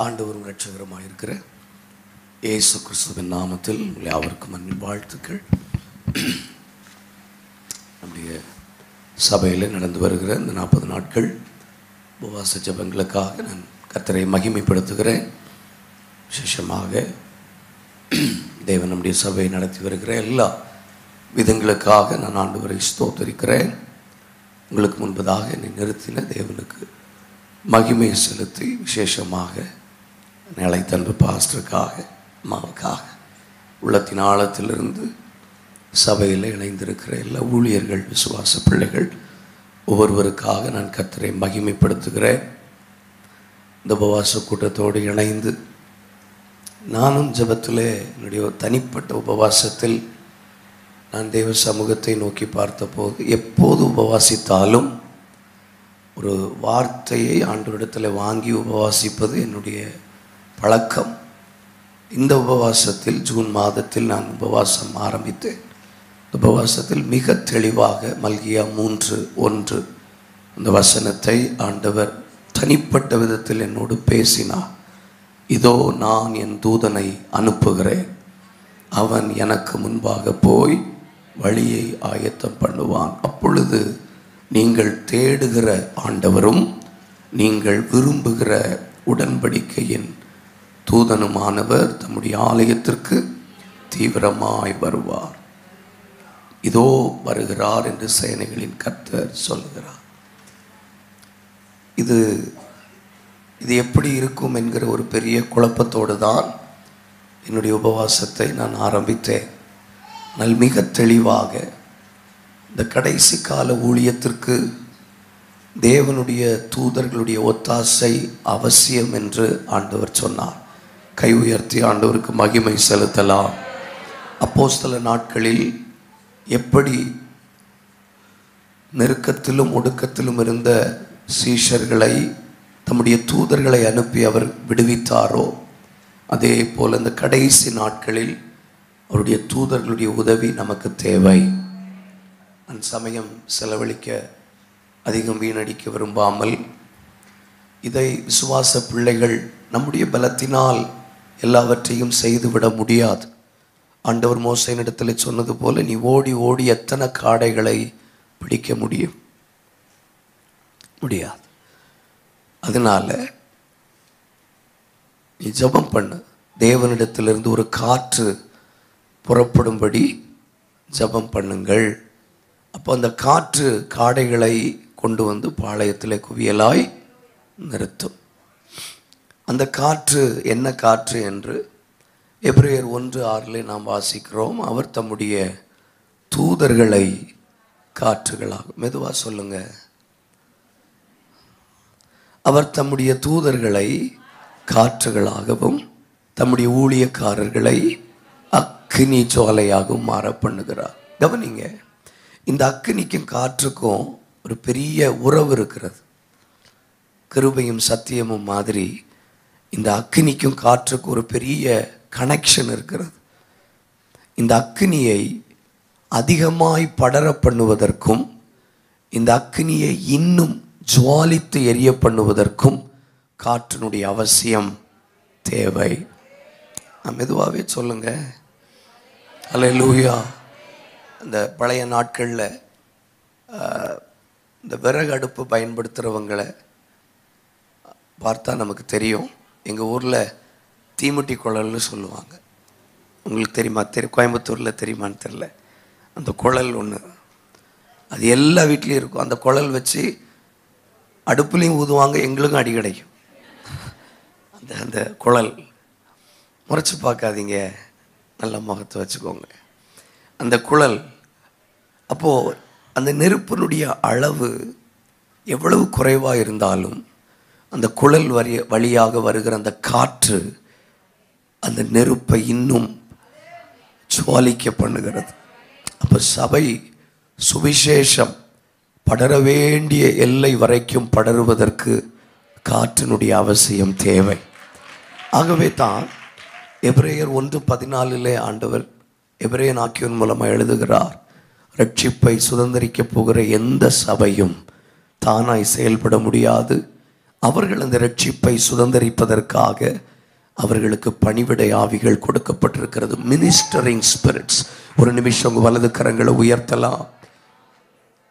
ஆண்டவரும் இரட்சகருமாக இருக்கிற இயேசு கிறிஸ்துவின் நாமத்தில் யாவருக்கும் அன்பின் வாழ்த்துக்கள். நம்முடைய சபையில் நடந்து வருகிற இந்த 40 நாட்கள் உபவாச ஜெபங்களுக்காக நான் கர்த்தரை மகிமைப்படுத்துகிறேன். விசேஷமாக தேவன் நம்முடைய சபையை நடத்தி வருகிற எல்லா விதங்களுக்காக நான் ஆண்டவரை ஸ்தோத்தரிக்கிறேன். உங்களுக்கு முன்பதாக என்னை நிறுத்தின தேவனுக்கு மகிமை செலுத்தி விசேஷமாக அழைத்தன்பு பாஸ்டருக்காக அம்மாவுக்காக உள்ளத்தின் ஆழத்திலிருந்து சபையில் இணைந்திருக்கிற எல்லா ஊழியர்கள், விசுவாச பிள்ளைகள் ஒவ்வொருவருக்காக நான் கர்த்தரை மகிமைப்படுத்துகிறேன். இந்த உபவாச கூட்டத்தோடு இணைந்து நானும் ஜெபத்திலே என்னுடைய தனிப்பட்ட உபவாசத்தில் நான் தேவ சமூகத்தை நோக்கி பார்த்தபோது எப்போது உபவாசித்தாலும் ஒரு வார்த்தையை ஆண்டவரிடத்தில் வாங்கி உபவாசிப்பது என்னுடைய பழக்கம். இந்த உபவாசத்தில் ஜூன் மாதத்தில் நான் உபவாசம் ஆரம்பித்தேன். உபவாசத்தில் மிக தெளிவாக மல்கியா 3:1 அந்த வசனத்தை ஆண்டவர் தனிப்பட்ட விதத்தில் என்னோடு பேசினார். இதோ நான் என் தூதனை அனுப்புகிறேன், அவன் எனக்கு முன்பாக போய் வழியை ஆயத்தம் பண்ணுவான். அப்பொழுது நீங்கள் தேடுகிற ஆண்டவரும் நீங்கள் விரும்புகிற உடன்படிக்கையின் தூதனுமானவர் தம்முடைய ஆலயத்திற்கு தீவிரமாய் வருவார். இதோ வருகிறார் என்று சேனைகளின் கர்த்தர் சொல்லுகிறார். இது எப்படி இருக்கும் என்கிற ஒரு பெரிய குழப்பத்தோடு தான் என்னுடைய உபவாசத்தை நான் ஆரம்பித்தேன். ஆனால் மிக தெளிவாக இந்த கடைசி கால ஊழியத்திற்கு தேவனுடைய தூதர்களுடைய ஒத்தாசை அவசியம் என்று ஆண்டவர் சொன்னார். கை உயர்த்தி ஆண்டவருக்கு மகிமை செலுத்தலாம். அப்போஸ்தல நாட்களில் எப்படி நெருக்கத்திலும் ஒடுக்கத்திலும் இருந்த சீஷர்களை தம்முடைய தூதர்களை அனுப்பி அவர் விடுவித்தாரோ, அதே போல் இந்த கடைசி நாட்களில் அவருடைய தூதர்களுடைய உதவி நமக்கு தேவை. அந்த சமயம் செலவழிக்க அதிகம் வீணடிக்க விரும்பாமல் இதை விசுவாச பிள்ளைகள் நம்முடைய பலத்தினால் எல்லாவற்றையும் செய்துவிட முடியாது. ஆண்டவர் மோசேயினிடத்தில் சொன்னது போல நீ ஓடி ஓடி எத்தனை காடைகளை பிடிக்க முடியாது. அதனால நீ ஜெபம் பண்ணு, தேவனிடத்திலிருந்து ஒரு காற்று புறப்படும்படி ஜெபம் பண்ணுங்கள். அப்போ அந்த காற்று காடைகளை கொண்டு வந்து பாளையத்தில் குவியலாய் நிறுத்தும். அந்த காற்று என்ன காற்று என்று எபிரேயர் 1:6 நாம் வாசிக்கிறோம். அவர் தம்முடைய தூதர்களை காற்றுகளாக, மெதுவா சொல்லுங்க, அவர் தம்முடைய தூதர்களை காற்றுகளாகவும் தம்முடைய ஊழியக்காரர்களை அக்கினி ஜுவாலையாகவும் மாற பண்ணுகிறார். கவனிங்க, இந்த அக்கினிக்கும் காற்றுக்கும் ஒரு பெரிய உறவு இருக்கிறது. கிருபையும் சத்தியமும் மாதிரி இந்த அக்கினிக்கும் காற்றுக்கும் ஒரு பெரிய கனெக்ஷன் இருக்கிறது. இந்த அக்கினியை அதிகமாய் படர பண்ணுவதற்கும் இந்த அக்கினியை இன்னும் ஜுவாலித்து எரிய பண்ணுவதற்கும் காற்றினுடைய அவசியம் தேவை. மெதுவாகவே சொல்லுங்க, அல்லேலூயா. இந்த பழைய நாட்களில் இந்த விறகு அடுப்பு பயன்படுத்துகிறவங்களை பார்த்தா நமக்கு தெரியும். எங்கள் ஊரில் தீமுட்டி குழல்னு சொல்லுவாங்க. உங்களுக்கு தெரியுமா? கோயம்புத்தூரில் தெரியுமான்னு தெரில. அந்த குழல் ஒன்று, அது எல்லா வீட்லேயும் இருக்கும். அந்த குழல் வச்சு அடுப்புலையும் ஊதுவாங்க, எங்களுக்கும் அடி கிடைக்கும். அந்த குழல் முறைச்சி பார்க்காதீங்க, நல்ல முகத்தை வச்சுக்கோங்க. அந்த குழல், அப்போது அந்த நெருப்பினுடைய அளவு எவ்வளவு குறைவாக இருந்தாலும் அந்த குழல் வழியாக வருகிற அந்த காற்று அந்த நெருப்பை இன்னும் ஜுவாலிக்க பண்ணுகிறது. அப்போ சபை சுவிசேஷம் படர வேண்டிய எல்லை வரைக்கும் படருவதற்கு காற்றினுடைய அவசியம் தேவை. ஆகவே தான் எபிரேயர் 1:14 ஆண்டவர் எபிரேயன் ஆக்கியோன் மூலமாக எழுதுகிறார், ரட்சிப்பை சுதந்திரிக்க போகிற எந்த சபையும் தானாய் செயல்பட முடியாது, அவர்கள் அந்த ரட்சிப்பை சுதந்தரிப்பதற்காக அவர்களுக்கு பணிவிடை ஆவிகள் கொடுக்கப்பட்டிருக்கிறது. Ministering spirits. ஒரு நிமிஷம் உங்க வலது கரங்களை உயர்த்தலாம்.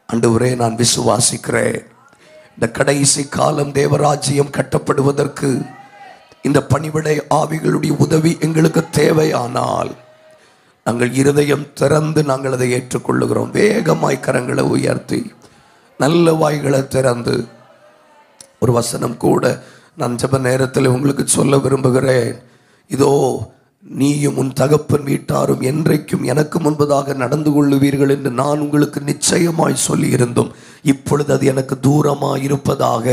ஆண்டவரே, நான் விசுவாசிக்கிறேன், இந்த கடைசி காலம் தேவராஜ்யம் கட்டப்படுவதற்கு இந்த பணிவிடை ஆவிகளுடைய உதவி எங்களுக்கு தேவையானால் நாங்கள் இருதயம் திறந்து நாங்கள் அதை ஏற்றுக்கொள்ளுகிறோம். வேகமாய் கரங்களை உயர்த்தி நல்ல வாய்களை திறந்து ஒரு வசனம் கூட நான் ஜெப நேரத்தில் உங்களுக்கு சொல்ல விரும்புகிறேன். இதோ நீயும் உன் தகப்பன் வீட்டாரும் என்றைக்கும் எனக்கு முன்பதாக நடந்து கொள்ளுவீர்கள் என்று நான் உங்களுக்கு நிச்சயமாய் சொல்லி இருந்தும் இப்பொழுது அது எனக்கு தூரமாக இருப்பதாக.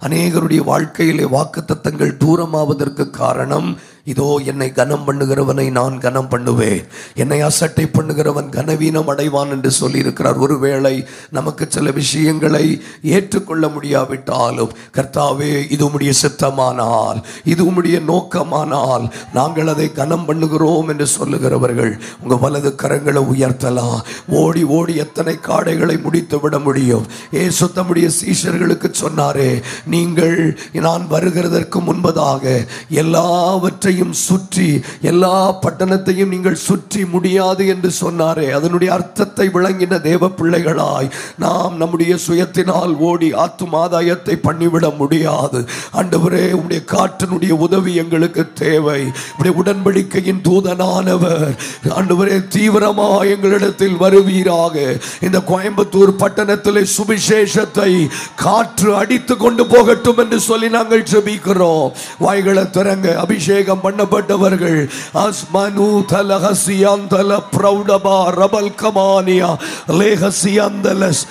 அநேகருடைய வாழ்க்கையிலே வாக்குத்தத்தங்கள் தூரமாவதற்கு காரணம், இதோ என்னை கனம் பண்ணுகிறவனை நான் கனம் பண்ணுவேன், என்னை அசட்டை பண்ணுகிறவன் கனவீனம் அடைவான் என்று சொல்லியிருக்கிறார். ஒருவேளை நமக்கு சில விஷயங்களை ஏற்றுக்கொள்ள முடியாவிட்டாலும், கர்த்தாவே இது உம்முடைய சித்தமானால், இது உம்முடைய நோக்கமானால் நாங்கள் அதை கனம் பண்ணுகிறோம் என்று சொல்லுகிறவர்கள் உங்க வலது கரங்களை உயர்த்தலாம். ஓடி ஓடி எத்தனை காடைகளை முடித்து விட முடியும்? இயேசு தம்முடைய சீஷர்களுக்கு சொன்னாரே, நீங்கள் நான் வருகிறதற்கு முன்பதாக எல்லாவற்றையும் சுற்றி எல்லா பட்டணத்தையும் நீங்கள் சுற்றி முடியாது என்று சொன்னாரே. அதனுடைய அர்த்தத்தை விளங்கின தேவ பிள்ளைகளாய் நாம் நம்முடைய சுயத்தினால் ஓடி ஆத்தும் ஆதாயத்தை பண்ணிவிட முடியாது. ஆண்டவரே, உம்முடைய காற்றினுடைய உதவி எங்களுக்கு தேவை. உம்முடைய உடன்படிக்கையின் தூதனானவர் ஆண்டவரே தீவிரமாக எங்களிடத்தில் வருவீராக. இந்த கோயம்புத்தூர் பட்டணத்திலே சுவிசேஷத்தை காற்று அடித்து கொண்டு போகட்டும் என்று சொல்லி நாங்கள் ஜெபிக்கிறோம். வாய்களை திறங்க. அபிஷேகம் பண்ணப்பட்டவர்கள் அஸ்மனு தலஹசியந்தல பிரௌடபா ரபல் கமானியா லேஹசியந்தலஸ்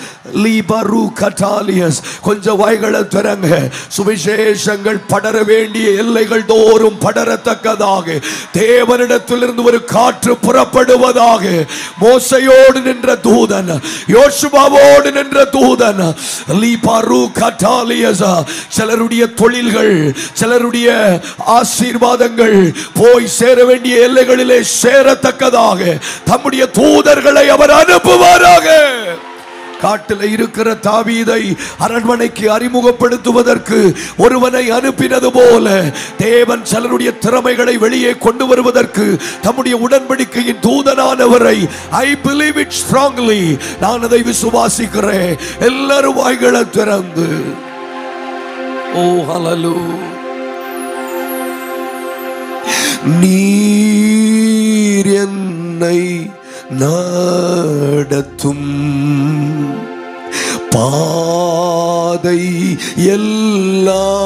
லீபரு கட்டாலியஸ். கொஞ்சம் வாய்களை திறங்க. சுவிசேஷங்கள் படர வேண்டிய எல்லைகள் தோறும் படரத்தக்கதாக தேவனிடத்திலிருந்து ஒரு காற்று புறப்படுவதாக. மோசையோடு நின்ற தூதன், யோசுவாவோடு நின்ற தூதன் லீபரு கட்டாலியஸ். சிலருடைய தொழில்கள், சிலருடைய ஆசீர்வாதங்கள் போய் சேர வேண்டிய எல்லைகளிலே சேரத்தக்கதாக தம்முடைய தூதர்களை அவர் அனுப்புவாராக. காட்டில் இருக்கிற தாவீதை அரண்மனைக்கு அறிமுகப்படுத்துவதற்கு ஒருவனை அனுப்பினது போல தேவன் சிலருடைய திறமைகளை வெளியே கொண்டு வருவதற்கு தம்முடைய உடன்படிக்கையின் தூதனானவரை I believe it strongly, நான் அதை விசுவாசிக்கிறேன். எல்லாரும் வாய்களை திறந்து ஓ ஹல்லேலூயா. நீர் என்னை நடத்தும் பாதை எல்லாம்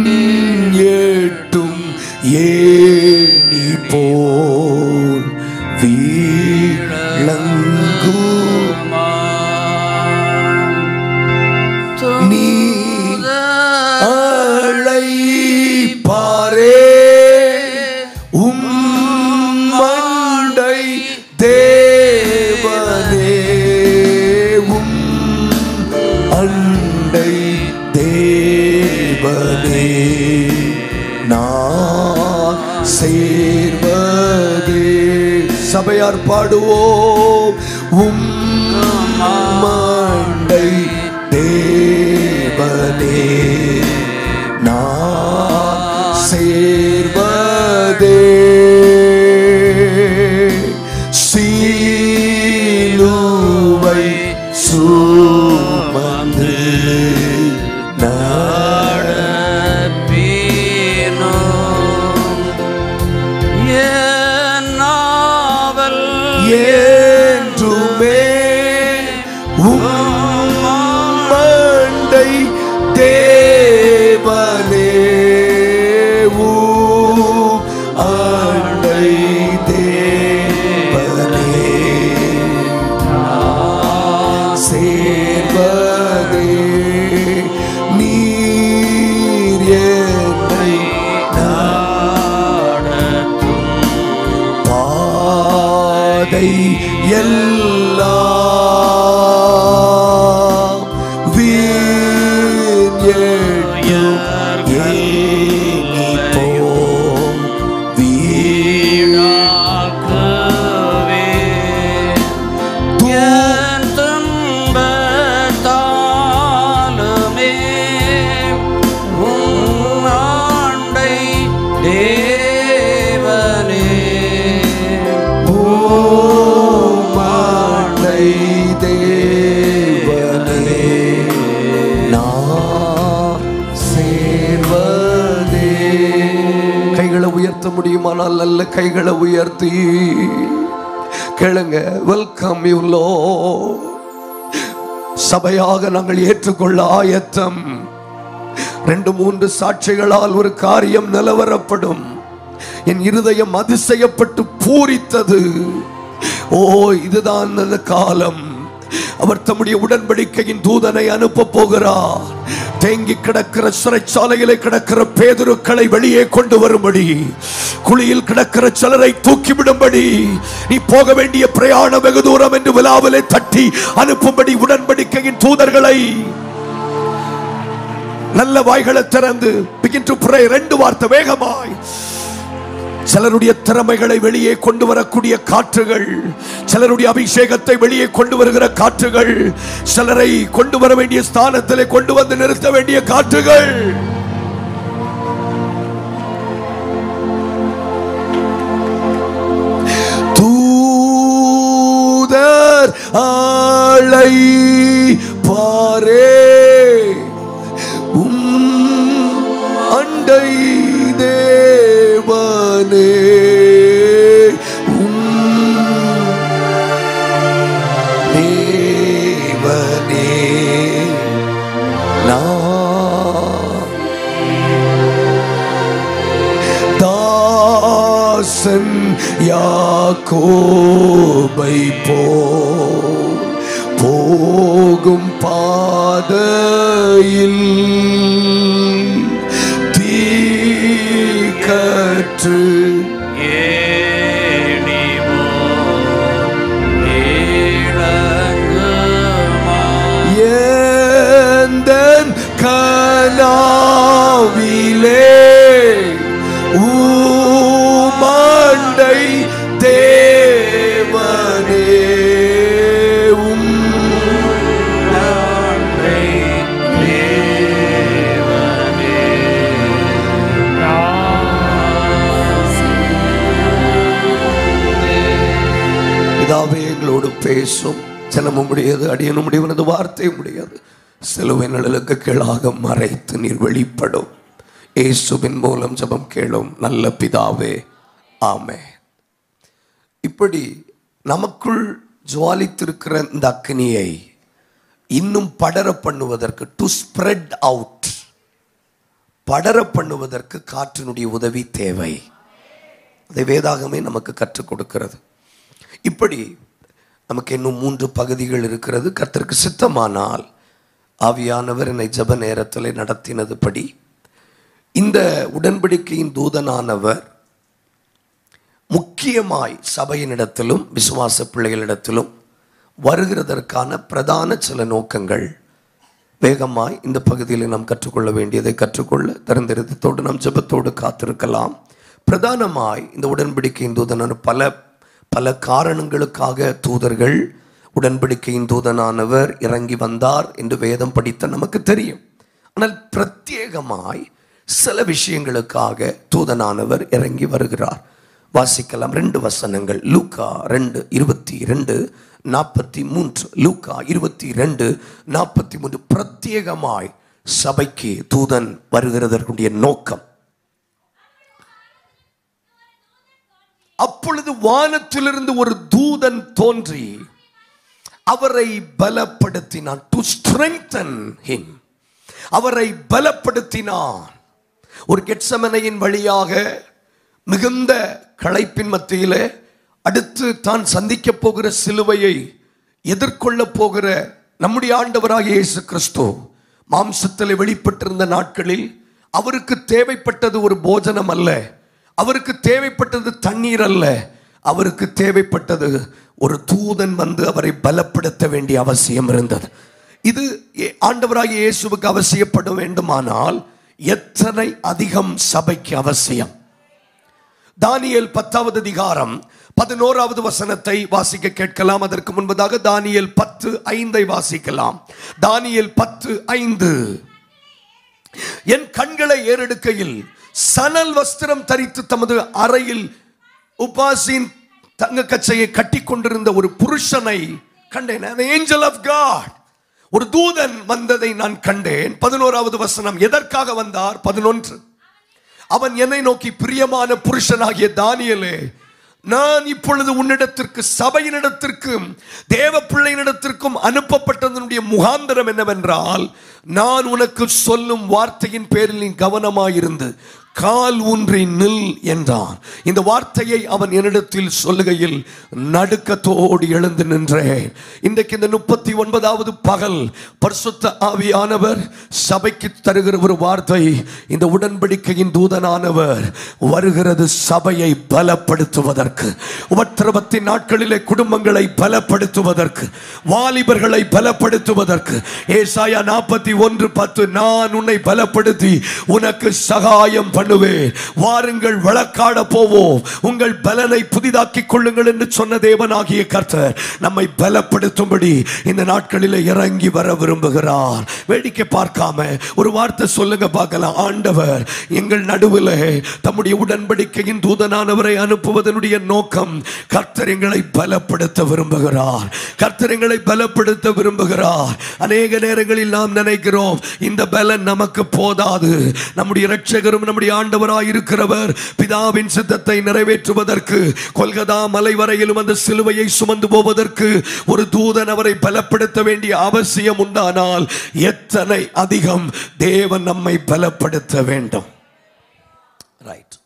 விண்ணேட்டும் ஏணி போல் விளங்குமா. நீ அழைப்பாரே உம்மண்டை தேவனே, உம் அண்டை தேவனே நான் சேர்வதே. சபையார் பாடுவோம். உம் அண்டை தேவனே நான் சேர்வதே. சிலுவை சுமந்து நடப்பேனோ என் நாவல் என்றுமே உம்மண்டை தேவனே, உம் அண்டை தேவனே நான் சேர்வதே. நீர் என்னை நடத்தும் பாதை எல்லாம் வீணேட்டும் ஏணி போல் வீழாக்கவே. என் துன்பத்தால் உயர்த்த முடியுமானால் நல்ல கைகளை உயர்த்தி கேளுங்க. Welcome you Lord. சபையாக நாங்கள் ஏற்றுக்கொள்ள ஆயத்தம். 2-3 சாட்சிகளால் ஒரு காரியம் நிலவரப்படும். என் இருதயம் அதிசயப்பட்டு பூரித்தது. ஓ, இதுதான் அந்த காலம். அவர் தம்முடைய உடன்படிக்கையின் தூதனை அனுப்ப போகிறார். தேங்கி கிடக்கிற சிறைச்சாலையிலே கிடக்கிற பேதுருக்களை வெளியே கொண்டு வரும்படி, குழியில் கிடக்கிற சிலரை தூக்கிவிடும்படி, நீ போக வேண்டிய பிரயாணம் வெகு தூரம் என்று விழாவிலே தட்டி அனுப்பும்படி உடன்படிக்கையின் தூதர்களை நல்ல வாய்களை திறந்து begin to pray. 2 வார்த்தை வேகமாய். சிலருடைய திறமைகளை வெளியே கொண்டு வரக்கூடிய காற்றுகள், சிலருடைய அபிஷேகத்தை வெளியே கொண்டு வருகிற காற்றுகள், சிலரை கொண்டு வர வேண்டிய ஸ்தானத்திலே கொண்டு வந்து நிறுத்த வேண்டிய காற்றுகள். தூதர் ஆளை பாரே அண்டை தேவனே தேவனே தாசன் யாக்கோபை போகும் பாதையில் கற்று ஏந்தன் கனாவிலே ஊமண்டை தேவனே எங்களோடு பேசும். ஜனமும் முடியாது, அடியனும் முடியாது, வார்த்தையும் முடியாது. சிலுவை நிழலுக்கு கீழாக மறைத்து நீர் வெளிப்படும். இயேசுவின் மூலம் ஜெபம் கேளும் நல்ல பிதாவே, ஆமென். இப்படி நமக்குள் ஜுவாலித்திருக்கிற இந்த அக்னியை இன்னும் படர பண்ணுவதற்கு, டு ஸ்ப்ரெட் அவுட், படர பண்ணுவதற்கு காற்றினுடைய உதவி தேவை. அதை வேதாகமே நமக்கு கற்றுக் கொடுக்கிறது. இப்படி நமக்கு இன்னும் 3 பகுதிகள் இருக்கிறது. கர்த்தருக்கு சித்தமானால் ஆவியானவர் என்னை ஜெப நேரத்தில் நடத்தினதுபடி இந்த உடன்படிக்கையின் தூதனானவர் முக்கியமாய் சபையினிடத்திலும் விசுவாச பிள்ளைகளிடத்திலும் வருகிறதற்கான பிரதான சில நோக்கங்கள் வேகமாய் இந்த பகுதியில் நாம் கற்றுக்கொள்ள வேண்டியதை கற்றுக்கொள்ள திறந்திருத்தோடு நாம் ஜெபத்தோடு காத்திருக்கலாம். பிரதானமாய் இந்த உடன்படிக்கையின் தூதனான பல காரணங்களுக்காக தூதர்கள், உடன்படிக்கையின் தூதனானவர் இறங்கி வந்தார் என்று வேதம் படித்த நமக்கு தெரியும். ஆனால் பிரத்யேகமாய் சில விஷயங்களுக்காக தூதனானவர் இறங்கி வருகிறார். வாசிக்கலாம் 2 வசனங்கள். லூக்கா 2:22-43. லூக்கா 22:43. பிரத்யேகமாய் சபைக்கு தூதன் வருகிறதற்குரிய நோக்கம். அப்பொழுது வானத்திலிருந்து ஒரு தூதன் தோன்றி அவரை பலப்படுத்தினான். டு ஸ்ட்ரெங்தன் ஹிம், அவரை பலப்படுத்தினான். ஒரு கெத்செமனையின் வழியாக மிகுந்த களைப்பின் மத்தியிலே அடுத்து தான் சந்திக்க போகிற சிலுவையை எதிர்கொள்ள போகிற நம்முடைய ஆண்டவராகிய இயேசு கிறிஸ்து மாம்சத்தில் வெளிப்பட்டிருந்த நாட்களில் அவருக்கு தேவைப்பட்டது ஒரு போஜனம் அல்ல, அவருக்கு தேவைப்பட்டது தண்ணீர் அல்ல, அவருக்கு தேவைப்பட்டது ஒரு தூதன் வந்து அவரை பலப்படுத்த வேண்டிய அவசியம் இருந்தது. இது ஆண்டவராகிய இயேசுவுக்கு அவசியப்பட வேண்டுமானால் எத்தனை அதிகம் சபைக்கு அவசியம். தானியேல் 10வது அதிகாரம் 11வது வசனத்தை வாசிக்க கேட்கலாம். அதற்கு முன்பதாக தானியேல் 10:5 வாசிக்கலாம். தானியேல் 10:5. என் கண்களை ஏறெடுக்கையில் சணல் வஸ்திரம் தரித்து தமது அறையில் உபாசின் தங்க கச்சையை கட்டி கொண்டிருந்த ஒரு புருஷனை கண்டேன். an angel of God, ஒரு தூதன் வந்ததை நான் கண்டேன். 11வது வசனம். எதற்காக வந்தார்? 11. அவன் என்னை நோக்கி, பிரியமான புருஷனாகிய தானியேலே, நான் இப்பொழுது உன்னிடத்திற்கு சபையினிடத்திற்கும் தேவ பிள்ளையினிடத்திற்கும் அனுப்பப்பட்டதனுடைய முகாந்தரம் என்னவென்றால், நான் உனக்கு சொல்லும் வார்த்தையின் பேரில் நீ கவனமாயிருந்து கால் ஊன்றி நில் என்றான். இந்த வார்த்தையை அவன் என்னிடத்தில் சொல்லுகையில் நடுக்கத்தோடு எழுந்து நின்றேன். இன்றைக்கு இந்த 39வது பகல் பரிசுத்த ஆவியானவர் சபைக்கு தருகிற ஒரு வார்த்தை, இந்த உடன்படிக்கையின் தூதனானவர் வருகிறது சபையை பலப்படுத்துவதற்கு, உபத்திரவத்தின் நாட்களிலே குடும்பங்களை பலப்படுத்துவதற்கு, வாலிபர்களை பலப்படுத்துவதற்கு. ஏசாயா 41:10, நான் உன்னை பலப்படுத்தி உனக்கு சகாயம் பண்ணுவேன், வாருங்கள் வழக்காட போவோம், உங்கள் பலனை புதிதாக்கிக் கொள்ளுங்கள் என்று சொன்ன தேவனாகிய கர்த்தர் நம்மை பலப்படுத்தும்படி இந்த நாட்களிலே இறங்கி வர விரும்புகிறார். வேடிக்கை பார்க்காம ஒரு வார்த்தை சொல்லுங்க பார்க்கலாம். ஆண்டவர் எங்கள் நடுவில் தம்முடைய உடன்படிக்கையின் தூதனானவரை அனுப்புவதனுடைய நோக்கம், கர்த்தர் எங்களை பலப்படுத்த விரும்புகிறார். கர்த்தர் எங்களை பலப்படுத்த விரும்புகிறார். அநேக நேரங்களில் நாம் நினைக்கிறோம் இந்த பலன் நமக்கு போதாது. நம்முடைய இரட்சகரும் நம்முடைய ஆண்டவராய் இருக்கிறவர் பிதாவின் சித்தத்தை நிறைவேற்றுவதற்கு கொல்கதா மலை வரையிலும் அந்த சிலுவையை சுமந்து போவதற்கு ஒரு தூதன் அவரை பலப்படுத்த வேண்டிய அவசியம் உண்டானால் எத்தனை அதிகம் தேவன் நம்மை பலப்படுத்த வேண்டும். ரைட்.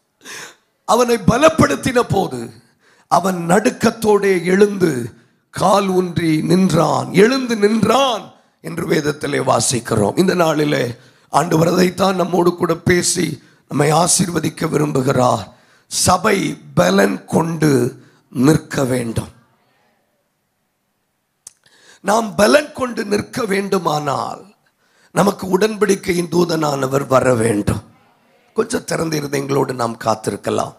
அவனை பலப்படுத்தின போது அவன் நடுக்கத்தோடே எழுந்து கால் ஊன்றி நின்றான், எழுந்து நின்றான் என்று வேதத்திலே வாசிக்கிறோம். இந்த நாளிலே ஆண்டவர் அதைத்தான் நம்மோடு கூட பேசி நம்மை ஆசீர்வதிக்க விரும்புகிறார். சபை பலன் கொண்டு நிற்க வேண்டும். நாம் பலன் கொண்டு நிற்க வேண்டுமானால் நமக்கு உடன்படிக்கையின் தூதனானவர் வர வேண்டும். கொஞ்சம் திறந்த இருதயங்களோடு நாம் காத்திருக்கலாம்.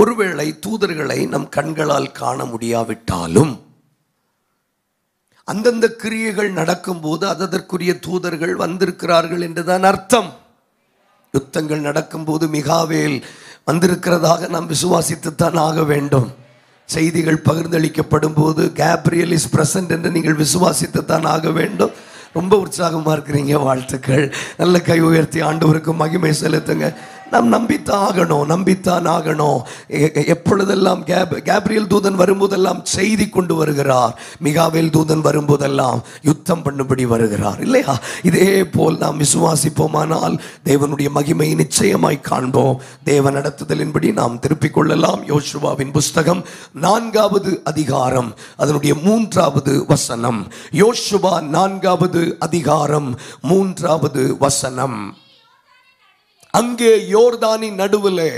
ஒருவேளை தூதர்களை நம் கண்களால் காண முடியாவிட்டாலும் அந்தந்த கிரியைகள் நடக்கும்போது அதற்குரிய தூதர்கள் வந்திருக்கிறார்கள் என்றுதான் அர்த்தம். யுத்தங்கள் நடக்கும்போது மிகாவேல் வந்திருக்கிறதாக நாம் விசுவாசித்துத்தான் ஆக வேண்டும். செய்திகள் பகிர்ந்தளிக்கப்படும் போது கேப்ரியல் இஸ் பிரசன்ட் என்று நீங்கள் விசுவாசித்துத்தான் ஆக வேண்டும். ரொம்ப உற்சாகமாக இருக்கிறீங்க, வாழ்த்துக்கள். நல்ல கை உயர்த்தி ஆண்டவருக்கு மகிமை செலுத்துங்க. நாம் நம்பித்தான் ஆகணும். எப்பொழுதெல்லாம் கேப்ரியல் தூதன் வரும்போதெல்லாம் செய்தி கொண்டு வருகிறார், மிகாவேல் தூதன் வரும்போதெல்லாம் யுத்தம் பண்ணும்படி வருகிறார், இல்லையா? இதே போல் நாம் விசுவாசிப்போமானால் தேவனுடைய மகிமையை நிச்சயமாய் காண்போம். தேவ நடத்துதலின்படி நாம் திருப்பிக் கொள்ளலாம். யோசுவாவின் புஸ்தகம் 4வது அதிகாரம் அதனுடைய 3வது வசனம். யோசுவா 4வது அதிகாரம் 3வது வசனம். அங்கே யோர்தானின் நடுவிலே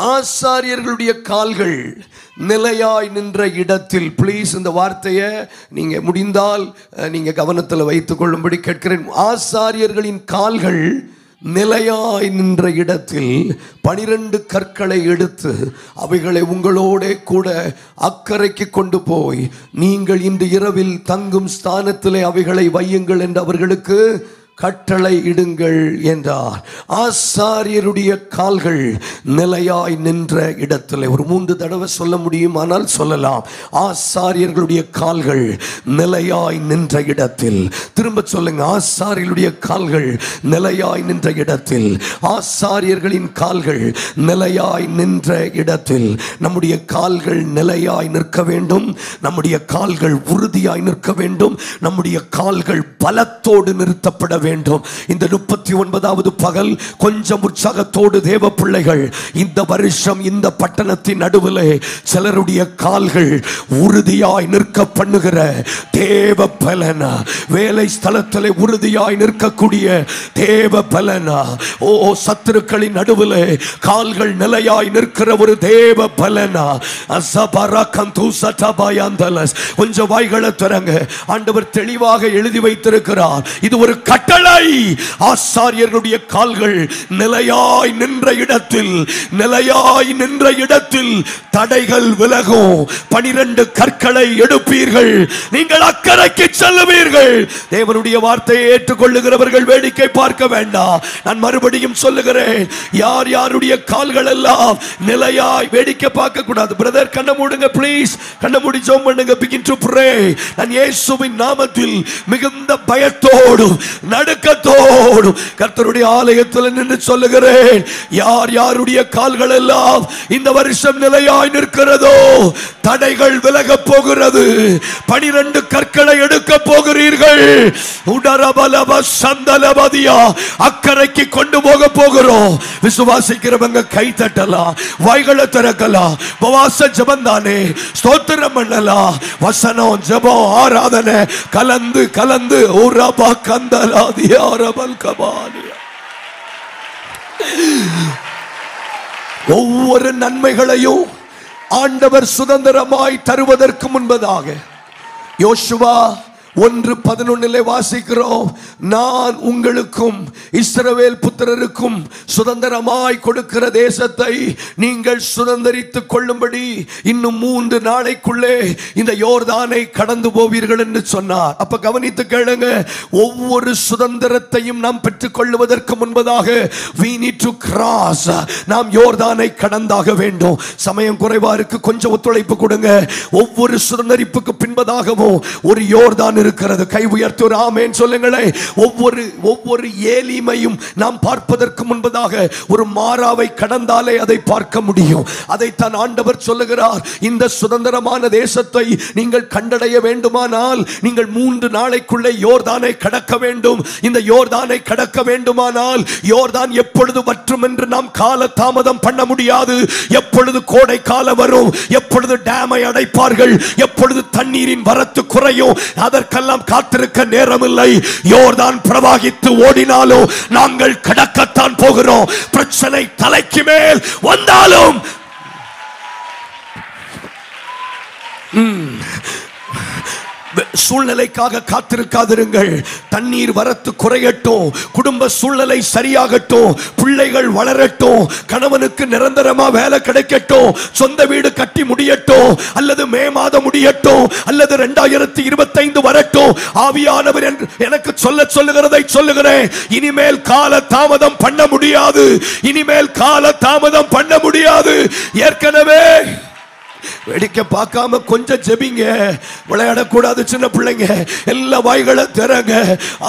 ஆசாரியர்களுடைய கால்கள் நிலையாய் நின்ற இடத்தில், ப்ளீஸ் இந்த வார்த்தையை நீங்க முடிந்தால் நீங்க கவனத்தில் வைத்துக் கொள்ளும்படி கேட்கிறேன். ஆசாரியர்களின் கால்கள் நிலையாய் நின்ற இடத்தில் 12 கற்களை எடுத்து அவைகளை உங்களோட கூட அக்கறைக்கு கொண்டு போய் நீங்கள் இன்று இரவில் தங்கும் ஸ்தானத்திலே அவைகளை வையுங்கள் என்று அவர்களுக்கு கட்டளை இடுங்கள் என்றார். ஆசாரியருடைய கால்கள் நிலையாய் நின்ற இடத்தில். ஒரு 3 தடவை சொல்ல முடியுமானால் சொல்லலாம். ஆசாரியர்களுடைய கால்கள் நிலையாய் நின்ற இடத்தில். திரும்ப சொல்லுங்க. ஆசாரியர்களுடைய கால்கள் நிலையாய் நின்ற இடத்தில். ஆசாரியர்களின் கால்கள் நிலையாய் நின்ற இடத்தில். நம்முடைய கால்கள் நிலையாய் நிற்க வேண்டும். நம்முடைய கால்கள் உறுதியாய் நிற்க வேண்டும். நம்முடைய கால்கள் பலத்தோடு நிறுத்தப்பட வேண்டும். இந்த 39வது பகல் கொஞ்சம் உற்சாகத்தோடு தேவ பிள்ளைகள், இந்த வருஷம் இந்த பட்டணத்தின் நடுவிலே சிலருடைய கால்கள் உறுதியாய் நிற்க பண்ணுகிற தேவ பலனா, வேலை ஸ்தலத்திலே உறுதியாய் நிற்கக்கூடிய தேவ பலனா, ஓ சத்துருக்களின் நடுவிலே கால்கள் நிலையாய் நிற்கிற ஒரு தேவ பலனா. கொஞ்சம் வாய்களை திறங்க. ஆண்டவர் தெளிவாக எழுதி வைத்திருக்கிறார். இது ஒரு கட்டளை. ஆசாரியர்களுடைய கால்கள் நிலையாய் நின்ற இடத்தில் தடைகள் விலகும். 12 கற்களை எடுப்பீர்கள், நீங்கள் அக்கறைக்கு செல்லுவீர்கள். தேவனுடைய வார்த்தையை ஏற்றுக்கொள்ளுகிறவர்கள் வேடிக்கை பார்க்க வேண்டாம். நான் மறுபடியும் சொல்லுகிறேன், யார் யாருடைய கால்கள் எல்லாம் நிலையாய் வேடிக்கை பார்க்க கூடாது. பிரதர் கண்ண மூடுங்க ப்ளீஸ், கண்ண மூடி ஜெபம் பண்ணுங்க. begin to pray. நான் இயேசுவின் நாமத்தில் மிகுந்த பயத்தோடு நடுக்கத்தோடு கர்த்தருடைய ஆலயத்தில் நின்று சொல்லுகிறேன், யார் யாருடைய கால்கள் எல்லாம் இந்த வருஷம் நிலையாய் நிற்கிறதோ தடைகள் விலக போகிறது. 12 கற்களை எடுக்க போகிறீர்கள். உடரபலப சந்தலபதியா அக்கறைக்கு கொண்டு போக போகிறோம். விசுவாசிக்கிறவங்க கை தட்டலாம், வாய்களை திறக்கலாம். உபவாச ஜெபம் தானே, ஸ்தோத்திரம் பண்ணலாம். வசனம், ஜெபம், ஆராதனை கலந்து கலந்து ஊரபா கந்தலாதியா ரபல் கபாலியா. ஒவ்வொரு நன்மைகளையும் ஆண்டவர் சுதந்திரமாய் தருவதற்கு முன்பதாக யோசுவா 1:11 வாசிக்கிறோம், நான் உங்களுக்கும் இஸ்ரவேல் புத்திரருக்கும் சுதந்திரமாய் கொடுக்கிற தேசத்தை நீங்கள் சுதந்திரித்துக் கொள்ளும்படி இன்னும் 3 நாளைக்குள்ளே இந்த யோர்தானை கடந்து போவீர்கள் என்று சொன்னார். அப்ப கவனித்து கேளுங்க, ஒவ்வொரு சுதந்திரத்தையும் நாம் பெற்றுக் கொள்வதற்கு முன்பதாக we need to cross, நாம் யோர்தானை கடந்தாக வேண்டும். சமயம் குறைவா இருக்கு, கொஞ்சம் ஒத்துழைப்பு கொடுங்க. ஒவ்வொரு சுதந்திரிப்புக்கு பின்பதாகவும் ஒரு யோர்தான் இருக்கிறது. கை உயர்த்தி ஒரு ஆமென் சொல்லுங்களேன். ஒவ்வொரு ஏலிமையும் நாம் பார்ப்பதற்கு முன்பதாக ஒரு மாறாவை கடந்தாலே அதை பார்க்க முடியும். அதைத்தான் ஆண்டவர் சொல்லுகிறார், இந்த சுதந்திரமான தேசத்தை நீங்கள் கண்டடைய வேண்டுமானால் நீங்கள் 3 நாளைக்குள்ளே யோர்தானை கடக்க வேண்டும். இந்த யோர்தானை கடக்க வேண்டுமானால் யோர்தான் எப்பொழுது வற்றும் என்று நாம் கால தாமதம் பண்ண முடியாது. எப்பொழுது கோடை காலம் வரும், எப்பொழுது டேமை அடைப்பார்கள், எப்பொழுது தண்ணீரின் வரத்து குறையும், அதற்கெல்லாம் காத்திருக்க நேரமில்லை. யோர்தான் பிரவாகித்து ஓடினாலும் நாங்கள் கடக்கத்தான் போகிறோம். பிரச்சனை தலைக்கு மேல் வந்தாலும் சூழ்நிலைக்காக காத்திருக்காதிருங்கள். தண்ணீர் வரத்து குறையட்டும், குடும்ப சூழ்நிலை சரியாகட்டும், பிள்ளைகள் வளரட்டும், கணவனுக்கு நிரந்தரமா வேலை கிடைக்கட்டும், சொந்த வீடு கட்டி முடியட்டும், அல்லது மே மாதம் முடியட்டும், அல்லது 2025 வரட்டும். ஆவியானவர் எனக்கு சொல்லுகிறதை சொல்லுகிறேன். இனிமேல் கால தாமதம் பண்ண முடியாது. இனிமேல் கால தாமதம் பண்ண முடியாது. ஏற்கனவே வேடிக்கை பார்க்காம கொஞ்சம் ஜெபிங்க. விளையாடக்கூடாது சின்ன பிள்ளைங்க. எல்லா வாய்களை திறங்க.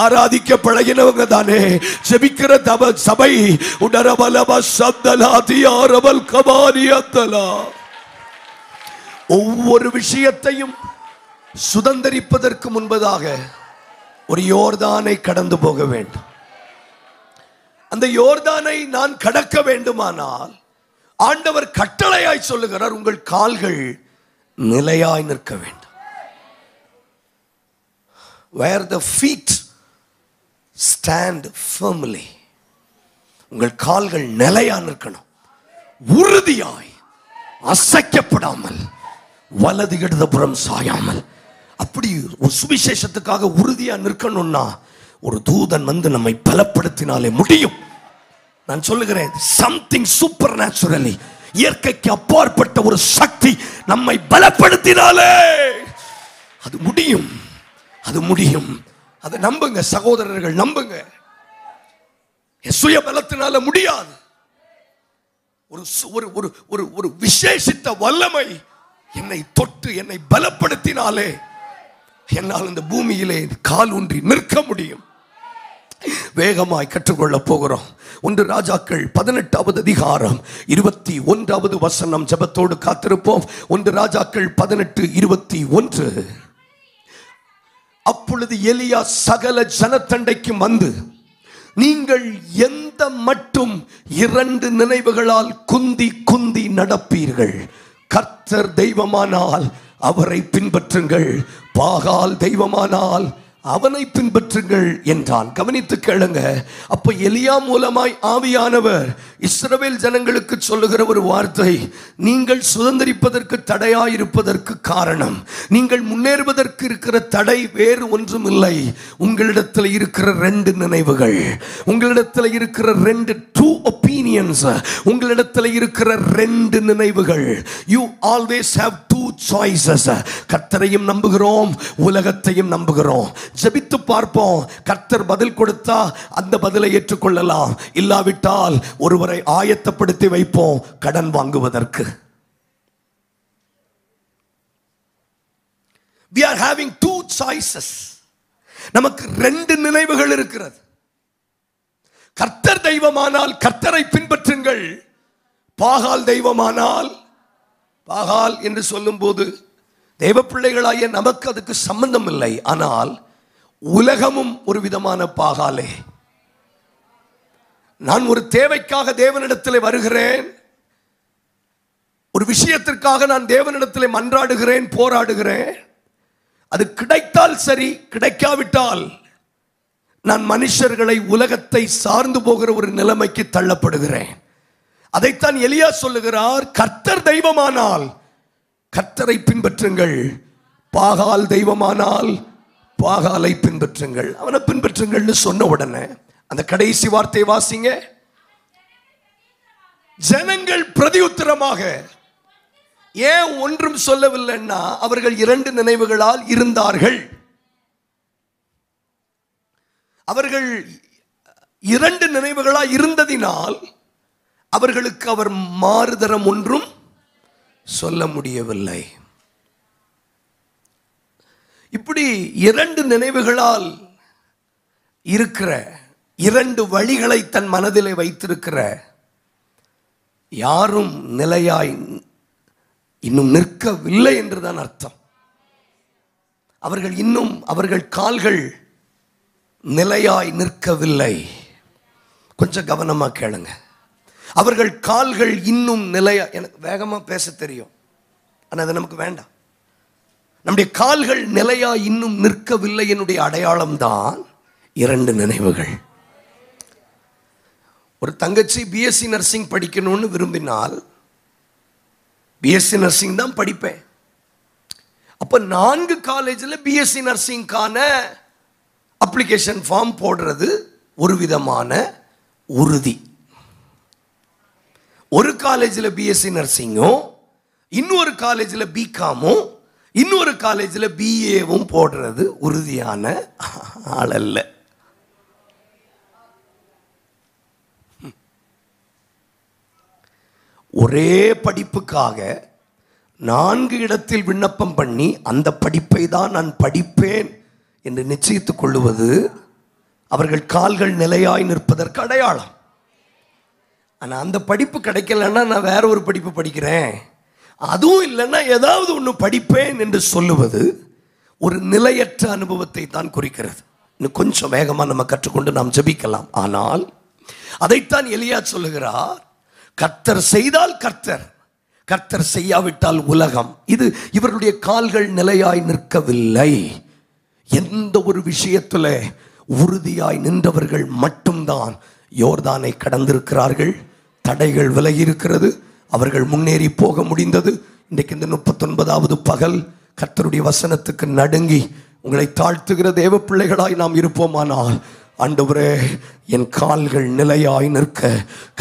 ஆராதிக்க பழகினவங்க தானே. ஜெபிக்கிற சபை உடரபலப சத்தலாதியாரபல் கபானியத்தலா. ஒவ்வொரு விஷயத்தையும் சுதந்திரிப்பதற்கு முன்பதாக ஒரு யோர்தானை கடந்து போக வேண்டும். அந்த யோர்தானை நான் கடக்க வேண்டுமானால் ஆண்டவர் கட்டளையாய் சொல்லுகிறார், உங்கள் கால்கள் நிலையாய் நிற்க வேண்டும். where the feet stand firmly, உங்கள் கால்கள் நிலையா நிற்கணும். உறுதியாய், அசைக்கப்படாமல், வலது இடதுபுறம் சாயாமல். அப்படி ஒரு சுவிசேஷத்துக்காக உறுதியா நிற்கணும்னா ஒரு தூதன் வந்து நம்மை பலப்படுத்தினாலே முடியும். நான் சொல்லுகிறேன், சம்திங் சூப்பர் நேச்சுரலி, இயற்கைக்கு அப்பாற்பட்ட ஒரு சக்தி நம்மை பலப்படுத்தினாலே அது முடியும். அது முடியும். அதை நம்புங்க சகோதரர்கள், நம்புங்க. சுய பலத்தினால முடியாது. ஒரு விசேஷித்த வல்லமை என்னை தொட்டு என்னை பலப்படுத்தினாலே என்னால் இந்த பூமியிலே கால் ஊன்றி நிற்க முடியும். வேகமாய் கற்றுக்கொள்ள போகிறோம். 1 ராஜாக்கள் 18வது அதிகாரம் 21வது வசனம். ஜெபத்தோடு காத்திருப்போம். 1 ராஜாக்கள் 18:21. அப்பொழுது எலியா சகல ஜனத்தண்டைக்கும் வந்து, நீங்கள் எந்த மட்டும் 2 நினைவுகளால் குந்தி குந்தி நடப்பீர்கள். கர்த்தர் தெய்வமானால் அவரை பின்பற்றுங்கள், பாகால் தெய்வமானால் அவனை பின்பற்றுங்கள் என்றான். கவனித்து கேளுங்க. அப்ப எலியா மூலமாய் ஆவியானவர் இஸ்ரவேல் ஜனங்களுக்கு சொல்லுகிற ஒரு வார்த்தை, நீங்கள் சுதந்திரிப்பதற்கு தடையாயிருப்பதற்கு காரணம், நீங்கள் முன்னேறுவதற்கு இருக்கிற தடை வேறு ஒன்றும் இல்லை. உங்களிடத்தில் இருக்கிற 2 நினைவுகள், உங்களிடத்தில் இருக்கிற 2 ட்ரூ ஒப்பீனியன்ஸ், உங்களிடத்தில் இருக்கிற 2 நினைவுகள். You always have 2 choices. கர்த்தரையும் நம்புகிறோம், உலகத்தையும் நம்புகிறோம். ஜெபித்து பார்ப்போம். கர்த்தர் பதில் கொடுத்தா அந்த பதிலை ஏற்றுக்கொள்ளலாம். இல்லாவிட்டால் ஒருவரை ஆயத்தப்படுத்தி வைப்போம் கடன் வாங்குவதற்கு. We are having 2 choices. நமக்கு 2 நினைவுகள் இருக்கிறது. கர்த்தர் தெய்வமானால் கர்த்தரை பின்பற்றுங்கள், பாகால் தெய்வமானால், பாகால் என்று சொல்லும் போது தெய்வ பிள்ளைகளாகிய நமக்கு அதுக்கு சம்பந்தம் இல்லை. ஆனால் உலகமும் ஒரு விதமான பாகாலே. நான் ஒரு தேவைக்காக தேவனிடத்தில் வருகிறேன், ஒரு விஷயத்திற்காக நான் தேவனிடத்தில் மன்றாடுகிறேன், போராடுகிறேன். அது கிடைத்தால் சரி, கிடைக்காவிட்டால் நான் மனுஷர்களை, உலகத்தை சார்ந்து போகிற ஒரு நிலைமைக்கு தள்ளப்படுகிறேன். அதைத்தான் எலியா சொல்லுகிறார், கர்த்தர் தெய்வமானால் கர்த்தரை பின்பற்றுங்கள், பாகால் தெய்வமானால் பாகாலை பின்பற்றுங்கள். அவனை பின்பற்றுங்கள்னு சொன்ன உடனே அந்த கடைசி வார்த்தை வாசிங்க. ஜனங்கள் பிரதியுத்தரமாக, ஏன் ஒன்றும் சொல்லவில்லைன்னா அவர்கள் 2 நினைவுகளால் இருந்தார்கள். அவர்கள் 2 நினைவுகளால் இருந்ததினால் அவர்களுக்கு அவர் மாறுதரம் ஒன்றும் சொல்ல முடியவில்லை. இப்படி 2 நினைவுகளால் இருக்கிற, 2 வழிகளை தன் மனதிலே வைத்திருக்கிற யாரும் நிலையாய் இன்னும் நிற்கவில்லை என்றுதான் அர்த்தம். அவர்கள் கால்கள் நிலையாய் நிற்கவில்லை. கொஞ்சம் கவனமா கேளுங்க. அவர்கள் கால்கள் இன்னும் நிலையா, எனக்கு வேகமா பேச தெரியும், ஆனால் அது நமக்கு வேண்டாம். நம்முடைய கால்கள் நிலையா இன்னும் நிற்கவில்லை. என்னுடைய அடையாளம் தான் 2 நினைவுகள். ஒரு தங்கச்சி பிஎஸ்சி நர்சிங் படிக்கணும்னு விரும்பினால் பிஎஸ்சி நர்சிங் தான் படிப்பேன். அப்ப 4 காலேஜில் பிஎஸ்சி நர்சிங்கான அப்ளிகேஷன் ஃபார்ம் போடுறது ஒரு விதமான உறுதி. ஒரு காலேஜில் பிஎஸ்சி நர்சிங்கும், இன்னொரு காலேஜில் பிகாமும், இன்னொரு காலேஜில் பிஏவும் போடுறது உறுதியான ஆள் அல்ல. ஒரே படிப்புக்காக 4 இடத்தில் விண்ணப்பம் பண்ணி அந்த படிப்பை தான் நான் படிப்பேன் என்று நிச்சயித்துக் கொள்ளுவது அவர்கள் கால்கள் நிலையாய் நிற்பதற்கு அடையாளம். ஆனால் அந்த படிப்பு கிடைக்கலன்னா நான் வேற ஒரு படிப்பு படிக்கிறேன், அதுவும் இல்லைன்னா ஏதாவது ஒன்று படிப்பேன் என்று சொல்லுவது ஒரு நிலையற்ற அனுபவத்தை தான் குறிக்கிறது. இன்னும் கொஞ்சம் வேகமாக நம்ம கற்றுக்கொண்டு நாம் ஜெபிக்கலாம். ஆனால் அதைத்தான் எலியா சொல்லுகிறார், கர்த்தர் செய்தால் கர்த்தர், கர்த்தர் செய்யாவிட்டால் உலகம். இது இவர்களுடைய கால்கள் நிலையாய் நிற்கவில்லை. எந்த ஒரு விஷயத்தில் உறுதியாய் நின்றவர்கள் மட்டும்தான் யோர்தானை கடந்திருக்கிறார்கள். தடைகள் விலகி இருக்கிறது, அவர்கள் முன்னேறி போக முடிந்தது. இன்றைக்கு இந்த 39வது பகல் கர்த்தருடைய வசனத்துக்கு நடுங்கி உங்களை தாழ்த்துகிற தேவ பிள்ளைகளாய் நாம் இருப்போமானால், ஆண்டவரே என் கால்கள் நிலையாய் நிற்க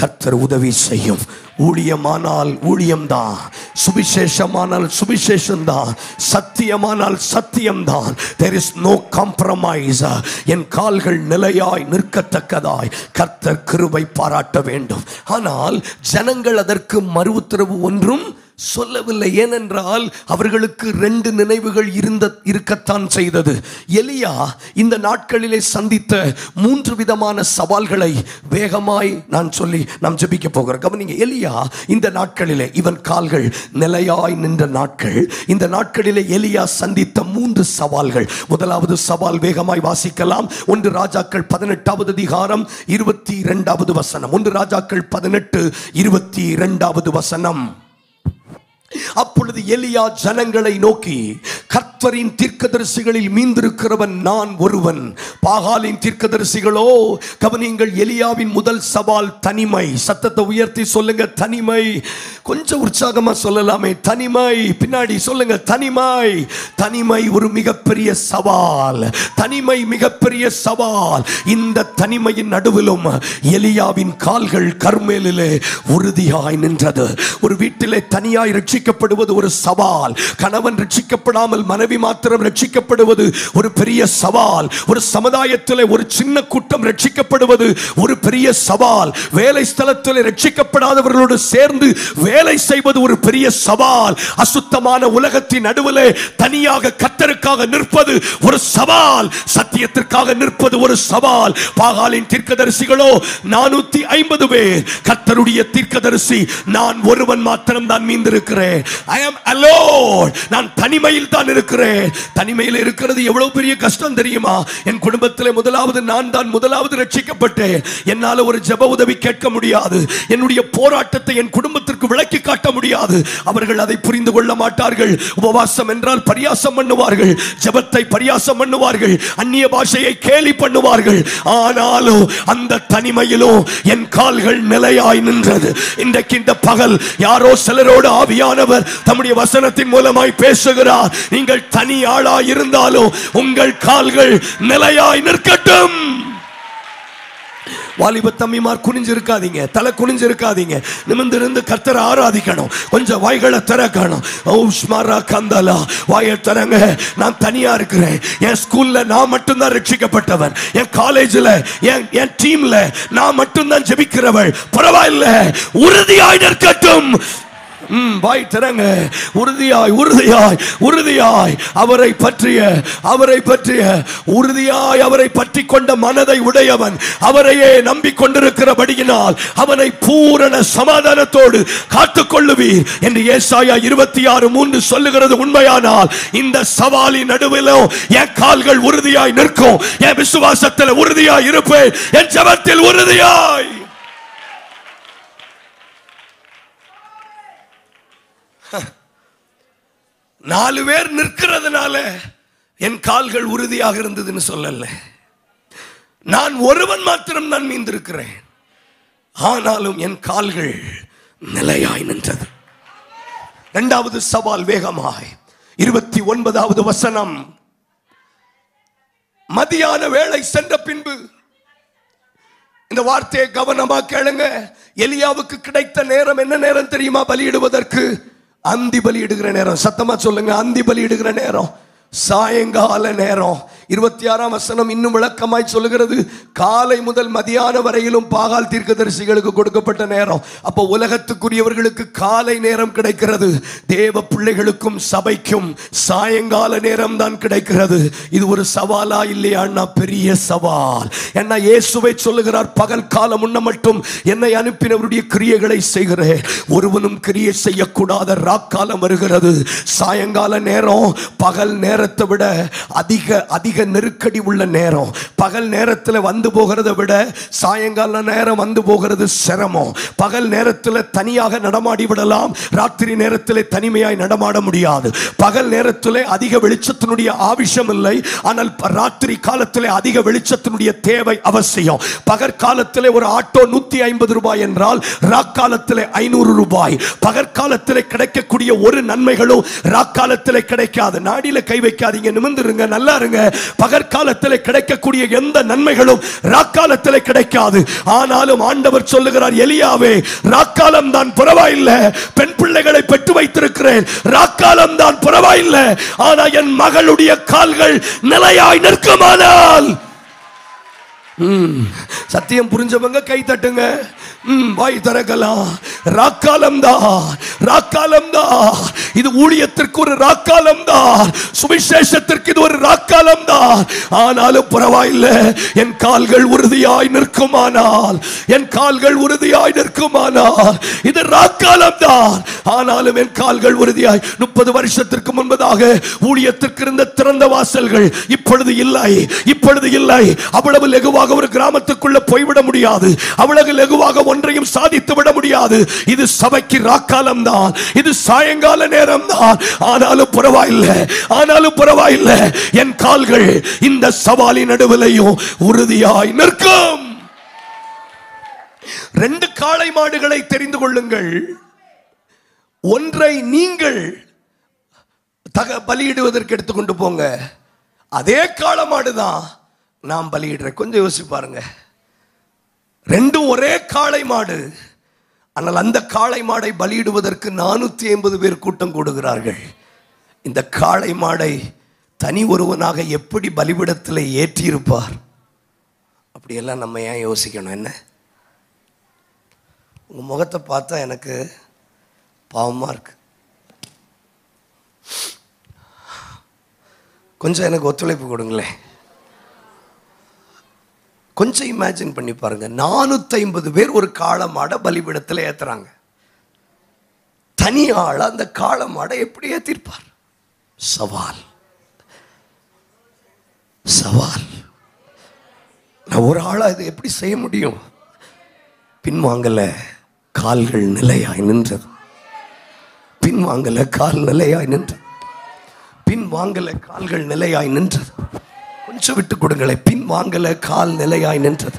கர்த்தர் உதவி செய்யும். ஊழியமானால் ஊழியம்தான், சுவிசேஷமானால் சுவிசேஷம்தான், சத்தியமானால் சத்தியம்தான். There is no compromise. என் கால்கள் நிலையாய் நிற்கத்தக்கதாய் கர்த்தர் கிருபை பாராட்ட வேண்டும். ஆனால் ஜனங்கள் அதற்கு மறு உத்தரவு ஒன்றும் சொல்லவில்லை. ஏனென்றால் அவர்களுக்கு 2 நினைவுகள் இருக்கத்தான் செய்தது. எலியா இந்த நாட்களிலே சந்தித்த 3 விதமான சவால்களை வேகமாய் நான் சொல்லி நாம் ஜெபிக்க போகிறோம். கவனிங்க, எலியா இந்த நாட்களிலே, இவன் கால்கள் நிலையாய் நின்ற நாட்கள், இந்த நாட்களிலே எலியா சந்தித்த 3 சவால்கள். முதலாவது சவால் வேகமாய் வாசிக்கலாம். 1 ராஜாக்கள் 18வது அதிகாரம் 22வது வசனம். 1 ராஜாக்கள் 18:22வது வசனம். அப்பொழுது எலியா ஜனங்களை நோக்கி, கர்த்தரின் தீர்க்கதரிசிகளில் மீந்திருக்கிறவன் நான் ஒருவன், பாகாலின் தீர்க்கதரிசிகளோ. கவனியுங்கள், எலியாவின் முதல் சவால் தனிமை. சத்தத்தை உயர்த்தி சொல்லுங்க, தனிமை. கொஞ்சம் உற்சாகமா சொல்லலாமே, தனிமை. பின்னாடி சொல்லுங்க, தனிமை. தனிமை ஒரு மிகப்பெரிய சவால். தனிமை மிகப்பெரிய சவால். இந்த தனிமையின் நடுவிலும் எலியாவின் கால்கள் கர்மேலிலே உறுதியாய் நின்றது. ஒரு வீட்டிலே தனியாய் ரட்சிக்க ரட்சிக்கப்படுவது ஒரு சவால். கணவன் ரட்சிக்கப்படாமல் மனைவி மாத்திரம் ரட்சிக்கப்படுவது ஒரு பெரிய சவால். ஒரு சமுதாயத்தில் ஒரு சின்ன கூட்டம் ரட்சிக்கப்படுவது ஒரு பெரிய சவால். வேலை ஸ்தலத்தில் ரட்சிக்கப்படாதவர்களோடு சேர்ந்து வேலை செய்வது ஒரு பெரிய சவால். அசுத்தமான உலகத்தின் நடுவிலே தனியாக கர்த்தருக்காக நிற்பது ஒரு சவால். சத்தியத்திற்காக நிற்பது ஒரு சவால். பாகாலின் தீர்க்கதரிசிகளோ 450 பேர். கர்த்தருடைய தீர்க்கதரிசி நான் ஒருவன் மாத்திரம் தான் மீந்திருக்கிறேன். I am alone. நான் தனிமையில் தான் இருக்கிறேன். தனிமையில் இருக்கிறது எவ்வளவு பெரிய கஷ்டம் தெரியுமா? என் குடும்பத்திலே நான் தான் முதலாவது ரட்சிக்கப்பட்டேன். என்னால ஒரு ஜெப உதவி கேட்க முடியாது. என்னுடைய போராட்டத்தை என் குடும்பத்திற்கு விளக்கி காட்ட முடியாது. அவர்கள் அதை புரிந்து கொள்ள மாட்டார்கள். உபவாசம் என்றால் பரியாசம் பண்ணுவார்கள். ஜெபத்தை பரியாசம் பண்ணுவார்கள். அந்நிய பாஷையை கேலி பண்ணுவார்கள். ஆனாலும் அந்த தனிமையிலும் என் கால்கள் நிலையாய் நின்றது. இன்றைக்கு இந்த பகல் யாரோ சிலரோடு ஆவியானவர் தம்முடைய வசனத்தின் மூலமாய் பேசுகிறார். நீங்கள் தனி ஆளாய் இருந்தாலும் உங்கள் கால்கள் நிலையாய் நிற்கட்டும். வாலிப தம்பிமார் குனிஞ்சிருக்காதீங்க, தலை குனிஞ்சிருக்காதீங்க. நிமிர்ந்திருந்து கர்த்தரை ஆராதிக்கணும். கொஞ்சம் வாய்களை திறக்கணும். வாயை திறங்க. நான் தனியா இருக்கிறேன். என் ஸ்கூல்ல நான் மட்டும்தான் ரட்சிக்கப்பட்டவன். என் காலேஜ்ல என் டீம்ல நான் மட்டும்தான் ஜெபிக்கிறவள். பரவாயில்ல, உறுதியாய் நிற்கட்டும். வாய் திறங்க. உறுதியாய் உறுதியாய் உறுதியாய் அவரை பற்றிய உறுதியாய் அவரை பற்றி கொண்ட மனதை உடையவன் அவரையே நம்பிக்கொண்டிருக்கிறபடியினால் அவனை பூரண சமாதானத்தோடு காத்துக்கொள்ளுவீர் என்று ஏசாயா 26:3 சொல்லுகிறது உண்மையானால் இந்த சவாலின் நடுவிலும் என் கால்கள் உறுதியாய் நிற்கும். என் விசுவாசத்தில் உறுதியாய் இருப்பேன். என் ஜெபத்தில் உறுதியாய். நாலு பேர் நிற்கிறதுனால என் கால்கள் உறுதியாக இருந்ததுன்னு சொல்லல. நான் ஒருவன் மாத்திரம் தான் மீந்திருக்கிறேன். ஆனாலும் என் கால்கள் நிலையாய் நின்றது. இரண்டாவது சவால் வேகமாய் 29வது வசனம். மதியான வேளை சென்ற பின்பு, இந்த வார்த்தையை கவனமா கேளுங்க. எலியாவுக்கு கிடைத்த நேரம் என்ன நேரம் தெரியுமா? பலியிடுவதற்கு அந்தி பலியிடுகிற நேரம். சத்தமா சொல்லுங்க, அந்தி பலியிடுகிற நேரம், சாயங்கால நேரம். 26ஆம் வசனம் இன்னும் விளக்கமாய் சொல்லுகிறது, காலை முதல் மதியான வரையிலும் பாகால் தீர்க்கதரிசிகளுக்கு கொடுக்கப்பட்ட நேரம். அப்போ உலகத்துக்குரியவர்களுக்கு காலை நேரம் கிடைக்கிறது. தேவ பிள்ளைகளுக்கும் சபைக்கும் சாயங்கால நேரம் தான் கிடைக்கிறது. இது ஒரு சவாலா இல்லையா? பெரிய சவால். என்ன இயேசுவை சொல்லுகிறார், பகல் காலம் முன்ன மட்டும் என்னை அனுப்பினவருடைய கிரியைகளை செய்கிறேன். ஒருவனும் கிரியை செய்யக்கூடாத ராக்காலம் வருகிறது. சாயங்கால நேரம் பகல் நேரத்தை விட அதிக நெருக்கடி உள்ள நேரம். பகல் நேரத்தில் வந்து போகிறத விட சாயங்கால நேரம் வந்து போகிறது சிரமம். பகல் நேரத்தில் தனியாக நடமாடி விடலாம், ராத்திரி நேரத்தில் தனிமையாய் நடமாட முடியாது. பகல் நேரத்தில் அதிக வெளிச்சத்தினுடைய ஆവശ്யம் இல்லை, ஆனால் ராத்திரி காலத்தில் அதிக வெளிச்சத்தினுடைய தேவை அவசியம். பகற்காலத்தில் ஒரு ஆட்டோ 150 ரூபாய் என்றால் ராக்காலத்தில் 500 ரூபாய். பகற்காலத்தில் கிடைக்கக்கூடிய ஒரு நன்மைகளும் ராக்காலத்தில் கிடைக்காது. நாடியில கை வைக்காதீங்க, நிமிர்ந்துருங்க, நல்லா இருங்க. பகற்காலத்தில் கிடைக்கக்கூடிய எந்த நன்மைகளும் ராக்காலத்தில் கிடைக்காது. ஆனாலும் ஆண்டவர் சொல்லுகிறார், எலியாவே ராக்காலம் தான் பரவாயில்லை, பெண் பிள்ளைகளை பெற்று வைத்திருக்கிறேன், ராக்காலம் தான் பரவாயில்லை, ஆனா என் மகளுடைய கால்கள் நிலையாய் நிற்குமானால். சத்தியம் புரிஞ்சவங்க கை தட்டுங்க. வாய் திறக்கலாம். ராக்காலம் தான். இது ஊழியத்திற்கு ஒரு ராக்காலம் தான், சுவிசேஷத்திற்கு இது ஒரு ராக்காலம் தான். ஆனாலும் பரவாயில்லை, என் கால்கள் உறுதியாய் நிற்குமானால், இது ராக்காலம் தான். ஆனாலும் என் கால்கள் உறுதியாய். 30 வருஷத்திற்கு முன்பதாக ஊழியத்திற்கு இருந்த திறந்த வாசல்கள் இப்பொழுது இல்லை. அவ்வளவு லகுவாக ஒரு கிராமத்துக்குள்ள போய்விட முடியாது. அவ்வளவு லகுவாக ஒன்றையும் சாதித்து விட முடியாது. இது சபைக்கு ராக்காலம் தான், இது சாயங்கால நேரம் தான். ஆனாலும் பரவாயில்லை, என் கால்கள் இந்த சவாலின் நடுவிலையும் உறுதியாய் நிற்கும். 2 காளை மாடுகளை தெரிந்து கொள்ளுங்கள். ஒன்றை நீங்கள் பலியிடுவதற்கு எடுத்துக்கொண்டு போங்க. அதே காளை மாடுதான் நாம் பலியிடுறேன். கொஞ்சம் யோசிச்சு பாருங்க. ரெண்டும் ஒரே காளை மாடு, ஆனால் அந்த காளை மாடை பலியிடுவதற்கு 450 பேர் கூட்டம் கூடுகிறார்கள். இந்த காளை மாடை தனி ஒருவனாக எப்படி பலிபீடத்தில் ஏற்றியிருப்பார்? அப்படியெல்லாம் நம்ம ஏன் யோசிக்கணும்? என்ன, உங்கள் முகத்தை பார்த்தா எனக்கு பாவமாக இருக்கு. கொஞ்சம் எனக்கு ஒத்துழைப்பு கொடுங்களேன். கொஞ்சம் இமேஜின் பண்ணி பாருங்க. 450 பேர் ஒரு காளை மாடை பலிபீடத்தில் ஏத்துறாங்க. தனி ஆள அந்த காளை மாடை எப்படி ஏத்திருப்பார்? சவால், சவால். நான் ஒரு ஆளா இதை எப்படி செய்ய முடியும்? பின்வாங்கல, கால்கள் நிலையாய் நின்றது. பின்வாங்கல, கால் நிலையாய் நின்றது. பின்வாங்கல, கால்கள் நிலையாய் நின்றது. கொஞ்சம் விட்டு கொடுங்களே. பின்வாங்கல, கால் நிலையாய் நின்றது.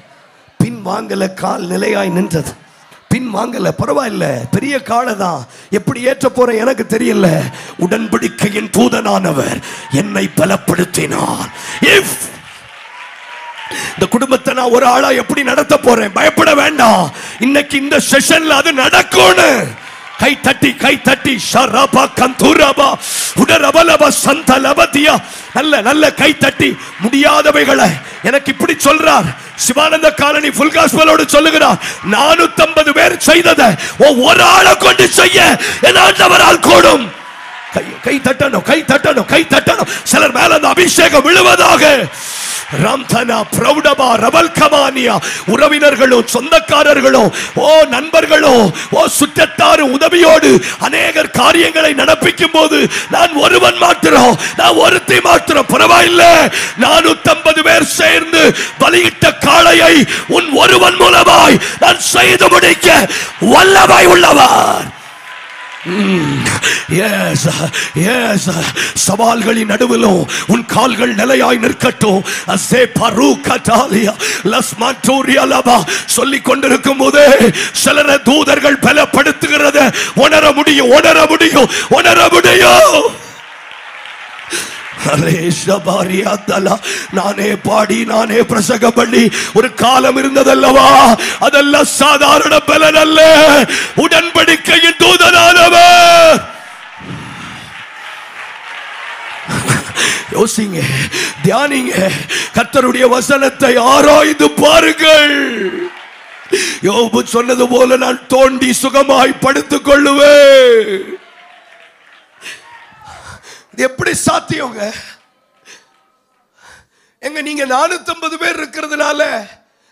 பின்வாங்கல, கால் நிலையாய் நின்றது. பின்வாங்கல, பரவாயில்ல, பெரிய காளை தான், எப்படி ஏற்ற போற எனக்கு தெரியல. உடன்படிக்கையின் தூதனானவர் என்னை பலப்படுத்தினார். இந்த குடும்பத்தை நான் ஒரு ஆளா எப்படி நடத்த போறேன்? பயப்பட வேண்டாம். இன்னைக்கு இந்த செஷன்ல அது நடக்கும். கை தட்டி கை தட்டி ஷரபா கந்துரபா உடரபலபா சந்தலபதியா நல்ல நல்ல கை தட்டி முடியாதவைகளை எனக்கு இப்படி சொல்றார் சிவானந்த காலனி ஃபுல் காஸ்பலோடு சொல்லுகிறார். 450 பேர் செய்ததை ஒரு ஆளை கொண்டு செய்ய என் ஆண்டவரால் கூடும். கை தட்டணும், கை தட்டணும், கை தட்டணும். சிலர் மேல அந்த அபிஷேகம் விழுவதாக. ராம்தனா பிரௌடபா ரவல்கமானியா உறவினர்களும் சொந்தக்காரர்களும் நண்பர்களும் சுற்றத்தாரும் உதவியோடு அநேகர் காரியங்களை நடப்பிக்கும் போது நான் ஒருவன் மாத்திரம், நான் ஒருத்தி மாத்திரம், பரவாயில்லை, 450 பேர் சேர்ந்து பலியிட்ட காளையை உன் ஒருவன் மூலமாய் நான் செய்து முடிக்க வல்லமை உள்ளவர். சவால்களின் நடுவிலும் உன் கால்கள் நிலையாய் நிற்கட்டும். சொல்லிக் கொண்டிருக்கும் போதே சிலர தூதர்கள் பலப்படுத்துகிறத உணர முடியும், உணர முடியும், உணர முடியும். நானே பாடி நானே பிரசங்க பண்ணி ஒரு காலம் இருந்ததல்லவா? அதெல்லாம் சாதாரண பலன் அல்ல. உடன்படிக்கையின் தூதனானவர். யோசிங்க, தியானிங்க, கர்த்தருடைய வசனத்தை ஆராய்ந்து பாருங்கள். யோபு சொன்னது போல நான் தோண்டி சுகமாய் படுத்துக் கொள்ளுவேன். எப்படி சாத்தியங்க? எங்க நீங்க 450 பேர் இருக்கிறதுனால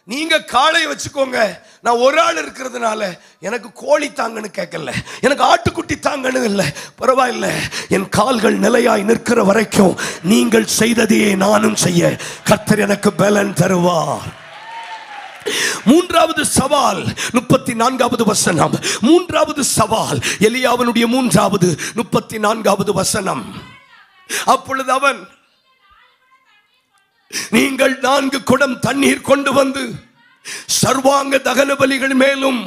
நீங்க காளை வச்சுக்கோங்க, நான் ஒரு ஆள் இருக்கிறதுனால எனக்கு கோழி தாங்கன்னு கேட்கல, எனக்கு ஆட்டுக்குட்டி தாங்கன்னு இல்லை, பரவாயில்ல, என் கால்கள் நிலையாய் நிற்கிற வரைக்கும் நீங்கள் செய்ததையே நானும் செய்ய கர்த்தர் எனக்கு பலன் தருவார். மூன்றாவது சவால் 34வது வசனம். மூன்றாவது சவால் எலியாவினுடைய 3வது 34வது வசனம். அப்பொழுது அவன், நீங்கள் 4 குடம் தண்ணீர் கொண்டு வந்து சர்வாங்க தகன பலிகள் மேலும்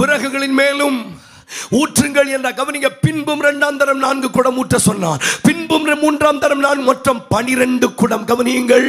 விறகுகளின் மேலும் ஊற்றுங்கள் என்ற கவனிங்க. பின்பும் 2ஆம் தரம் 4 குடம் ஊற்ற சொன்னான். பின்பும் 3ஆம் தரம் நான் மொத்தம் 12 குடம். கவனியுங்கள்,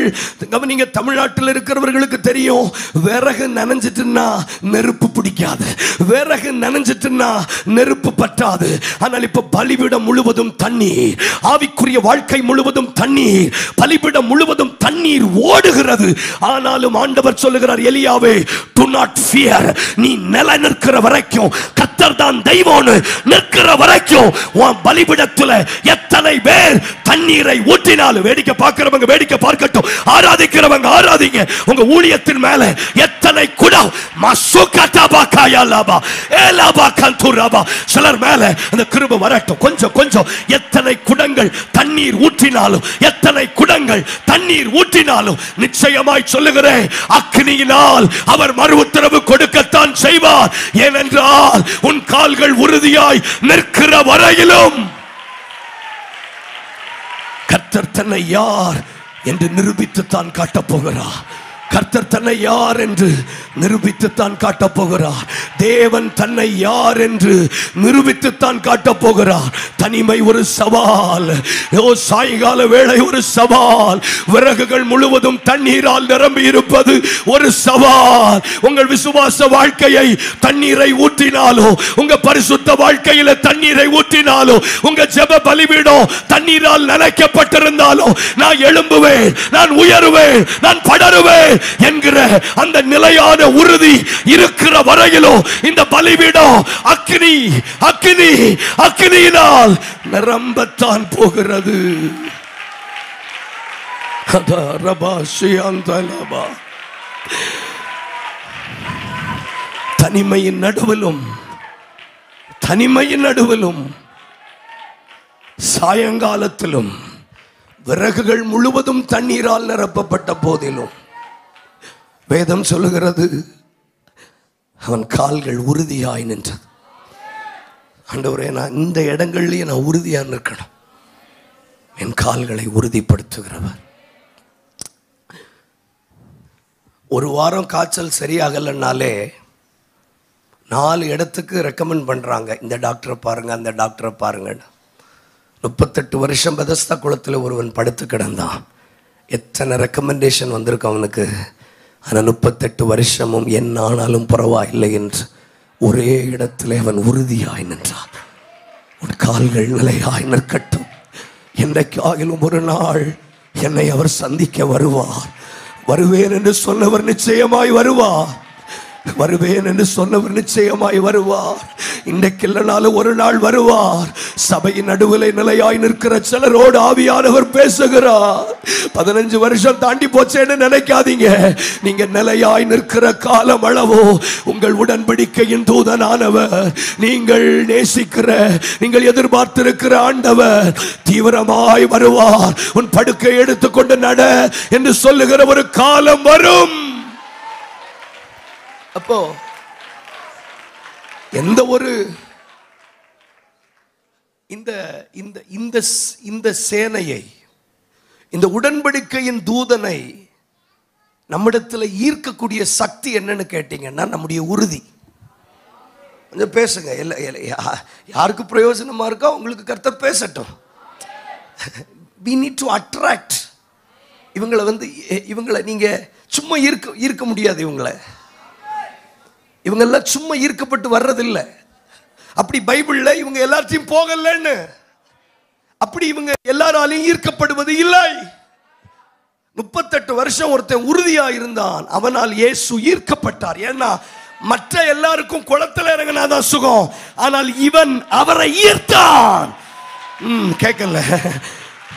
கவனிங்க. தமிழ்நாட்டில் இருக்கிறவர்களுக்கு தெரியும், விறகு நனைஞ்சிட்டுன்னா நெருப்பு பிடிக்காது, விறகு நனைஞ்சிட்டுன்னா நெருப்பு பற்றாது. ஆனால் இப்ப பலிபீடம் முழுவதும் தண்ணீர், ஆவிக்குரிய வாழ்க்கை முழுவதும் தண்ணீர், பலிபீடம் முழுவதும் தண்ணீர் ஓடுகிறது. ஆனாலும் ஆண்டவர் சொல்லுகிறார், எலியாவே, do not fear, நீ நிலை நிற்கிற வரைக்கும் கர்த்தர் தான் தெய்வம்னு நிற்கிற வரைக்கும் உன் பலிபீடத்துல எத்தனை பேர் தண்ணீரை ஊற்றினாலும், வேடிக்கை பார்க்கிறவங்க வேடிக்கை பார்க்கட்டும், ஆராதிக்கிறவங்க ஆராதிங்க. உங்க ஊழியத்தின் மேல எத்தனை குடம் சிலர் மேல அந்த கிருபை வரட்டும், கொஞ்சம் கொஞ்சம். எத்தனை குடங்கள் தண்ணீர் ஊற்றினாலும், எத்தனை குடங்கள் தண்ணீர் ஊற்றினாலும் நிச்சயமாய் சொல்லுகிறேன், அக்னியினால் அவர் மறு உத்தரவு கொடுக்கத்தான் செய்வார். ஏனென்றால் உன் கால்கள் உறுதியாய் நிற்கிற வரையிலும் கர்த்தர் தன்னை யார் என்று நிரூபித்து தான் காட்டப் போகிறார். கர்த்தர் தன்னை யார் என்று நிரூபித்துத்தான் காட்டப் போகிறார். தேவன் தன்னை யார் என்று நிரூபித்துத்தான் காட்டப் போகிறார். தனிமை ஒரு சவால். சாயங்கால வேளை ஒரு சவால். விறகுகள் முழுவதும் தண்ணீரால் நிரம்பி இருப்பது ஒரு சவால். உங்கள் விசுவாச வாழ்க்கையை தண்ணீரை ஊற்றினாலோ, உங்க பரிசுத்த வாழ்க்கையில தண்ணீரை ஊற்றினாலோ, உங்க ஜெப பலிபீடம் தண்ணீரால் நனைக்கப்பட்டிருந்தாலோ, நான் எழும்புவேன், நான் உயருவேன், நான் படருவேன் என்கிற அந்த நிலையான உறுதி இருக்கிற வரையிலோ இந்த பலிபீடம் அக்கினி அக்கினி அக்கினியினால் நிரம்பத்தான் போகிறது. தனிமையின் நடுவிலும் சாயங்காலத்திலும் விறகுகள் முழுவதும் தண்ணீரால் நிரப்பப்பட்ட போதிலும் வேதம் சொல்லுகிறது, அவன் கால்கள் உறுதியாய் நின்றது. ஆண்டவரே, நான் இந்த இடங்கள்லயே நான் உறுதியா நிற்கணும். என் கால்களை உறுதிப்படுத்துகிறவர். ஒரு வாரம் காய்ச்சல் சரியாகலன்னாலே 4 இடத்துக்கு ரெக்கமெண்ட் பண்றாங்க, இந்த டாக்டரை பாருங்க, அந்த டாக்டரை பாருங்க. 38 வருஷம் பெதஸ்தா குளத்தில் ஒருவன் படுத்து கிடந்தான். எத்தனை ரெக்கமெண்டேஷன் வந்திருக்கு அவனுக்கு. ஆனால் 38 வருஷமும் என்ன ஆனாலும் பரவாயில்லை என்று ஒரே இடத்திலே அவன் உறுதியாய் நின்றான். உன் கால்கள் நிலையாய் நிற்கட்டும். என்றைக்காகிலும் ஒரு நாள் என்னை அவர் சந்திக்க வருவார். வருவேன் என்று சொன்னவர் நிச்சயமாய் வருவார். வருவேன் என்று சொன்னவர் நிச்சயமாய் வருவார். இன்றைக்கு இல்லைனாலும் ஒரு நாள் வருவார். சபையின் நடுவில் நிலையாய் நிற்கிற சிலரோடு ஆவியானவர் பேசுகிறார். 15 வருஷம் தாண்டி போச்சேன்னு நினைக்காதீங்க. நீங்க நிலையாய் நிற்கிற காலம் அளவோ உங்கள் உடன்படிக்கையின் தூதனானவர், நீங்கள் நேசிக்கிற, நீங்கள் எதிர்பார்த்திருக்கிற ஆண்டவர் தீவிரமாய் வருவார். உன் படுக்கை எடுத்துக்கொண்டு நட என்று சொல்லுகிற ஒரு காலம் வரும். அப்போ எந்த ஒரு இந்த சேனையை, இந்த உடன்படிக்கையின் தூதனை நம்மிடத்தில் ஈர்க்கக்கூடிய சக்தி என்னன்னு கேட்டீங்கன்னா நம்முடைய உறுதி. கொஞ்சம் பேசுங்க. யாருக்கு பிரயோஜனமா இருக்கோ உங்களுக்கு கர்த்தர் பேசட்டும். we need to attract. இவங்களை நீங்க சும்மா ஈர்க்க முடியாது. இவங்கெல்லாம் சும்மா ஈர்க்கப்பட்டு வர்றதில்லை. அப்படி பைபிள்ல இவங்க எல்லாத்தையும் போகலன்னு அப்படி இவங்க எல்லாராலையும் ஈர்க்கப்படுவது இல்லை. 38 வருஷம் ஒருத்தன் உறுதியா இருந்தான். அவனால் இயேசு ஈர்க்கப்பட்டார். ஏன்னா மற்ற எல்லாருக்கும் குளத்துல இறங்கினாதான் சுகம். ஆனால் இவன் அவரை ஈர்த்தான். கேட்கல.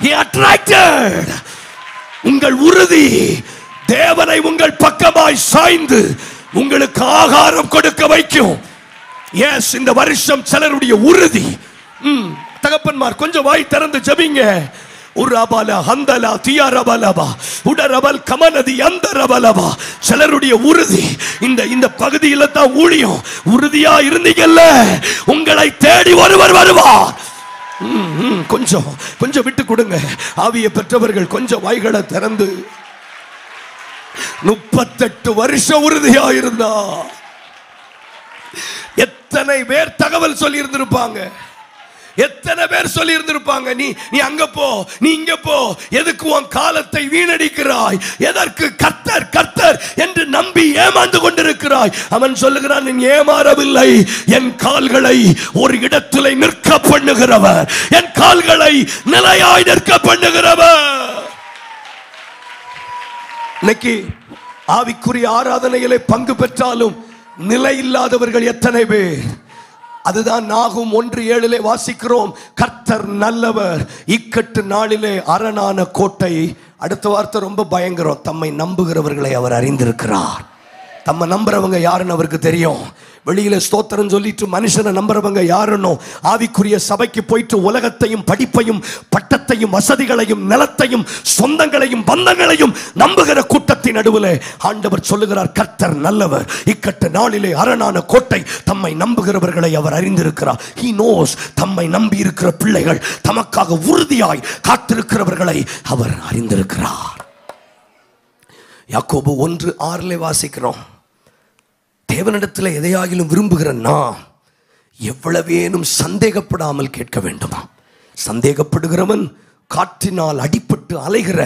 He attracted. உங்கள் உறுதி தேவனை உங்கள் பக்கமாய் சாய்ந்து உங்களுக்கு ஆகாரம் கொடுக்க வைக்கும். எஸ், இந்த வருஷம் சிலருடைய உறுதி. தகப்பன்மார் கொஞ்சம் வாய் திறந்து ஜெபிங்க. உரபல ஹந்தலா தியரபலபா உடரபல் கமனதி அந்தரபலபா. சிலருடைய உறுதி இந்த பகுதியில தான் ஊழியம். உறுதியா இருந்தீங்கல்ல, உங்களை தேடி ஒருவர் வருவார். கொஞ்சம் விட்டு கொடுங்க. ஆவியை பெற்றவர்கள் கொஞ்சம் வாய்களை திறந்து. 38 வருஷம் உறுதியா இருந்தா எத்தனை பேர் தகவல் சொல்லி இருந்திருப்பாங்க. எத்தனை பேர் சொல்லி இருந்திருப்பாங்க, நீ அங்க போ, நீ இங்க போ, எதுக்கு உன் காலத்தை வீணடிக்கிறாய், எதற்கு கர்த்தர் கர்த்தர் என்று நம்பி ஏமாந்து கொண்டிருக்கிறாய். அவன் சொல்லுகிறான், நீ ஏமாறவில்லை, என் கால்களை ஒரு இடத்திலே நிற்க பண்ணுகிறவர், என் கால்களை நிலையாய் நிற்க பண்ணுகிறவர். இன்னைக்கு ஆவிக்குரிய ஆராதனையிலே பங்கு பெற்றாலும் நிலை இல்லாதவர்கள் எத்தனை பேர். அதுதான் நாகும் 1:7 வாசிக்கிறோம். கர்த்தர் நல்லவர், இக்கட்டு நாளிலே அரணான கோட்டை. அடுத்த வார்த்தை ரொம்ப பயங்கரம். தம்மை நம்புகிறவர்களை அவர் அறிந்திருக்கிறார். தம்மை நம்புறவங்க யாருன்னு அவருக்கு தெரியும். வெளியில ஸ்தோத்திரம் சொல்லிட்டு மனுஷனை நம்புறவங்க யாருன்னு ஆவிக்குரிய சபைக்கு போயிட்டு உலகத்தையும் படிப்பையும் பட்டத்தையும் வசதிகளையும் நிலத்தையும் சொந்தங்களையும் பந்தங்களையும் நம்புகிற கூட்டத்தின் நடுவில் ஆண்டவர் சொல்லுகிறார், கர்த்தர் நல்லவர், இக்கட்ட நாளிலே அரணான கோட்டை. தம்மை நம்புகிறவர்களை அவர் அறிந்திருக்கிறார். He knows. தம்மை நம்பி இருக்கிற பிள்ளைகள், தமக்காக உறுதியாய் காத்திருக்கிறவர்களை அவர் அறிந்திருக்கிறார். யாக்கோபு 1:6 வாசிக்கிறோம், தேவனிடத்தில் எதையாகிலும் விரும்புகிற நான் எவ்வளவேனும் சந்தேகப்படாமல் கேட்க வேண்டுமா? சந்தேகப்படுகிறவன் காற்றினால் அடிபட்டு அலைகிற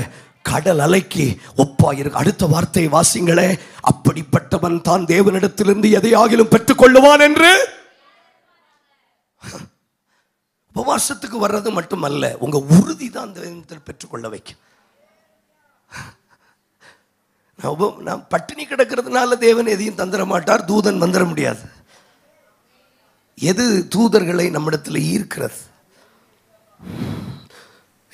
கடல் அலைக்கு ஒப்பாயிரு. அடுத்த வார்த்தையை வாசிங்களே, அப்படிப்பட்டவன் தான் தேவனிடத்திலிருந்து எதையாகிலும் பெற்றுக்கொள்ளுவான் என்று. உபவாசத்துக்கு வர்றது மட்டுமல்ல, உங்க உறுதி தான் தேவனிடத்தில் பெற்றுக்கொள்ள வைக்கும். நான் பட்டினி கிடக்கிறதுனால தேவன் எதையும் தந்துட மாட்டார், தூதன் வந்துட முடியாது. எது தூதர்களை நம்மிடத்தில் ஈர்க்கிறது?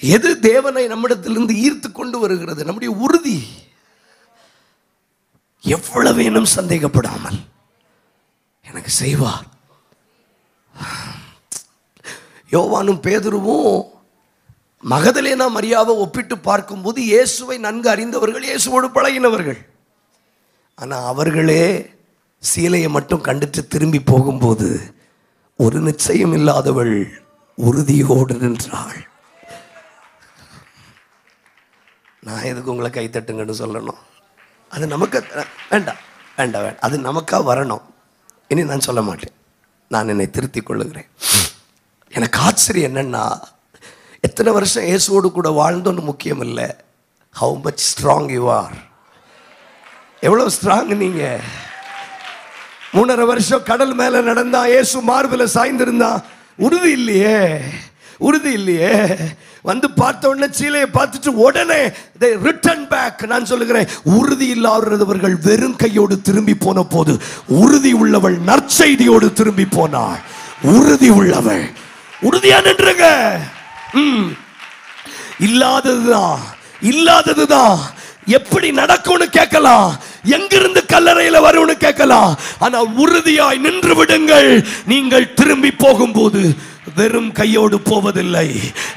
எது தேவனை நம்மிடத்திலிருந்து ஈர்த்து கொண்டு வருகிறது? நம்முடைய உறுதி. எவ்வளவேனும் சந்தேகப்படாமல் எனக்கு செய்வார். யோவானும் பேதுருவும் மகதலேனா மரியாவை ஒப்பிட்டு பார்க்கும்போது இயேசுவை நன்கு அறிந்தவர்கள், இயேசுவோடு பழகினவர்கள். ஆனால் அவர்களே சீலையை மட்டும் கண்டுட்டு திரும்பி போகும்போது ஒரு நிச்சயம் இல்லாதவள் உறுதியோடு நின்றாள். நான் எதுக்கு உங்களை கைத்தட்டுங்கன்னு சொல்லணும்? அது நமக்கு வேண்டாம் வேண்டாம் வேண்டாம், அது நமக்கா வரணும். இனி நான் சொல்ல மாட்டேன், நான் என்னை திருத்திக் கொள்ளுகிறேன். எனக்கு ஆச்சரியம் என்னன்னா, எத்தனை வருஷம் இயேசுவோடு கூட வாழ்ந்தோன்னு முக்கியம் இல்லை, how much strong you are. எவ்வளோ ஸ்ட்ராங் நீங்க. 3.5 வருஷம் கடல் மேலே நடந்தா, இயேசு மார்பில் சாய்ந்திருந்தா, உறுதி இல்லையே, உறுதி இல்லையே. வந்து பார்த்த உடனே சீலையை பார்த்துட்டு உடனே they return back. நான் சொல்லுகிறேன், உறுதி இல்லாதவர்கள் வெறும் கையோடு திரும்பி போன போது உறுதி உள்ளவள் நற்செய்தியோடு திரும்பி போனாள். உறுதி உள்ளவள் உறுதியா நின்றுங்க. இல்லாததுதான் எப்படி நடக்கும்னு கேட்கலாம், எங்கிருந்து கல்லறையில வரும்னு கேட்கலாம். ஆனா உறுதியாய் நின்று விடுங்கள். நீங்கள் திரும்பி போகும்போது வெறும் கையோடு போவதில்லை,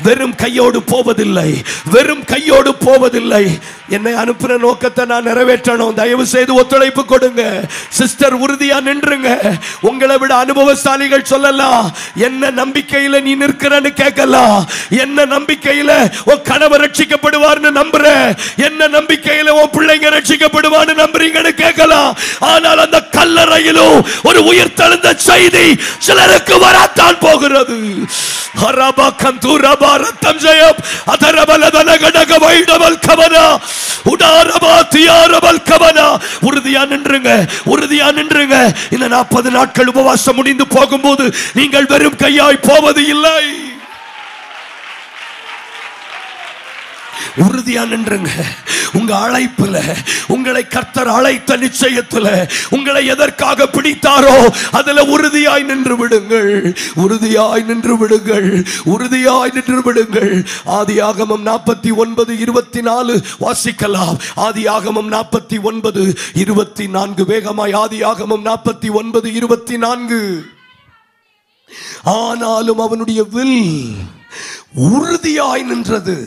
வெறும் கையோடு போவதில்லை, வெறும் கையோடு போவதில்லை. என்னை அனுப்புற நோக்கத்தை நான் நிறைவேற்றணும். தயவு செய்து ஒத்துழைப்பு கொடுங்க சிஸ்டர், உறுதியா நின்றுங்க. உங்களை விட அனுபவசாலிகள் சொல்லலாம், என்ன நம்பிக்கையில நீ நிற்கிறன்னு கேட்கலாம். என்ன நம்பிக்கையில உன் கணவர் ரட்சிக்கப்படுவார்னு நம்புற, என்ன நம்பிக்கையில உன் பிள்ளைங்க ரட்சிக்கப்படுவான்னு நம்புறீங்கன்னு கேட்கலாம். ஆனால் அந்த கல்லறையிலும் ஒரு உயிர் தெழுந்த செய்தி சிலருக்கு வரத்தான் போகிறது. உறுதியா நின்றுங்க, உறுதியா நின்றுங்க. இந்த 40 நாட்கள் உபவாசம் முடிந்து போகும்போது நீங்கள் வெறும் கையாய் போவது இல்லை. உறுதியா நின்றுங்க. உங்க அழைப்புல, உங்களை கர்த்தர் அழைத்த நிச்சயத்துல, உங்களை எதற்காக பிடித்தாரோ அதுல உறுதியாய் நின்று விடுங்கள், உறுதியாய் நின்று விடுங்கள், உறுதியாய் நின்று விடுங்கள். ஆதியாகமம் 49:24 வாசிக்கலாம். ஆதியாகமம் 49:24 வேகமாய். ஆதியாகமம் 49:24. ஆனாலும் அவனுடைய வில் உறுதியாய் நின்றது.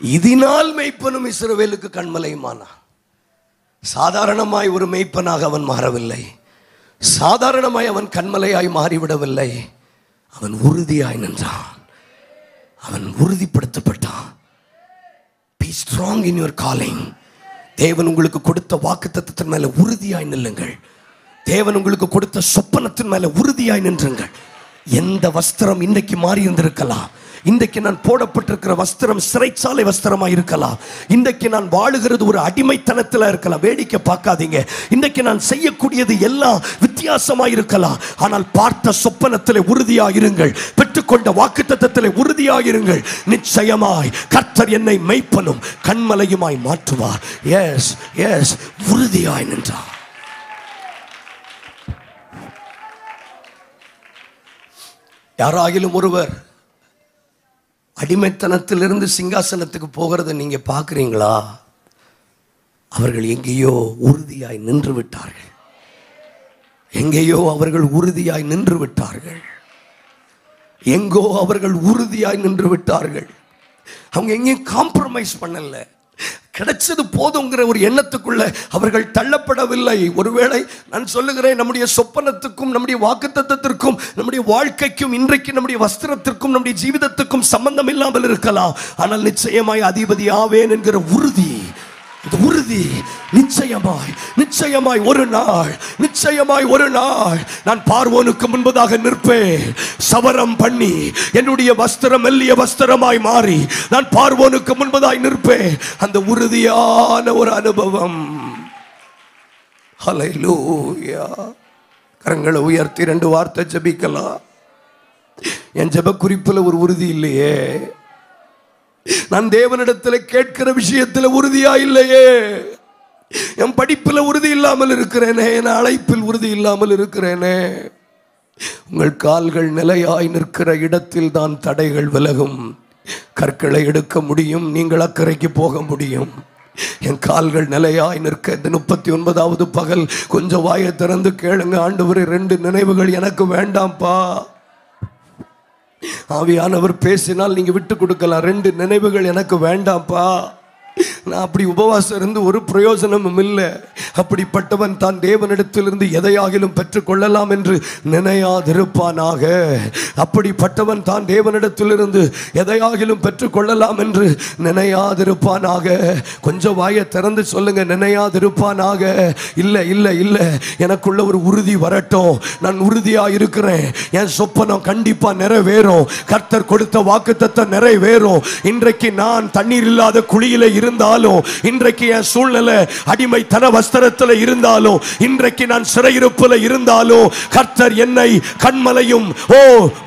இதனால் மெய்ப்பனும் இஸ்ரவேலுக்கு கண்மலையுமானா. சாதாரணமாய் ஒரு மெய்ப்பனாக அவன் மாறவில்லை, சாதாரணமாய் அவன் கண்மலையாய் மாறிவிடவில்லை. அவன் உறுதியாய் நின்றான், அவன் உறுதிப்படுத்தப்பட்டான். Be strong in your calling. தேவன் உங்களுக்கு கொடுத்த வாக்குத்தத்தத்தின் மேல உறுதியாய் நில்லுங்கள். தேவன் உங்களுக்கு கொடுத்த சொப்பனத்தின் மேல உறுதியாய் நின்றுங்கள். எந்த வஸ்திரம் இன்றைக்கு மாறி இருந்திருக்கலாம். இன்றைக்கு நான் போடப்பட்டிருக்கிற வஸ்திரம் சிறைச்சாலை வஸ்திரமா இருக்கலாம். இன்றைக்கு நான் வாழுகிறது ஒரு அடிமைத்தனத்தில் இருக்கலாம். வேடிக்கை பார்க்காதீங்க. இன்றைக்கு நான் செய்யக்கூடியது எல்லாம் வித்தியாசமா இருக்கலாம். ஆனால் பார்த்த சொப்பனத்திலே உறுதியாக இருங்கள், பெற்றுக்கொண்ட வாக்குத்தத்தத்திலே உறுதியாக இருங்கள். நிச்சயமாய் கர்த்தர் என்னை மெய்ப்பனும் கண்மலையுமாய் மாற்றுவார். எஸ் எஸ், உறுதியாய் நின்றார். யாராகிலும் ஒருவர் அடிமைத்தனத்திலிருந்து சிங்காசனத்துக்கு போகிறத நீங்க பார்க்குறீங்களா? அவர்கள் எங்கேயோ உறுதியாய் நின்று விட்டார்கள். எங்கேயோ அவர்கள் உறுதியாய் நின்று விட்டார்கள். எங்கோ அவர்கள் உறுதியாய் நின்று விட்டார்கள். அவங்க எங்கேயும் காம்ப்ரமைஸ் பண்ணல. கிடைச்சது போதுங்கிற ஒரு எண்ணத்துக்குள்ள அவர்கள் தள்ளப்படவில்லை. ஒருவேளை நான் சொல்லுகிறேன், நம்முடைய சொப்பனத்துக்கும் நம்முடைய வாக்குத்தத்தத்திற்கும் நம்முடைய வாழ்க்கைக்கும் இன்றைக்கு நம்முடைய வஸ்திரத்திற்கும் நம்முடைய ஜீவிதத்துக்கும் சம்பந்தம் இல்லாமல் இருக்கலாம். ஆனால் நிச்சயமாய் அதிபதி ஆவேன் என்கிற உறுதி, உறுதி நிச்சயமாய் ஒரு நாள் நான் பார்வோனுக்கு முன்பதாக நிற்பேன். சவரம் பண்ணி என்னுடைய வஸ்திரம் மெல்லிய வஸ்திரமாய் மாறி நான் பார்வோனுக்கு முன்பதாய் நிற்பேன். அந்த உறுதியான ஒரு அனுபவம். ஹல்லேலூயா. கரங்களை உயர்த்தி 2 வார்த்தை ஜெபிக்கலாம். என் ஜெப குறிப்புல ஒரு உறுதி இல்லையே. நான் தேவனிடத்தில் கேட்கிற விஷயத்தில் உறுதியா இல்லையே. என் படிப்பில் உறுதி இல்லாமல் இருக்கிறேனே, என் அழைப்பில் உறுதி இல்லாமல் இருக்கிறேனே. உங்கள் கால்கள் நிலையாய் நிற்கிற இடத்தில் தான் தடைகள் விலகும். கற்களை எடுக்க முடியும், நீங்கள் அக்கறைக்கு போக முடியும். என் கால்கள் நிலையாய் நிற்க இந்த 39வது பகல் கொஞ்சம் வாயை திறந்து கேளுங்க. ஆண்டவரே, 2 நினைவுகள் எனக்கு வேண்டாம்ப்பா. ஆவியானவர் பேசினால் நீங்க விட்டு கொடுக்கலாம். 2 நினைவுகள் எனக்கு வேண்டாம்ப்பா. நான் அப்படி உபவாசம் இருந்து ஒரு பிரயோஜனமும் இல்லை. அப்படிப்பட்டவன் தான் தேவனிடத்திலிருந்து எதையாகிலும் பெற்றுக் கொள்ளலாம் என்று நினையாதிருப்பானாக. அப்படிப்பட்டவன் தான் தேவனிடத்திலிருந்து எதையாகிலும் பெற்றுக் கொள்ளலாம் என்று நினையாதிருப்பானாக. கொஞ்சம் வாயை திறந்து சொல்லுங்க, நினையாதிருப்பானாக. இல்லை இல்லை இல்லை, எனக்குள்ள ஒரு உறுதி வரட்டும். நான் உறுதியா இருக்கிறேன். என் சொப்பனம் கண்டிப்பா நிறைவேறும். கர்த்தர் கொடுத்த வாக்குத்தத்தம் நிறைவேறும். இன்றைக்கு நான் தண்ணீர் இல்லாத குழியில இருந்தாலும், இன்றைக்கு என் சூழ்நிலை அடிமைத்தன வஸ்திரத்தில் இருந்தாலும், இன்றைக்கு நான் சிறையிருப்பில் இருந்தாலும், கர்த்தர் என்னை கண்மலையும்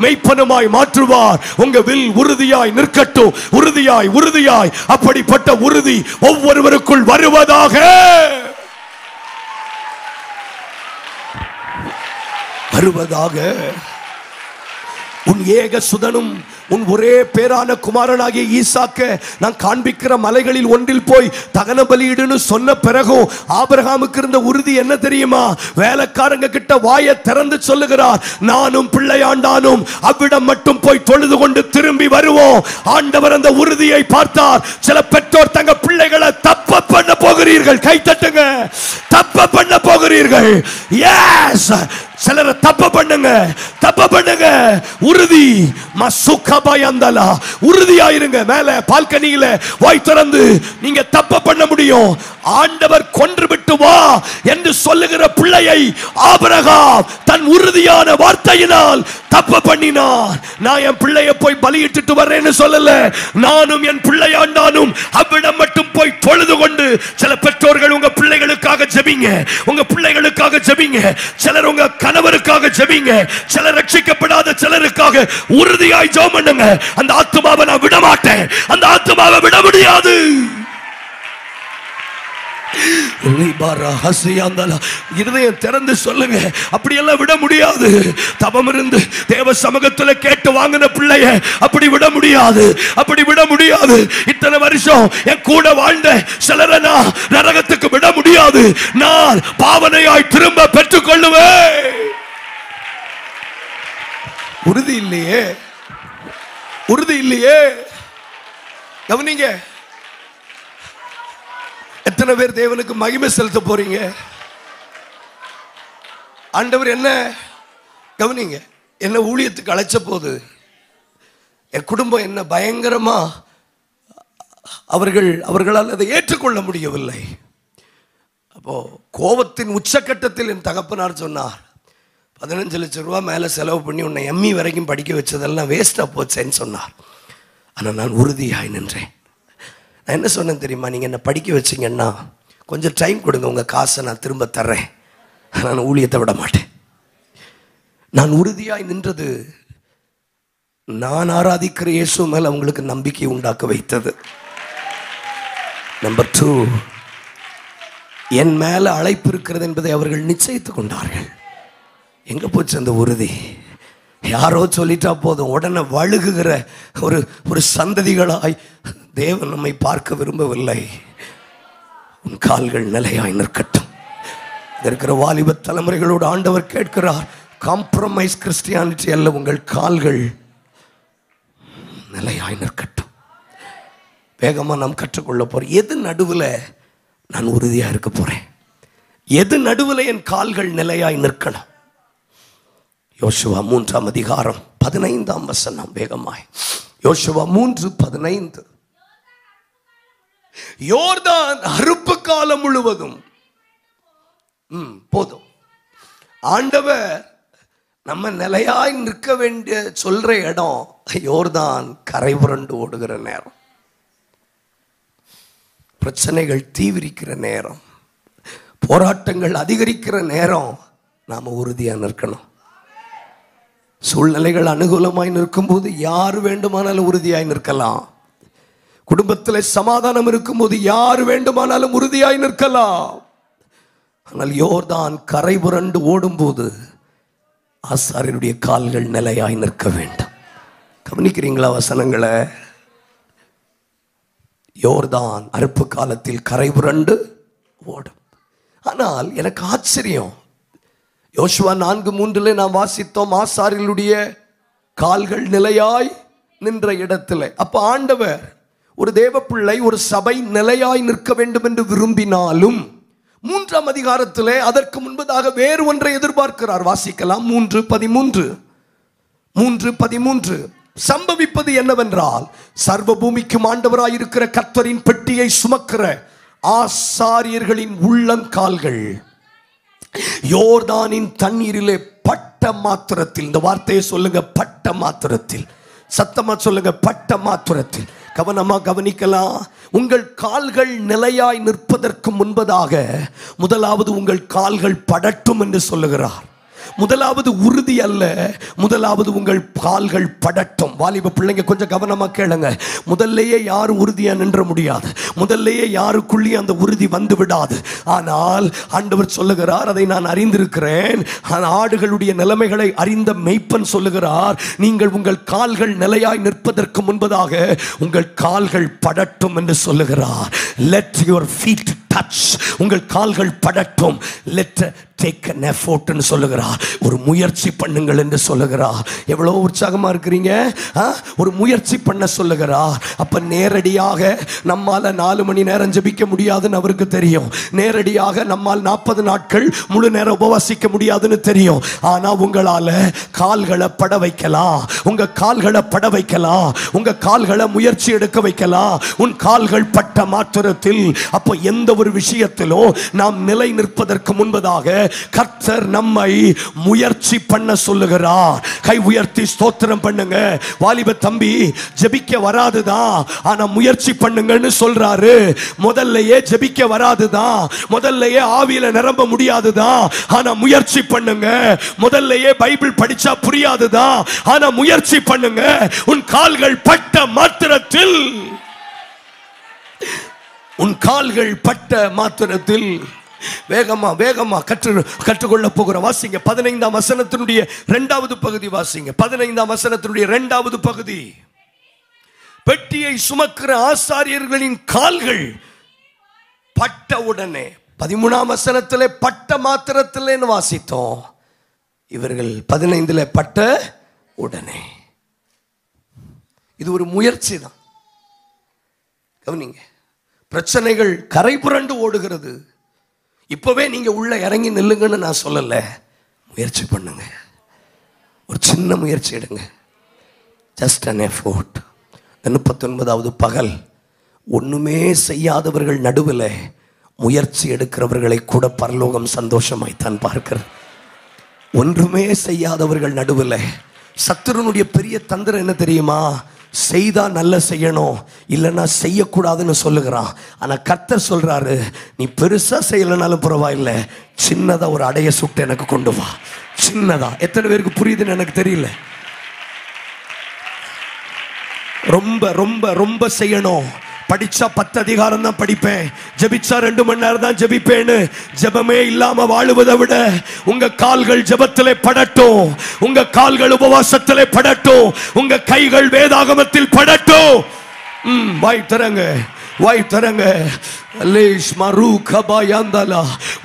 மெய்ப்பனுமாய் மாற்றுவார். உங்க வில் உறுதியாய் நிற்கட்டும். உறுதியாய் அப்படிப்பட்ட உறுதி ஒவ்வொருவருக்குள் வருவதாக. உன் ஏக சுதனும் உன் ஒரே பேரான குமாரனாகிய ஈசாக்க நான் காண்பிக்கிற மலைகளில் ஒன்றில் போய் தகன பலியிடுன்னு சொன்ன பிறகும் ஆபிரகாமுக்கு இருந்த உறுதி என்ன தெரியுமா? வேலைக்காரங்க கிட்ட வாயை திறந்து சொல்லுகிறார், நானும் பிள்ளையாண்டானும் அவ்விடம் மட்டும் போய் தொழுது கொண்டு திரும்பி வருவோம். ஆண்டவர் அந்த உறுதியை பார்த்தார். சில பெற்றோர் தங்க பிள்ளைகளை தப்ப பண்ண போகிறீர்கள். கை தட்டுங்க. தப்ப பண்ண போகிறீர்கள். எஸ், சிலரை தப்ப பண்ணுங்க. உறுதி மசுகபயந்தலா, உறுதியாயிருங்க. மேல பால்கனியில வாய் திறந்து நீங்க தப்ப பண்ண முடியும். ஆண்டவர் கொன்று விட்டு வா என்று சொல்லுகிற பிள்ளையை ஆபிரகாம் தன் உறுதியான வார்த்தையினால் தப்ப பண்ணினார். நான் என் பிள்ளையை போய் பலியிட்டு வர்றேன்னு சொல்லல, நானும் என் பிள்ளையாண்டானும் அவ்விடம் மட்டும் போய் தொழுது கொண்டு. சில பெற்றோர்கள் உங்க பிள்ளைகளுக்காக ஜெபிங்க, உங்க பிள்ளைகளுக்காக ஜெபிங்க. சிலர் உங்க கணவருக்காக ஜெபிங்க. சிலர் ரட்சிக்கப்படாத சிலருக்காக உறுதியாய் ஜெபம் பண்ணுங்க. அந்த ஆத்துமாவை நான் விட மாட்டேன். அந்த ஆத்துமாவை விட முடியாது. இருதயம் திறந்து சொல்லுங்க, அப்படியெல்லாம் விட முடியாது. தவம் இருந்து தேவ சமூகத்தில் கேட்டு வாங்கின பிள்ளைய அப்படி விட முடியாது. இத்தனை வருஷம் என் கூட வாழ்ந்த சிலரை நான் நரகத்துக்கு விட முடியாது. நான் பாவனையாய் திரும்ப பெற்றுக் கொள்ளுவேன். உறுதி இல்லையே. கவனிங்க, எத்தனை பேர் தேவனுக்கு மகிமை செலுத்த போறீங்க? ஆண்டவர் என்ன, கவனிங்க, என்ன ஊழியத்துக்கு அழைச்ச போது என் குடும்பம் என்ன பயங்கரமா அவர்களால் அதை ஏற்றுக்கொள்ள முடியவில்லை. அப்போ கோபத்தின் உச்சக்கட்டத்தில் என் தகப்பனார் சொன்னார், 15 லட்சம் ரூபா மேலே செலவு பண்ணி உன்னை எம்மி வரைக்கும் படிக்க வச்சதெல்லாம் வேஸ்டாக போச்சேன்னு சொன்னார். ஆனால் நான் உறுதியாய் நின்றேன். நான் என்ன சொன்னேன் தெரியுமா? நீங்கள் என்னை படிக்க வச்சிங்கன்னா கொஞ்சம் டைம் கொடுங்க, உங்கள் காசை நான் திரும்ப தர்றேன். நான் ஊழியத்தை விட மாட்டேன். நான் உறுதியாய் நின்றது நான் ஆராதிக்கிற இயேசு மேல் அவங்களுக்கு நம்பிக்கை உண்டாக்க வைத்தது. நம்பர் 2, என் மேலே அழைப்பு இருக்கிறது என்பதை அவர்கள் நிச்சயித்து கொண்டார்கள். எங்கே போச்சு அந்த உறுதி? யாரோ சொல்லிட்டா போதும் உடனே வழுகுகிற ஒரு சந்ததிகளாய் தேவன் நம்மை பார்க்க விரும்பவில்லை. உன் கால்கள் நிலையாய் நிற்கட்டும். இருக்கிற வாலிப தலைமுறைகளோடு ஆண்டவர் கேட்கிறார், காம்ப்ரமைஸ் கிறிஸ்டியானிட்டி அல்ல, உங்கள் கால்கள் நிலையாய் நிற்கட்டும். வேகமாக நாம் கற்றுக்கொள்ள போகிறோம். எது நடுவில் நான் உறுதியாக இருக்க போகிறேன்? எது நடுவில் என் கால்கள் நிலையாய் நிற்கணும்? யோசுவா 3ஆம் அதிகாரம் 15ஆம் வசனம். வேகமாய் யோசுவா 3:15. யோர்தான் அறுப்பு காலம் முழுவதும் போதும். ஆண்டவர் நம்ம நிலையாய் நிற்க வேண்டிய சொல்ற இடம் யோர்தான் கரை புரண்டு ஓடுகிற நேரம், பிரச்சனைகள் தீவிரிக்கிற நேரம், போராட்டங்கள் அதிகரிக்கிற நேரம். நாம உறுதியா நிற்கணும். சூழ்நிலைகள் அனுகூலமாய் நிற்கும்போது யார் வேண்டுமானாலும் உறுதியாய் நிற்கலாம். குடும்பத்தில் சமாதானம் இருக்கும்போது யார் வேண்டுமானாலும் உறுதியாய் நிற்கலாம். ஆனால் யோர்தான் கரை புரண்டு ஓடும்போது ஆசாரியருடைய கால்கள் நிலையாய் நிற்க வேண்டும். கவனிக்கிறீங்களா வசனங்களை? யோர்தான் அறுப்பு காலத்தில் கரை புரண்டு ஓடும். ஆனால் எனக்கு ஆச்சரியம், யோசுவா 4:3 நாம் வாசித்தோம், ஆசாரியருடைய கால்கள் நிலையாய் நின்ற இடத்துல. அப்ப ஆண்டவர் ஒரு தேவ பிள்ளை, ஒரு சபை நிலையாய் நிற்க வேண்டும் என்று விரும்பினாலும் 3ஆம் அதிகாரத்திலே அதற்கு முன்பதாக வேறு ஒன்றை எதிர்பார்க்கிறார். வாசிக்கலாம். 3:13 சம்பவிப்பது என்னவென்றால், சர்வ பூமிக்கும் ஆண்டவராயிருக்கிற கர்த்தரின் பெட்டியை சுமக்கிற ஆசாரியர்களின் உள்ளங்கால்கள் யோர்தானின் தண்ணீரிலே பட்ட மாத்திரத்தில், இந்த வார்த்தையை சொல்லுங்க, பட்ட மாத்திரத்தில், சத்தமா சொல்லுங்க, பட்ட மாத்திரத்தில். கவனமா கவனிக்கலாம். உங்கள் கால்கள் நிலையாய் நிற்பதற்கு முன்பதாக முதலாவது உங்கள் கால்கள் படட்டும் என்று சொல்லுகிறார். முதலாவது உறுதி அல்ல, முதலாவது உங்கள் கால்கள் படட்டும். வாலிப பிள்ளைங்க கொஞ்சம் கவனமா கேளுங்க. முதல்லையே யாரும் உறுதியா நின்ற முடியாது. முதல்லையே யாருக்குள்ளே அந்த உறுதி வந்து விடாது. ஆனால் ஆண்டவர் சொல்லுகிறார், அதை நான் அறிந்திருக்கிறேன். ஆடுகளுடைய நிலைமைகளை அறிந்த மெய்ப்பன் சொல்லுகிறார், நீங்கள் உங்கள் கால்கள் நிலையாய் நிற்பதற்கு முன்பதாக உங்கள் கால்கள் படட்டும் என்று சொல்லுகிறார். Let your feet touch. உங்கள் கால்கள் படட்டும். Let take an effort என்று சொல்லுகிறார். ஒரு முயற்சி பண்ணுங்கள் என்று சொல்லுகிறார். எவ்வளவு உற்சாகமா இருக்கிறீங்க? ஒரு முயற்சி பண்ண சொல்லுகிறார். அப்ப நேரடியாக நம்மால 4 மணி நேரம் ஜெபிக்க முடியாதுன்னு அவருக்கு தெரியும். நேரடியாக நம்மால் 40 நாட்கள் முழு நேரம் உபவாசிக்க முடியாதுன்னு தெரியும். ஆனா உங்களால கால்களை பட வைக்கலாம். உங்க கால்களை பட வைக்கலாம். உங்க கால்களை முயற்சி எடுக்க வைக்கலாம். உன் கால்கள் பட்ட மாத்திரத்தில் அப்போ எந்த ஒரு விஷயத்திலோ நாம் நிலை நிற்பதற்கு முன்பதாக கர்த்தர் நம்மை முயற்சி பண்ண சொல்லுகிறார். கை உயர்த்தி ஸ்தோத்திரம் பண்ணுங்க. வாலிப தம்பி, ஜெபிக்க வராதுதான், ஆனா முயற்சி பண்ணுங்கன்னு சொல்றாரு. முதல்லயே ஜெபிக்க வராதுதான், முதல்லயே ஆவியில நிரம்ப முடியாதுதான், ஆனா முயற்சி பண்ணுங்க. முதல்லயே பைபிள் படிச்சா புரியாதுதான், ஆனா முயற்சி பண்ணுங்க. உன் கால்கள் பட்ட மாத்திரத்தில், உன் கால்கள் பட்ட மாத்திரத்தில் வேகமா வேகமா கற்றுக்கொள்ள போகிற. வாசிங்க 15ஆம் வசனத்தினுடைய 2வது பகுதி. வாசிங்க 15ஆம் வசனத்தினுடைய 2வது பகுதி. பெட்டியை சுமக்கிற ஆசாரியர்களின் கால்கள் பட்ட உடனே. 13ஆம் வசனத்திலே பட்ட மாத்திரத்திலேன்னு வாசித்தோம். இவர்கள் 15ல பட்ட உடனே. இது ஒரு முயற்சி தான். கவனிங்க, பிரச்சனைகள் கரை புரண்டு ஓடுகிறது. இப்பவே நீங்க உள்ள இறங்கி நில்லுங்கன்னு நான் சொல்லல. முயற்சி பண்ணுங்க. ஒரு சின்ன முயற்சி எடுங்க. Just an effort. 39வது பகல். ஒண்ணுமே செய்யாதவர்கள் நடுவில் முயற்சி எடுக்கிறவர்களை கூட பரலோகம் சந்தோஷமாய்த்தான் பார்க்கிறது. ஒன்றுமே செய்யாதவர்கள் நடுவில் சத்துருனுடைய பெரிய தந்திரம் என்ன தெரியுமா? செய்தா நல்ல செய்யணும், இல்லைன்னா செய்யக்கூடாதுன்னு சொல்லுகிறான். ஆனா கர்த்தர் சொல்றாரு, நீ பெருசா செய்யலனாலும் பரவாயில்லை, சின்னதா ஒரு அடைய சுட்டு எனக்கு கொண்டு வா. சின்னதா. எத்தனை பேருக்கு புரியுதுன்னு எனக்கு தெரியல. ரொம்ப ரொம்ப ரொம்ப செய்யணும். படிச்சா 10 அதிகாரம் தான் படிப்பேன், ஜெபிச்சா 2 மணி நேரம் தான் ஜெபிப்பேன்னு ஜெபமே இல்லாம வாழுவதை விட உங்க கால்கள் ஜெபத்திலே படட்டும், உங்க கால்கள் உபவாசத்திலே படட்டும், உங்க கைகள் வேதாகமத்தில் படட்டும். வாய் தரங்க, வாய் தரங்க.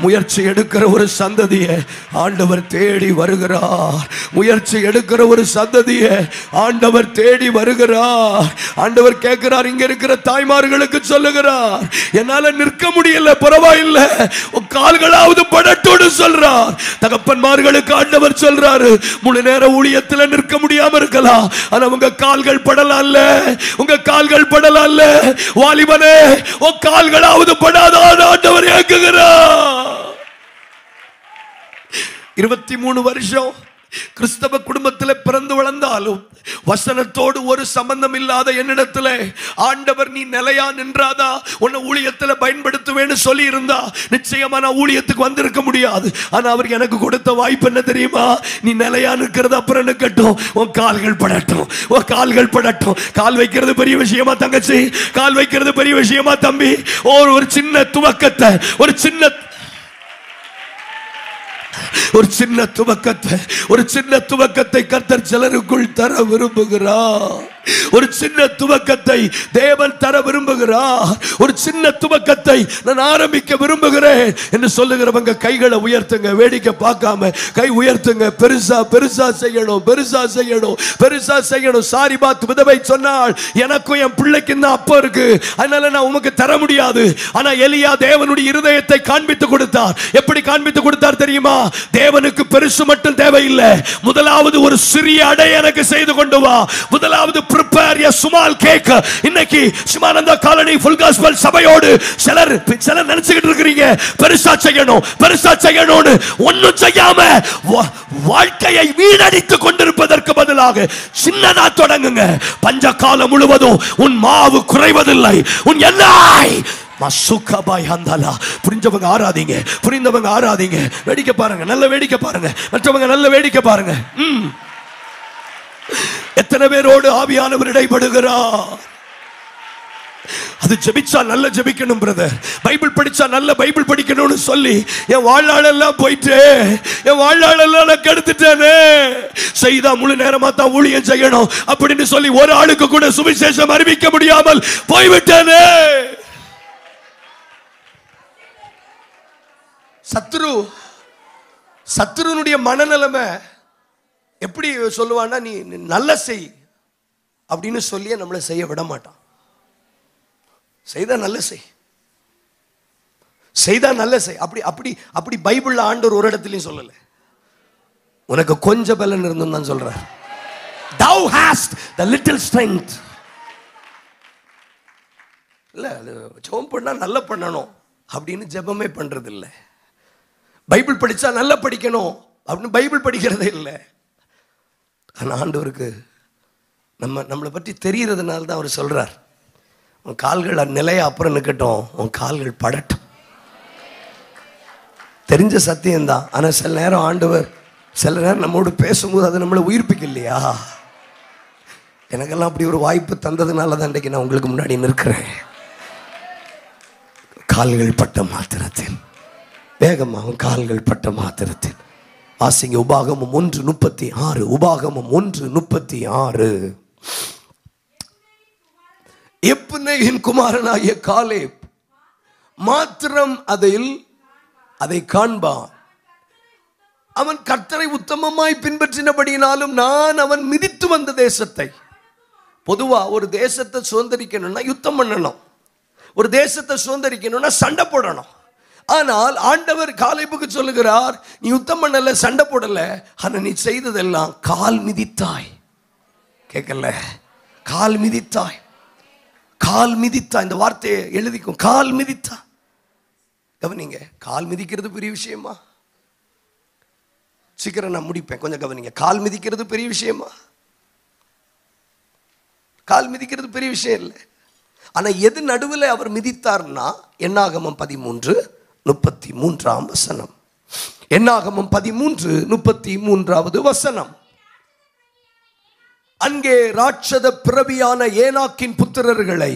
முயற்சி எடுக்கிற ஒரு சந்ததியை ஆண்டவர் தேடி வருகிறார். முயற்சி எடுக்கிற ஒரு சந்ததியை ஆண்டவர் தேடி வருகிறார். ஆண்டவர் கேட்கிறார், இங்க இருக்கிற தாய்மார்களுக்கு சொல்லுகிறார், என்னால நிற்க முடியல, பரவாயில்லை, கால்களாவது படட்டோடு சொல்றார். தகப்பன்மார்களுக்கு ஆண்டவர் சொல்றாரு, முழு நேர ஊழியத்தில் நிற்க முடியாம இருக்கலாம், ஆனா உங்க கால்கள் படலாம்ல, உங்க கால்கள் படலாம்ல. வாலிபனே, உன் கால்களாவது படாதான் ஆண்டவர் ஏங்குகிறார். 23 வருஷம் கிறிஸ்தவ குடும்பத்தில் பிறந்து வளர்ந்தாலும் வசனத்தோடு ஒரு சம்பந்தம் இல்லாத என்னிடத்துல ஆண்டவர் நீ நிலையா நின்றாதா உன்னை ஊழியத்துல பயன்படுத்துவேன்னு சொல்லி இருந்தா நிச்சயமா நான் ஊழியத்துக்கு வந்திருக்க முடியாது. ஆனா அவர் எனக்கு கொடுத்த வாய்ப்பு என்ன தெரியுமா? நீ நிலையா நிற்கிறது அப்புறம் நிற்கட்டும், உன் கால்கள் படட்டும், உன் கால்கள் படட்டும். கால் வைக்கிறது பெரிய விஷயமா தங்கச்சி? கால் வைக்கிறது பெரிய விஷயமா தம்பி? ஒரு சின்ன துவக்கத்தை, ஒரு சின்ன துவக்கத்தை கர்த்தர் சிலருக்குள் தர விரும்புகிறார். ஒரு சின்ன துவக்கத்தை தேவன் தர விரும்புகிறார். ஒரு சின்ன துவக்கத்தை நான் ஆரம்பிக்க விரும்புகிறேன் என்று சொல்லுகிறவங்க கைகளை உயர்த்துங்க, வேடிக்கை பார்க்காம கை உயர்த்துங்க. பெருசா பெருசா செய்யணும், பெருசா செய்யணும், பெருசா செய்யணும். சாரிபாத் விதவை சொன்னால், எனக்கும் என் பிள்ளைக்கு தான் அப்பா இருக்கு, அதனால நான் உமக்கு தர முடியாது. ஆனா எலியா தேவனுடைய இருதயத்தை காண்பித்து கொடுத்தார். எப்படி காண்பித்து கொடுத்தார் தெரியுமா? தேவனுக்கு பெருசு மட்டும் தேவையில்லை, முதலாவது ஒரு சிறிய அடை எனக்கு செய்து கொண்டு வா. முதலாவது prepare a small cake. இன்னைக்கு சிமானந்தா காலனி ஃபுல் காஸ்பல் சபையோடு சிலர் நினைச்சிட்டு இருக்கீங்க பெருசா செய்யணும், பெருசா செய்யணும்னு. ஒன்னும் செய்யாம வாழ்க்கையை வீணடித்துக் கொண்டிருப்பதற்கு பதிலாக சின்னதா தொடங்குங்க. பஞ்ச காலம் முழுவதும் உன் மாவு குறைவதில்லை, உன் எண்ணெய் புரிஞ்சவங்க ஆராதிங்க, புரிந்தவங்க ஆராதிங்க. வேடிக்கை பாருங்க, நல்ல வேடிக்கை பாருங்க, மற்றவங்க நல்ல வேடிக்கை பாருங்க. எத்தனை பேரோடு ஆவியானவர் இடைபடுகிறார். அது ஜெபிச்சா நல்ல ஜெபிக்கணும் பிரதர், பைபிள் படிச்சா நல்ல பைபிள் படிக்கணும்னு சொல்லி என் வாழ்நாளெல்லாம் போயிட்டு, என் வாழ்நாளெல்லாம் நான் கெடுத்துட்டேனே. செய்தா முழு நேரமா தான் ஊழியம் செய்யணும் அப்படின்னு சொல்லி ஒரு ஆளுக்கு கூட சுவிசேஷம் அறிவிக்க முடியாமல் போய்விட்டேனே. சத்துருனுடைய மனநிலைமை எப்படி சொல்லுவான்னா, நீ நல்ல செய் அப்படின்னு சொல்லி நம்மளை செய்ய விட மாட்டான். செய்தா நல்ல செய், செய்தா நல்ல செய். அப்படி அப்படி அப்படி பைபிள்ல ஆண்டவர் ஒரு இடத்துலயும் சொல்லல. உனக்கு கொஞ்சம் பலன் இருந்தும் தான் சொல்றார். Thou hast the little strength. இல்ல, ஜெபம் பண்ணா நல்ல பண்ணணும் அப்படின்னு ஜெபமே பண்றது இல்லை. பைபிள் படிச்சா நல்லா படிக்கணும் அப்படின்னு பைபிள் படிக்கிறதே இல்லை. ஆனால் ஆண்டவருக்கு நம்மளை பற்றி தெரிகிறதுனால தான் அவர் சொல்றார், உன் கால்கள் நிலையா அப்புறம் நிற்கட்டும், உன் கால்கள் படட்டும். தெரிஞ்ச சத்தியம்தான். ஆனால் சில நேரம் ஆண்டவர் சில நேரம் நம்மோடு பேசும்போது அது நம்மளை உயிர்ப்பிக்க இல்லையா? எனக்கெல்லாம் அப்படி ஒரு வாய்ப்பு தந்ததுனால தான் இன்றைக்கு நான் உங்களுக்கு முன்னாடி நிற்கிறேன். கால்கள் பட்ட மாத்திரத்தில், வேகமாக கால்கள் பட்ட மாத்திரத்தில் வாசிங்க. உபாகமம் 1:36. உபாகமம் 1:36. எப்புன்னேயின் குமாரனாகிய காலேப் மாத்திரம் அதை காண்பான். அவன் கர்த்தரை உத்தமமாய் பின்பற்றினபடியினாலும் நான் அவன் மிதித்து வந்த தேசத்தை. பொதுவா ஒரு தேசத்தை சுதந்திரிக்கணும்னா யுத்தம் பண்ணணும், ஒரு தேசத்தை சுதந்திரிக்கணும்னா சண்டை போடணும். ஆனால் ஆண்டவர் காலேபுக்கு சொல்லுகிறார், நீ யுத்தம் பண்ணல, சண்டை போடல, ஆனா நீ செய்ததெல்லாம் கால் மிதித்தாய். கேட்கல, கால் மிதித்தாய், கால் மிதித்தாய். இந்த வார்த்தையை எழுதிக்கும், கால் மிதித்தா. கவனிங்க, கால் மிதிக்கிறது பெரிய விஷயமா? சீக்கிரம் நான் முடிப்பேன், கொஞ்சம் கவனிங்க. கால் மிதிக்கிறது பெரிய விஷயமா? கால் மிதிக்கிறது பெரிய விஷயம் இல்லை. ஆனா எது நடுவில் அவர் மிதித்தார்னா, என்னாகமம் 13:33. என்னாகமம் 13:33. அங்கே ராட்சத பிறவியான ஏனாக்கின் புத்திரர்களை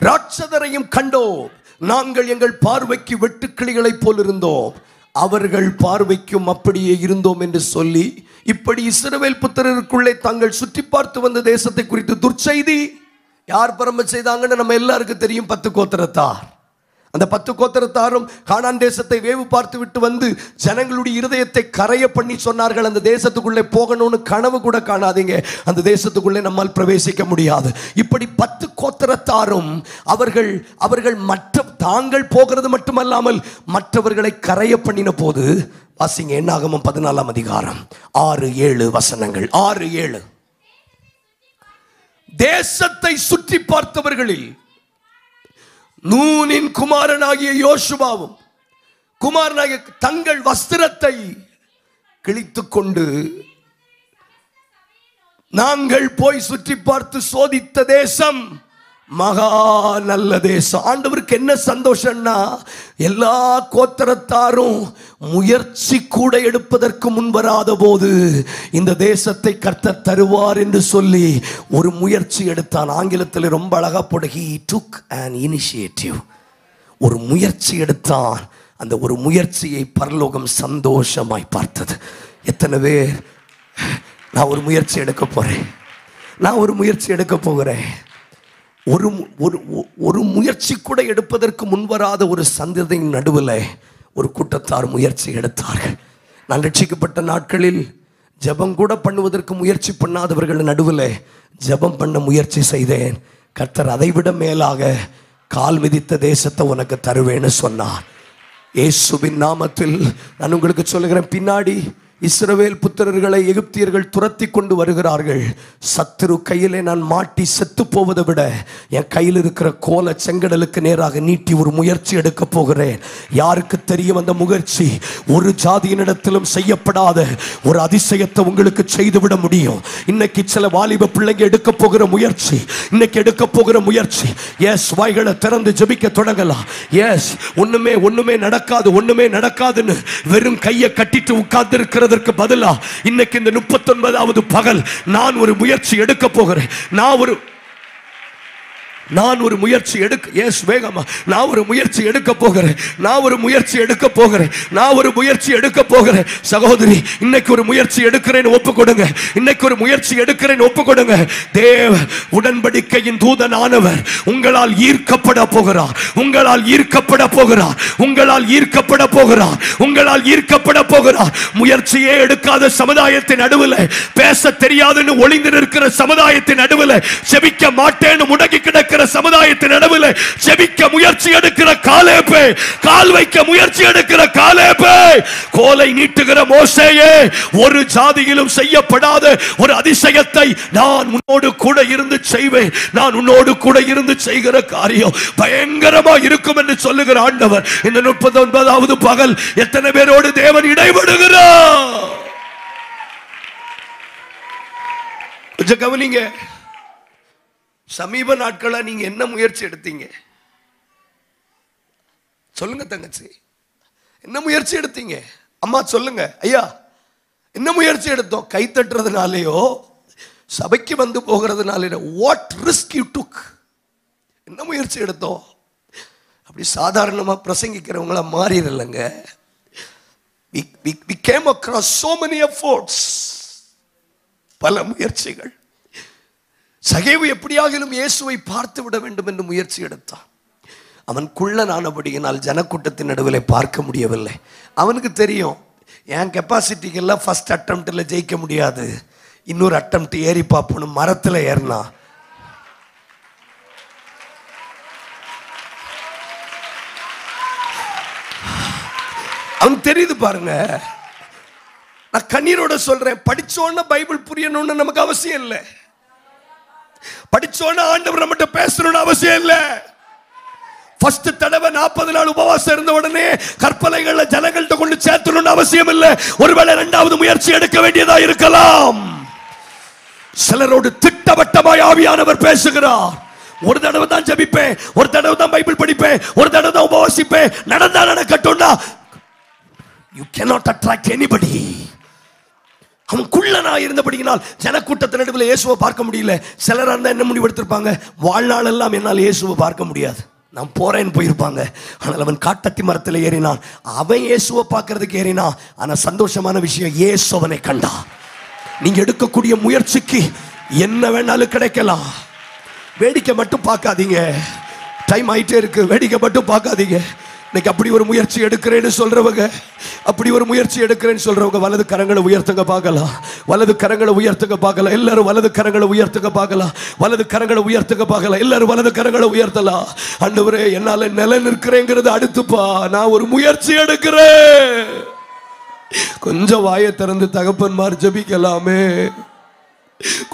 ராட்சதரையும் கண்டோம். நாங்கள் எங்கள் பார்வைக்கு வெட்டுக்கிளிகளைப் போல் இருந்தோம், அவர்கள் பார்வைக்கும் அப்படியே இருந்தோம் என்று சொல்லி, இப்படி இஸ்ரவேல் புத்திரருக்குள்ளே தாங்கள் சுற்றி பார்த்து வந்த தேசத்தை குறித்து துர்ச்செய்தி. யார் பரம்ப செய்தாங்கன்னு நம்ம எல்லாருக்கும் தெரியும், 10 கோத்திரத்தார். அந்த 10 கோத்திரத்தாரும் கானான் தேசத்தை வேவு பார்த்து விட்டு வந்து ஜனங்களுடைய இருதயத்தை கரைய பண்ணி சொன்னார்கள், அந்த தேசத்துக்குள்ளே போகணும்னு கனவு கூட காணாதீங்க, அந்த தேசத்துக்குள்ளே நம்மால் பிரவேசிக்க முடியாது. இப்படி 10 கோத்திரத்தாரும் அவர்கள் தாங்கள் போகிறது மட்டுமல்லாமல் மற்றவர்களை கரைய பண்ணின போது, வாசிங்க என்னாகமம் 14ஆம் அதிகாரம் 6-7 வசனங்கள். 6-7. தேசத்தை சுற்றி பார்த்தவர்களில் நூனின் குமாரனாகிய யோசுவாவும் குமாரனாகிய தங்கள் வஸ்திரத்தை கிழித்துக் கொண்டு, நாங்கள் போய் சுற்றி பார்த்து சோதித்த தேசம் மகா நல்ல தேசம். ஆண்டவருக்கு என்ன சந்தோஷம்னா, எல்லா கோத்திரத்தாரும் முயற்சி கூட எடுப்பதற்கு முன் வராத போது இந்த தேசத்தை கர்த்தர் தருவார் என்று சொல்லி ஒரு முயற்சி எடுத்தான். ஆங்கிலத்தில் ரொம்ப அழகா போட, he took an initiative. ஒரு முயற்சி எடுத்தான். அந்த ஒரு முயற்சியை பரலோகம் சந்தோஷமாய் பார்த்தது. எத்தனை பேர் நான் ஒரு முயற்சி எடுக்க போறேன், நான் ஒரு முயற்சி எடுக்க போகிறேன். ஒரு முயற்சி கூட எடுப்பதற்கு முன்வராத ஒரு சந்ததியின் நடுவில் ஒரு கூட்டத்தார் முயற்சி எடுத்தார்கள். நான் ரட்சிக்கப்பட்ட நாட்களில் ஜெபம் கூட பண்ணுவதற்கு முயற்சி பண்ணாதவர்கள் நடுவில் ஜெபம் பண்ண முயற்சி செய்தேன். கர்த்தர் அதைவிட மேலாக கால் மிதித்த தேசத்தை உனக்கு தருவேன்னு சொன்னார். இயேசுவின் நாமத்தில் நான் உங்களுக்கு சொல்லுகிறேன், பின்னாடி இஸ்ரவேல் புத்திரர்களை எகிப்தியர்கள் துரத்தி கொண்டு வருகிறார்கள். சத்துரு கையிலே நான் மாட்டி செத்து போவதை விட என் கையில் இருக்கிற கோல செங்கடலுக்கு நேராக நீட்டி ஒரு முயற்சி எடுக்க போகிறேன். யாருக்கு தெரியும் அந்த முயற்சி ஒரு ஜாதியினிடத்திலும் செய்யப்படாத ஒரு அதிசயத்தை உங்களுக்கு செய்துவிட முடியும். இன்னைக்கு சில வாலிப பிள்ளைங்க எடுக்க போகிற முயற்சி, இன்னைக்கு எடுக்க போகிற முயற்சி, எஸ், வாய்களை திறந்து ஜெபிக்க தொடங்கலாம். எஸ், ஒண்ணுமே நடக்காதுன்னு வெறும் கையை கட்டிட்டு உட்கார்ந்து இருக்கிற பதிலா இன்னைக்கு இந்த 39வது பகல் நான் ஒரு முயற்சி எடுக்க போகிறேன். நான் ஒரு முயற்சி எடுக்க, எஸ் வேகமா, நான் ஒரு முயற்சி எடுக்க போகிறேன். சகோதரி, இன்னைக்கு ஒரு முயற்சி எடுக்கிறேன், ஒப்புக்கொடுங்க. இன்னைக்கு ஒரு முயற்சி எடுக்கிறேன், ஒப்புக்கொடுங்க. தேவ உடன்படிக்கையின் தூதனானவர் உங்களால் ஈர்க்கப்பட போகிறார். முயற்சியே எடுக்காத சமுதாயத்தின் நடுவில், பேச தெரியாதுன்னு ஒளிந்து நிற்கிற சமுதாயத்தின் நடுவில், செபிக்க மாட்டேன்னு முடங்கி கிடக்க சமுதாயத்தின் நடுவில் ஜெபிக்க முயற்சி எடுக்கிற காலேபே, கால் வைக்க முயற்சி எடுக்கிற காலேபே, கோலை நீட்டுகிற மோசேயே, ஒரு ஜாதியிலும் செய்யப்படாத ஒரு அதிசயத்தை நான் உன்னோடு கூட இருந்து செய்வேன். நான் உன்னோடு கூட இருந்து செய்கிற காரியம் பயங்கரமா இருக்கும் என்று சொல்லுகிற ஆண்டவர் இந்த 39வது பகல் எத்தனை பேரோடு தேவன் இடைபடுகிறார்? கொஞ்சம் கவனிங்க. சமீப நாட்களா நீங்க என்ன முயற்சி எடுத்தீங்க? சொல்லுங்க தங்கச்சி, என்ன முயற்சி எடுத்தீங்க? அம்மா சொல்லுங்க. ஐயா, என்ன முயற்சி எடுத்தோம்? கை தட்டுறதுனாலயோ சபைக்கு வந்து போகிறதுனால வாட் ரிஸ்க் யூ டுக்? என்ன முயற்சி எடுத்தோம்? அப்படி சாதாரணமா பிரசங்கிக்கிறவங்கள மாறிடலங்க. we came across so many efforts, பல முயற்சிகள். சகேவு எப்படியாகிலும் இயேசுவை பார்த்து விட வேண்டும் என்று முயற்சி எடுத்தான். அவன் குள்ளனானபடியினால் ஜனக்கூட்டத்தின் நடுவில் பார்க்க முடியவில்லை. அவனுக்கு தெரியும், என் கெப்பாசிட்டிக்கெல்லாம் ஃபர்ஸ்ட் அட்டெம்ப்ட்ல ஜெயிக்க முடியாது, இன்னொரு அட்டெம்ப்ட் ஏறி பார்ப்போம். மரத்தில் ஏறினா அவன் தெரியுது பாருங்க. நான் கண்ணீரோட சொல்றேன், படிச்சோன்னா பைபிள் புரியணும்னு நமக்கு அவசியம் இல்லை. படிச்சோன்னா ஆண்டவர் நம்மகிட்ட பேசணும்னு அவசியம் இல்லை. ஃபர்ஸ்ட் தடவை 40 நாள் உபவாசம் இருந்த உடனே கற்பலைகளை ஜனங்கள்ட்ட கொண்டு சேர்த்தணும்னு அவசியம் இல்லை. ஒருவேளை 2வது முயற்சி எடுக்க வேண்டியதா இருக்கலாம். சிலரோடு திட்டவட்டமாய் ஆவியானவர் பேசுகிறார். ஒரு தடவை தான் ஜெபிப்பேன், ஒரு தடவை தான் பைபிள் படிப்பேன், ஒரு தடவை தான் உபவாசிப்பேன், நடந்தா நடக்கட்டும்னா you cannot attract anybody. அவன் குள்ளனா இருந்தபடியினால் ஜனக்கூட்டத்தின் நடுவில் இயேசுவை பார்க்க முடியல. சிலர் இருந்தா என்ன முடிவு எடுத்திருப்பாங்க? வாழ்நாள் எல்லாம் என்னால் இயேசுவை பார்க்க முடியாது, நான் போறேன்னு போயிருப்பாங்க. ஆனால் அவன் காட்டத்தி மரத்தில் ஏறினான். அவன் இயேசுவை பார்க்கறதுக்கு ஏறினான். ஆனா சந்தோஷமான விஷயம், இயேசு அவனை கண்டா. நீங்க எடுக்கக்கூடிய முயற்சிக்கு என்ன வேணாலும் கிடைக்கலாம். வேடிக்கை மட்டும் பார்க்காதீங்க, டைம் ஆயிட்டே இருக்கு, வேடிக்கை மட்டும் பார்க்காதீங்க. இன்னைக்கு அப்படி ஒரு முயற்சி எடுக்கிறேன்னு சொல்றவங்க, அப்படி ஒரு முயற்சி எடுக்கிறேன்னு சொல்றவங்க வலது கரங்களை உயர்த்துங்க பார்க்கலாம். வலது கரங்களை உயர்த்துங்க பார்க்கலாம். எல்லாரும் வலது கரங்களை உயர்த்துங்க பார்க்கலாம். வலது கரங்களை உயர்த்துங்க பார்க்கலாம். எல்லாரும் வலது கரங்களை உயர்த்தலாம். ஆண்டவரே, என்னால நிலை நிற்கிறேங்கிறது அடுத்துப்பா, நான் ஒரு முயற்சி எடுக்கிறேன். கொஞ்சம் வாயை திறந்து தகப்பன்மார் ஜெபிக்கலாமே.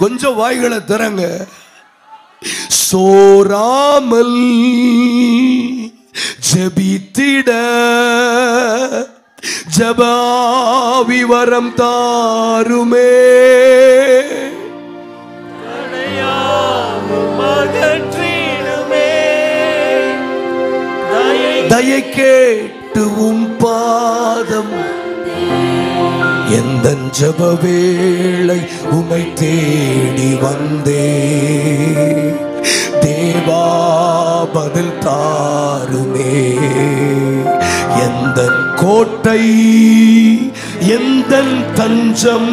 கொஞ்சம் வாய்களை திறங்க. சோராமல் ஜெபித்திட ஜபாவி வரம் தாருமே. தயை கேட்டு உம் பாதம் எந்த ஜப வேளை உமை தேடி வந்தே. தேவா பதில் தாருமே. எந்த கோட்டை எந்த தஞ்சம்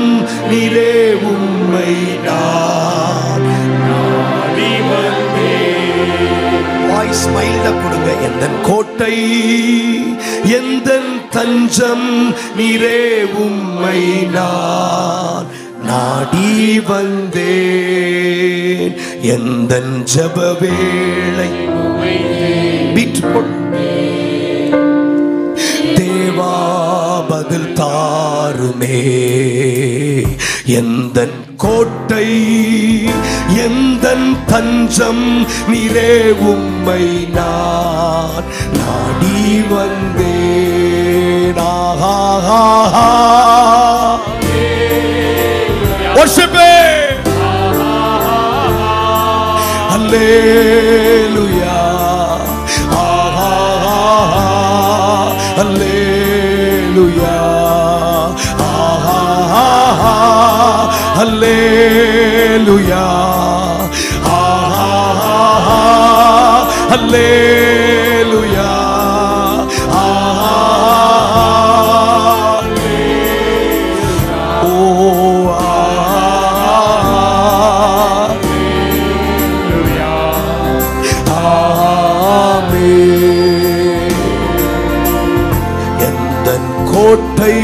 நீரே, உம்மை நாடி வந்தே. வாய்ஸ் மைல்ட கொடுங்க. எந்த கோட்டை எந்த தஞ்சம் நீரே, உம்மை நான் நாடி வந்தேன். எந்த ஜப வேளை தேவா பதில் தாருமே. எந்த கோட்டை எந்த தஞ்சம் நீரே, உம்மை நான் நாடி வந்தேன். worship it. Hallelujah. Hallelujah. Hallelujah. Hallelujah. கோட்டை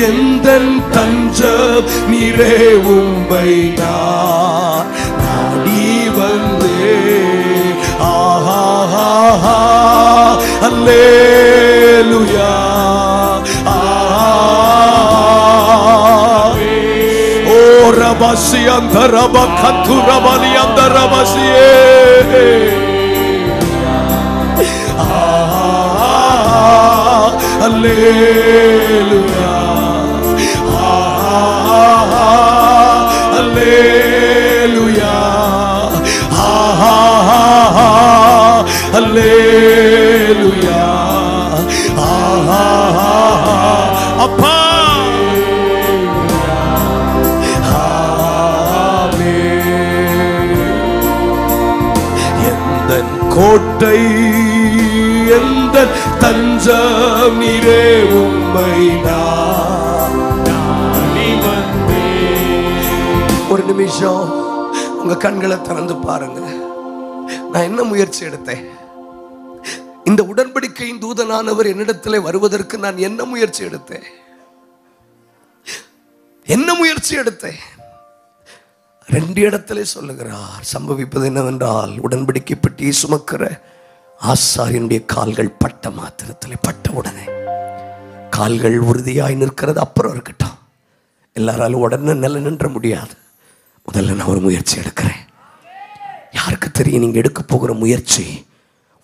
எந்த தஞ்சம் நீரே, உம்மை நான் நாடி வந்தே. அல்லேலூயா. ஓ ரபசி அந்த ரப கத்து ரபலி அந்த ரபசியே. Hallelujah. Hallelujah. Hallelujah. Appa. எந்தன் கோட்டை எந்த தஞ்சம் நீரே, உம்மை நாடி வந்தேன். ஒரு நிமிஷம் உங்க கண்களை திறந்து பாருங்க. நான் என்ன முயற்சி எடுத்தேன்? இந்த உடன்படிக்கையின் தூதனானவர் என்னிடத்தில் வருவதற்கு நான் என்ன முயற்சி எடுத்தேன்? என்ன முயற்சி எடுத்தேன்? ரெண்டு இடத்திலே சொல்லுகிறார். சம்பவிப்பது என்னவென்றால், உடன்படிக்கை பெட்டியை சுமக்கிற ஆசாரியனுடைய கால்கள் பட்ட மாத்திரத்தில், பட்ட உடனே கால்கள் உறுதியாய் நிற்கிறது. அப்புறம் இருக்கட்டும், எல்லாராலும் உடனே நிலை நின்ற முடியாது. முதல்ல நான் ஒரு முயற்சி எடுக்கிறேன். யாருக்கு தெரியும், நீங்க எடுக்க போகிற முயற்சி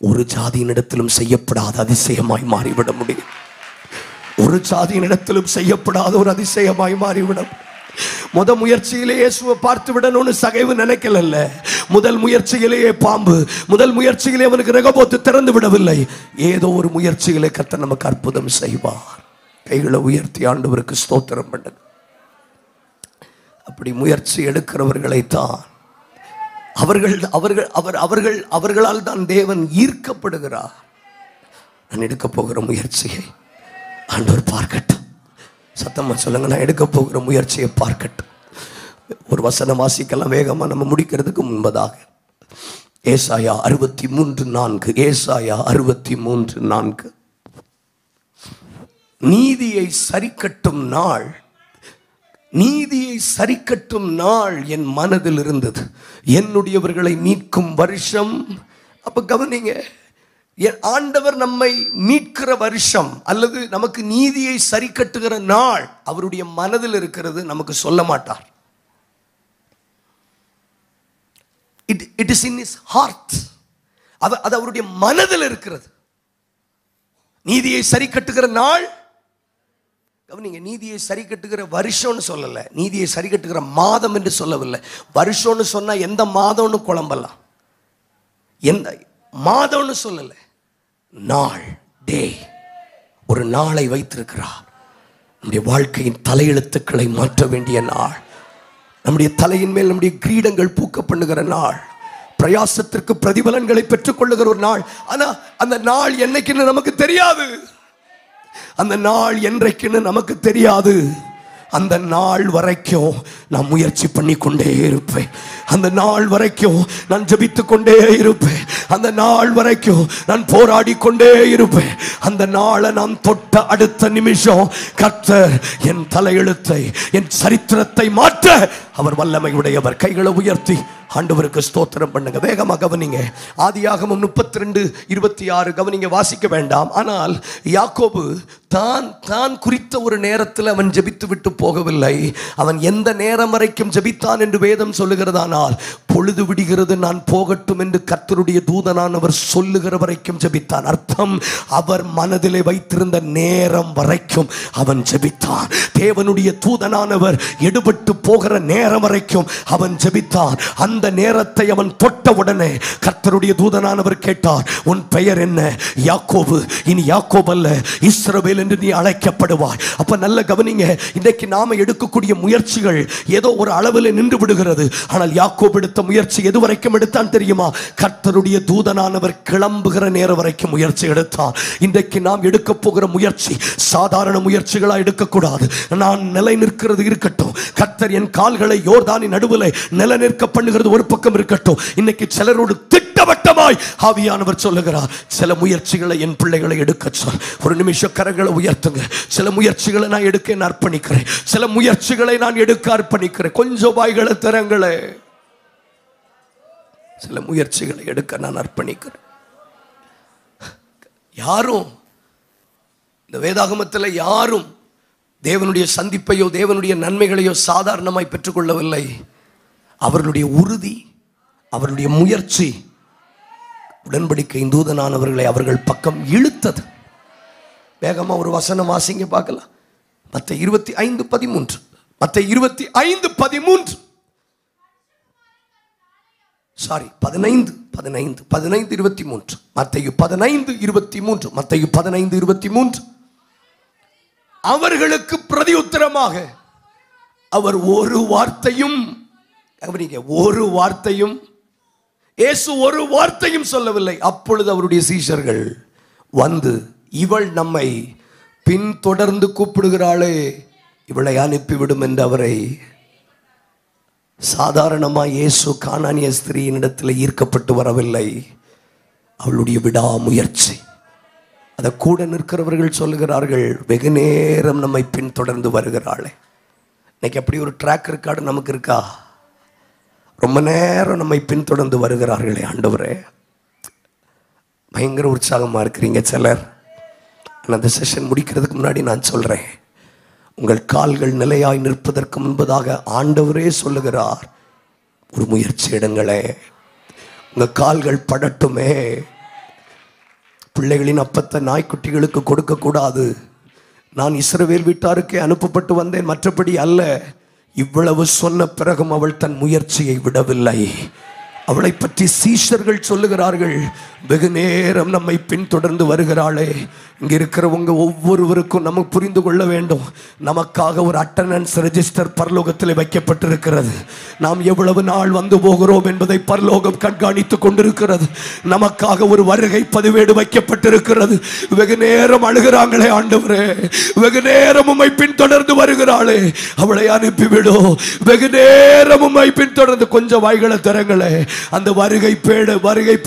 ஒரு ஜாதியினிடத்திலும் செய்யப்படாத அதிசயமாய் மாறிவிட முடியும். ஒரு ஜாதியினிடத்திலும் செய்யப்படாத ஒரு அதிசயமாய் மாறிவிடும். முயற்சியிலே இயேசுவை பார்த்து விடணும்னு சகைவு நினைக்கல. முதல் முயற்சியிலேயே பாம்பு, முதல் முயற்சியிலே அவனுக்கு ரெகோபோத்து திறந்து விடவில்லை. ஏதோ ஒரு முயற்சியிலே கர்த்தர் நமக்கு அற்புதம் செய்வார். கைகளை உயர்த்தி ஆண்டவருக்கு ஸ்தோத்திரம் பண்ணுங்க. அப்படி முயற்சி எடுக்கிறவர்களைத்தான் அவர்களால் தான் தேவன் ஈர்க்கப்படுகிறார். நான் எடுக்க போகிற முயற்சியை ஆண்டவர் பார்க்கட்டும். சத்தமா சொல்லுங்க, நான் எடுக்க போகிற முயற்சியை பார்க்கட்டும். ஒரு வசனம் வாசிக்கலாம் வேகமா நம்ம முடிக்கிறதுக்கு முன்பதாக. ஏசாயா 63:4. ஏசாயா 63:4. நீதியை சரிக்கட்டும் நாள், நீதியை சரிக்கட்டும் நாள் என் மனதில் இருந்தது, என்னுடையவர்களை மீட்கும் வருஷம். அப்ப கவனிங்க, ஆண்டவர் நம்மை மீட்கிற வருஷம் அல்லது நமக்கு நீதியை சரி கட்டுகிற நாள் அவருடைய மனதில் இருக்கிறது, நமக்கு சொல்ல மாட்டார். It is in his heart. அது அவருடைய மனதில் இருக்கிறது. நீதியை சரி கட்டுகிற நாள், கவனிங்க, நீதியை சரி கட்டுகிற வருஷம்னு சொல்லல, நீதியை சரி கட்டுகிற மாதம் என்று சொல்லவில்லை. வருஷம்னு சொன்னா எந்த மாதம்னு குழம்பலாம், எந்த மாதம்னு சொல்லல, நாள், டே. ஒரு நாளை வைத்திருக்கிறார். நம்முடைய வாழ்க்கையின் தலையெழுத்துக்களை மாற்ற வேண்டிய நாள், நம்முடைய தலையின் மேல் நம்முடைய கிரீடங்கள் பூக்க பண்ணுகிற நாள், பிரயாசத்திற்கு பிரதிபலன்களை பெற்றுக் கொள்ளுகிற ஒரு நாள். ஆனா அந்த நாள் என்னைக்குன்னு நமக்கு தெரியாது. அந்த நாள் என்றைக்குன்னு நமக்கு தெரியாது. அந்த நாள் வரைக்கும் நான் முயற்சி பண்ணி கொண்டே இருப்பேன். அந்த நாள் வரைக்கும் நான் ஜெபித்து கொண்டே இருப்பேன். அந்த நாள் வரைக்கும் நான் போராடி கொண்டே இருப்பேன். அந்த நாளை நான் தொட்ட அடுத்த நிமிஷம் கர்த்தர் என் தலையெழுத்தை, என் சரித்திரத்தை மாற்ற அவர் வல்லமை உடையவர். கைகளை உயர்த்தி ஆண்டவருக்கு ஸ்தோத்திரம் பண்ணுங்க. வேகமாக கவனிங்க. ஆதியாகமம் 32:26 கவனிங்க, வாசிக்க வேண்டாம். ஆனால் யாக்கோபு தான் குறித்த ஒரு நேரத்தில் அவன் ஜெபித்து விட்டு போகவில்லை. அவன் எந்த நேரம் வரைக்கும் ஜெபித்தான் என்று வேதம் சொல்லுகிறதானால், பொழுது விடுகிறது நான் போகட்டும் என்று கர்த்தருடைய தூதனானவர் சொல்லுகிற வரைக்கும் ஜெபித்தான். அர்த்தம், அவர் மனதிலே வைத்திருந்த நேரம் வரைக்கும் அவன் ஜெபித்தான். தேவனுடைய தூதனானவர் எடுபட்டு போகிற நேரம் வரைக்கும் அவன் ஜெபித்தான். அந்த நேரத்தை அவன் தொட்ட உடனே கர்த்தருடைய தூதனானவர் கேட்டார், உன் பெயர் என்ன? யாக்கோபு. இனி யாக்கோபு அல்ல, இஸ்ரவேல் என்று நீ அழைக்கப்படுவாய். அப்ப நல்ல கவனிங்க, இன்றைக்கு நாம எடுக்கக்கூடிய முயற்சிகள் ஏதோ ஒரு அளவில் நின்று விடுகிறது. ஆனால் யாக்கோபு எடுத்த முயற்சி எது வரைக்கும் எடுத்தான் தெரியுமா? கர்த்தருடைய தூதனானவர் கிளம்புகிற நேரம் வரைக்கும் முயற்சி எடுத்தார். இன்றைக்கு நாம் எடுக்க போகிற முயற்சி சாதாரண முயற்சிகளா எடுக்கக்கூடாது. நான் நிலை நிற்கிறது இருக்கட்டும், கர்த்தர் என் கால்களை யோர்தானின் நடுவில் நிலை நிற்க பண்ணுகிறது ஒரு பக்கம் இருக்கட்டும். இன்னைக்கு சிலரோடு திட்டவட்டமாய் ஆவியானவர் சொல்லுகிறார், சில முயற்சிகளை என் பிள்ளைகளை எடுக்க சொல். ஒரு நிமிஷம் கரங்களை உயர்த்துங்க. சில முயற்சிகளை நான் எடுக்க அர்ப்பணிக்கிறேன். சில முயற்சிகளை நான் எடுக்க அர்ப்பணிக்கிறேன். கொஞ்சம் வாய்களை திறங்களே. சில முயற்சிகளை எடுக்க நான் அர்ப்பணிக்கிறேன். யாரும் இந்த வேதாகமத்தில் யாரும் தேவனுடைய சந்திப்பையோ தேவனுடைய நன்மைகளையோ சாதாரணமாய் பெற்றுக்கொள்ளவில்லை. அவர்களுடைய உறுதி, அவர்களுடைய முயற்சி உடன்படிக்கை தூதனானவர்களை அவர்கள் பக்கம் இழுத்தது. வேகமா ஒரு வசனம் வாசிங்க பார்க்கலாம். மத்தேயு 25:13. மத்தேயு 25:13. சாரி 15:23. மத்தேயு 15:23. மத்தேயு 15:23. அவர்களுக்கு பிரதியுத்தரமாக அவர் ஒரு வார்த்தையும், ஒரு வார்த்தையும், இயேசு ஒரு வார்த்தையும் சொல்லவில்லை. அப்பொழுது அவருடைய சீஷர்கள் வந்து, இவள் நம்மை பின்தொடர்ந்து கூப்பிடுகிறாளே, இவளை அனுப்பிவிடும் என்று அவரை. சாதாரணமாக இயேசு கானானிய ஸ்திரீயினிடத்தில் ஈர்க்கப்பட்டு வரவில்லை. அவளுடைய விடாமுயற்சி. அதை கூட நிற்கிறவர்கள் சொல்லுகிறார்கள், வெகு நேரம் நம்மை பின்தொடர்ந்து வருகிறாளே. இன்னைக்கு அப்படி ஒரு ட்ராக் ரெக்கார்டு நமக்கு இருக்கா? ரொம்ப நேரம் நம்மை பின்தொடர்ந்து வருகிறார்களே. ஆண்டவரே, பயங்கர உற்சாகமாக இருக்கிறீங்க சிலர். அந்த செஷன் முடிக்கிறதுக்கு முன்னாடி நான் சொல்கிறேன், உங்கள் கால்கள் நிலையாய் நிற்பதற்கு முன்பதாக ஆண்டவரே சொல்லுகிறார், ஒரு முயற்சி எடுங்களே. உங்கள் கால்கள் படட்டுமே. பிள்ளைகளின் அப்பத்தை நாய்க்குட்டிகளுக்கு கொடுக்கக்கூடாது. நான் இஸ்ரவேல் வீட்டாருக்கே அனுப்பப்பட்டு வந்தேன், மற்றபடி அல்ல. இவ்வளவு சொன்ன பிறகும் அவள் தன் முயற்சியை விடவில்லை. அவளை பற்றி சீஷர்கள் சொல்லுகிறார்கள், வெகு நேரம் நம்மை பின்தொடர்ந்து வருகிறாளே. இங்கே இருக்கிறவங்க ஒவ்வொருவருக்கும் நம்ம புரிந்து கொள்ள வேண்டும், நமக்காக ஒரு அட்டண்டன்ஸ் ரெஜிஸ்டர் பரலோகத்தில் வைக்கப்பட்டிருக்கிறது. நாம் எவ்வளவு நாள் வந்து போகிறோம் என்பதை பரலோகம் கண்காணித்துக் கொண்டிருக்கிறது. நமக்காக ஒரு வருகை பதிவேடு வைக்கப்பட்டிருக்கிறது. வெகு நேரம் அழுகிறாங்களே, ஆண்டவரே வெகு நேரம் உம்மை பின்தொடர்ந்து வருகிறாளே, அவளை அனுப்பிவிடும். வெகு நேரம் உம்மை பின்தொடர்ந்து, கொஞ்சம் வாய்களை திறங்களே. அந்த வருகை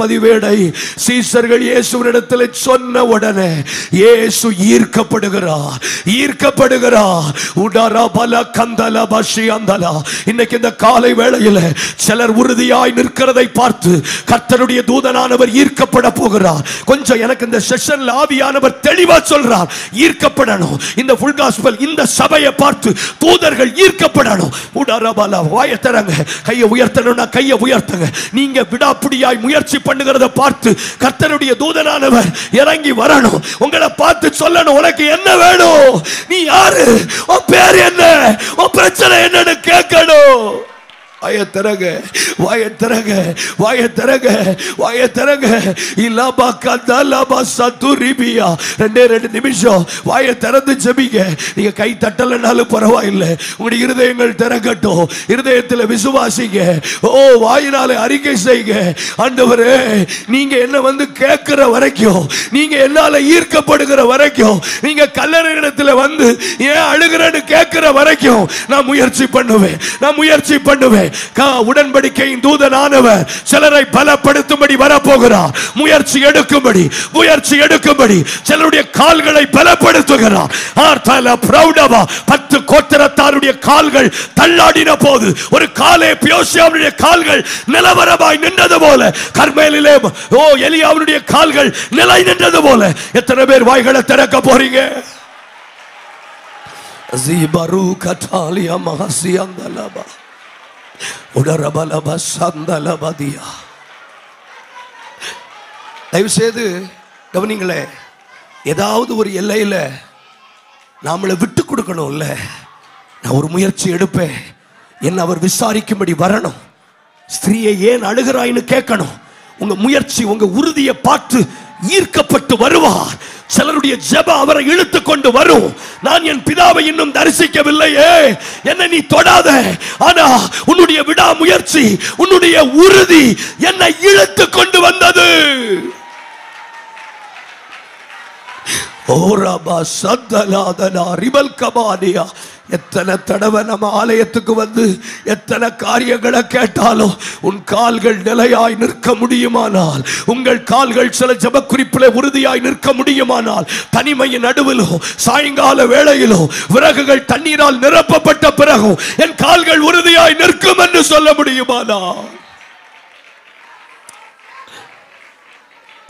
பதிவேடை சீசர்கள் இயேசுவினிடத்தில் சொன்ன உடனே இயேசு ஈர்க்கப்படுகிறார். இன்னைக்கு இந்த காலை வேளையில் சிலர் உறுதியாய் நிற்கிறதை பார்த்து கர்த்தருடைய தூதனானவர் ஈர்க்கப்பட போகிறார். கொஞ்சம் எனக்கு இந்த செஷன்ல ஆவியானவர் தெளிவா சொல்றார், ஈர்க்கப்படணும். இந்த ஃபுல் காஸ்பல் இந்த சபையை பார்த்து தூதர்கள் ஈர்க்கப்படணும். வாயை தரங்க, கையை உயர்த்தணும்னா கையை உயர்த்துங்க. நீங்க விடாப்பிடியாய் முயற்சி பண்ணுகிறத பார்த்து கர்த்தருடைய தூதனானவர் இறங்கி வரணும். உங்களை பார்த்து சொல்லணும், உனக்கு என்ன வேணும், நீ யாரு, உன் பேர் என்ன, உன் பிரச்சனை என்னன்னு கேட்கணும். ரெண்டு நிமிஷம் வாயை திறந்து ஜெபிங்க. நீங்க கை தட்டலனாலும் பரவாயில்லை, உங்களுடைய இருதயங்கள் திறக்கட்டும். இருதயத்தில் விசுவாசிங்க. ஓ, வாயினாலே அறிக்கை செய்யுங்க. ஆண்டவரே, நீங்க என்ன வந்து கேட்கிற வரைக்கும், நீங்க என்னால ஈர்க்கப்படுகிற வரைக்கும், நீங்க கல்லறையிடத்தில் வந்து ஏன் அழுகிறன்னு கேட்கிற வரைக்கும் நான் முயற்சி பண்ணுவேன். உடன்படிக்கையின் தூதனானவர் சிலரை பலப்படுத்தும்படி வரப்போகிறார். முயற்சி எடுக்கும்படி சிலருடைய கால்களை பலப்படுத்துகிறார். 10 கோத்திரத்தாருடைய கால்கள் தள்ளாடின போது ஒரு காலேப் யோசுவாவுடைய கால்கள் நிலவரமாய் நின்றது போல, கர்மேலிலே எலியாவுடைய கால்கள் நிலை நின்றது போல, எத்தனை பேர் வாய்களை திறக்க போறீங்க? தயவு செய்து கவனிங்களே, ஏதாவது ஒரு எல்லையில் நாமளை விட்டு கொடுக்கணும்ல. நான் ஒரு முயற்சி எடுப்பேன், என்ன அவர் விசாரிக்கும்படி வரணும். ஸ்திரீயை ஏன் அழுகிறாய்னு கேட்கணும். உங்க முயற்சி, உங்க உறுதியை பார்த்து ஈர்க்கப்பட்டு வருவார். சிலருடைய ஜெபம் அவரை இழுத்து கொண்டு வரும். நான் என் பிதாவை இன்னும் தரிசிக்கவில்லையே, என்னை நீ தொடாத. ஆனா உன்னுடைய விடாமுயற்சி, உன்னுடைய உறுதி என்னை இழுத்து கொண்டு வந்தது. எத்தனை தடவை நம்ம ஆலயத்துக்கு வந்து எத்தனை காரியங்களை கேட்டாலும் உன் கால்கள் நிலையாய் நிற்க முடியுமானால், உங்கள் கால்கள் சில ஜெப குறிப்பிலே உறுதியாய் நிற்க முடியுமானால், தனிமையின் நடுவிலும் சாயங்கால வேளையிலும் விறகுகள் தண்ணீரால் நிரப்பப்பட்ட பிறகும் என் கால்கள் உறுதியாய் நிற்கும் என்று சொல்ல முடியுமானால்,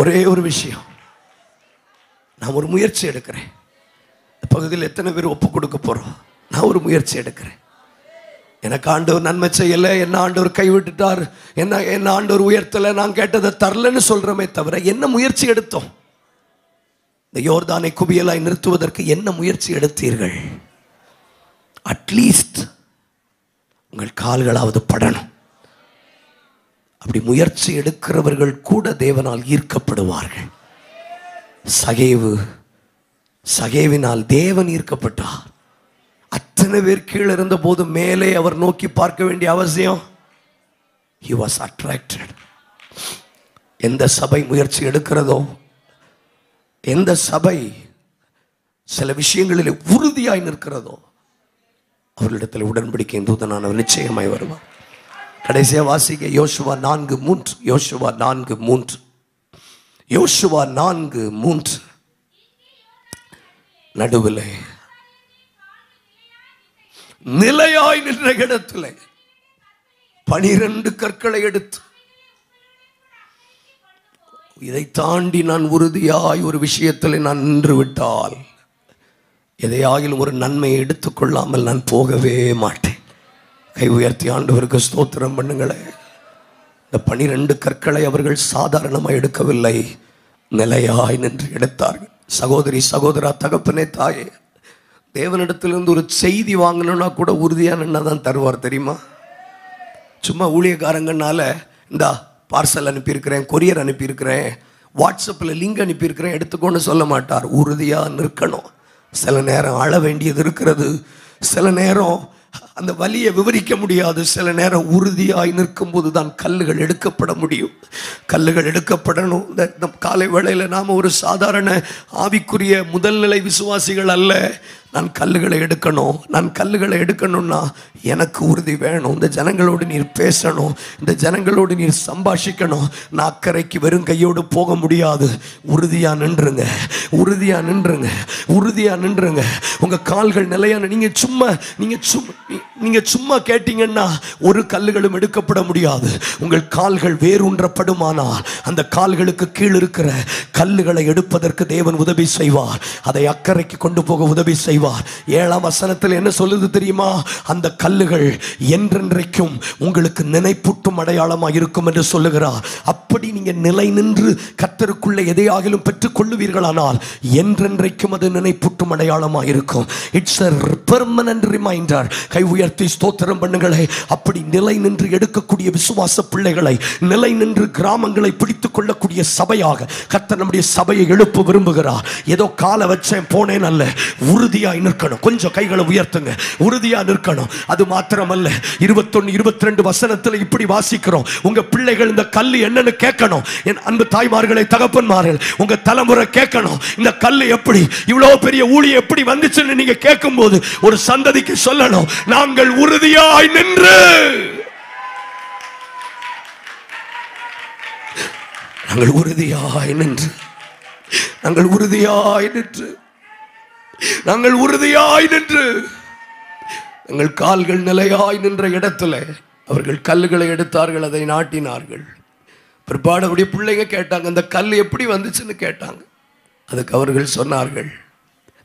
ஒரே ஒரு விஷயம், நான் ஒரு முயற்சி எடுக்கிறேன். பகுதியில் எத்தனை பேர் ஒப்பு கொடுக்க போறோம்? நான் ஒரு முயற்சி எடுக்கிறேன். எனக்கு ஆண்டவர் நன்மை செய்யலை, என்ன ஆண்டவர் கைவிட்டுட்டார், என்ன ஆண்டவர் உயர்த்தலை, நான் கேட்டதை தரலன்னு சொல்றமே தவிர என்ன முயற்சி எடுத்தோம்? இந்த யோர்தானை குவியலாய் நிறுத்துவதற்கு என்ன முயற்சி எடுத்தீர்கள்? அட்லீஸ்ட் உங்கள் கால்களாவது படணும். அப்படி முயற்சி எடுக்கிறவர்கள் கூட தேவனால் ஈர்க்கப்படுவார்கள். சகேவினால் தேவன் ஈர்க்கப்பட்டார். அத்தனை பேர் கீழே இருந்த போது மேலே அவர் நோக்கி பார்க்க வேண்டிய அவசியம். He was attracted. எந்த சபை முயற்சி எடுக்கிறதோ, எந்த சபை சில விஷயங்களில் உறுதியாய் நிற்கிறதோ, அவர்களிடத்தில் உடன்படிக்கையின் தூதனானவர் நிச்சயமாய் வருவார். கடைசியா வாசிக்க யோசுவா 4:3. யோசுவா 4:3 நடுவில் நிலையாய் நின்ற இடத்துல 12 கற்களை எடுத்து, இதை தாண்டி நான் உறுதியாய் ஒரு விஷயத்தில் நான் நின்று விட்டால் எதையாயிலும் ஒரு நன்மையை எடுத்துக்கொள்ளாமல் நான் போகவே மாட்டேன். கை உயர்த்தி ஆண்டவருக்கு ஸ்தோத்திரம் பண்ணுங்களே. இந்த 12 கற்களை அவர்கள் சாதாரணமாக எடுக்கவில்லை, நிலையாய் நின்று எடுத்தார்கள். சகோதரி, சகோதரா, தகப்பனே, தாயே, தேவனிடத்திலிருந்து ஒரு செய்தி வாங்கணும்னா கூட உறுதியாக நின்னா தான் தருவார் தெரியுமா? சும்மா ஊழியக்காரங்கனால இந்தா பார்சல் அனுப்பியிருக்கிறேன், கொரியர் அனுப்பியிருக்கிறேன், வாட்ஸ்அப்பில் லிங்க் அனுப்பியிருக்கிறேன் எடுத்துக்கொண்டு சொல்ல மாட்டார். உறுதியாக நிற்கணும். சில நேரம் அழ வேண்டியது இருக்கிறது, சில நேரம் அந்த வலியை விவரிக்க முடியாது. சில நேரம் உறுதியாய் நிற்கும் போது தான் கல்லுகள் எடுக்கப்பட முடியும். கல்லுகள் எடுக்கப்படணும். இந்த காலை வேளையில் நாம் ஒரு சாதாரண ஆவிக்குரிய முதல்நிலை விசுவாசிகள் அல்ல. நான் கல்லுகளை எடுக்கணும். நான் கல்லுகளை எடுக்கணும்னா எனக்கு உறுதி வேணும். இந்த ஜனங்களோடு நீர் பேசணும், இந்த ஜனங்களோடு நீர் சம்பாஷிக்கணும். நான் அக்கறைக்கு வெறும் கையோடு போக முடியாது. உறுதியா நின்றுங்க, உறுதியா நின்றுங்க, உறுதியா நின்றுங்க. உங்க கால்கள் நிலையான நீங்க சும்மா கேட்டீங்கன்னா ஒரு கல்லுகளும் எடுக்கப்பட முடியாது. உங்கள் கால்கள் வேரூன்றப்படுமானால் அந்த கால்களுக்கு கீழ் இருக்கிற கல்லுகளை எடுப்பதற்கு தேவன் உதவி செய்வார். அதை அக்கறைக்கு கொண்டு போக உதவி செய்வார். 7ஆம் வசனத்தில் என்ன சொல்லுது தெரியுமா? அந்த கல்லுகள் என்றென்றைக்கும் உங்களுக்கு நினைப்பூட்டும் அடையாளமாக இருக்கும் என்று சொல்லுகிறார். அப்படி நீங்க நிலை நின்று கர்த்தருக்குள்ள எதையாகிலும் பெற்றுக் கொள்ளுவீர்களானால் என்றென்றைக்கும் அது நினைப்பூட்டும் அடையாளமாக இருக்கும். It's a permanent reminder. கை உயர்த்தி ஸ்தோத்திரம் பண்ணுங்களே. அப்படி நிலை நின்று எடுக்கக்கூடிய விசுவாச பிள்ளைகளை, நிலை நின்று கிராமங்களை பிடித்துக் கொள்ளக்கூடிய சபையாக கர்த்தர் நம்முடைய சபையை எழுப்ப விரும்புகிறார். ஏதோ காலை வச்சேன் போனேன் அல்ல, உறுதியா நிற்கணும். கொஞ்சம் கைகளை உயர்த்துங்க. உறுதியா நிற்கணும். அது மாத்திரமல்ல, 21, 22 வசனத்தில் இப்படி வாசிக்கிறோம். உங்க பிள்ளைகள் இந்த கல்லு என்னன்னு கேட்கணும். என் அன்பு தாய்மார்களை, தகப்பன்மார்கள், உங்க தலைமுறை கேட்கணும். இந்த கல்லு எப்படி, இவ்வளவு பெரிய ஊழியம் எப்படி வந்துச்சுன்னு நீங்க கேட்கும் போது ஒரு சந்ததிக்கு சொல்லணும், நாங்கள் உறுதியாய் நின்று, நாங்கள் உறுதியாய் நின்று, நாங்கள் உறுதியாய் நின்று, நாங்கள் உறுதியாய் நின்று, எங்கள் கால்கள் நிலையாய் நின்ற இடத்துல அவர்கள் கல்லுகளை எடுத்தார்கள், அதை நாட்டினார்கள். பிற்பாடு அப்படியே பிள்ளைங்க கேட்டாங்க, இந்த கல் எப்படி வந்துச்சுன்னு கேட்டாங்க. அதுக்கு அவர்கள் சொன்னார்கள்,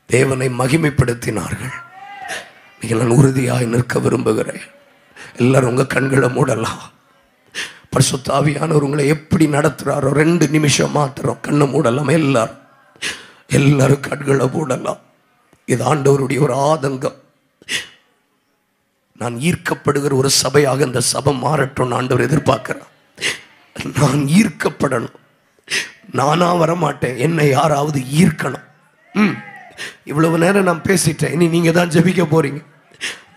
தேவனை மகிமைப்படுத்தினார்கள். நான் உறுதியாய் நிற்க விரும்புகிறேன். எல்லாரும் உங்க கண்களை மூடலாம். பரிசுத்த ஆவியானவர் உங்களை எப்படி நடத்துறாரோ 2 நிமிஷம் மாத்திரம் கண்ணை மூடலாம். எல்லாரும் கண்களை மூடலாம். இது ஆண்டவருடைய ஒரு ஆதங்கம். நான் ஈர்க்கப்படுகிற ஒரு சபையாக இந்த சபை மாறட்டும் ஆண்டவர் எதிர்பார்க்கிறார். நான் ஈர்க்கப்படணும். நானா வரமாட்டேன், என்னை யாராவது ஈர்க்கணும். இவ்வளவு நேரம் நான் பேசிட்டேன், இனி நீங்க தான் ஜெபிக்க போறீங்க.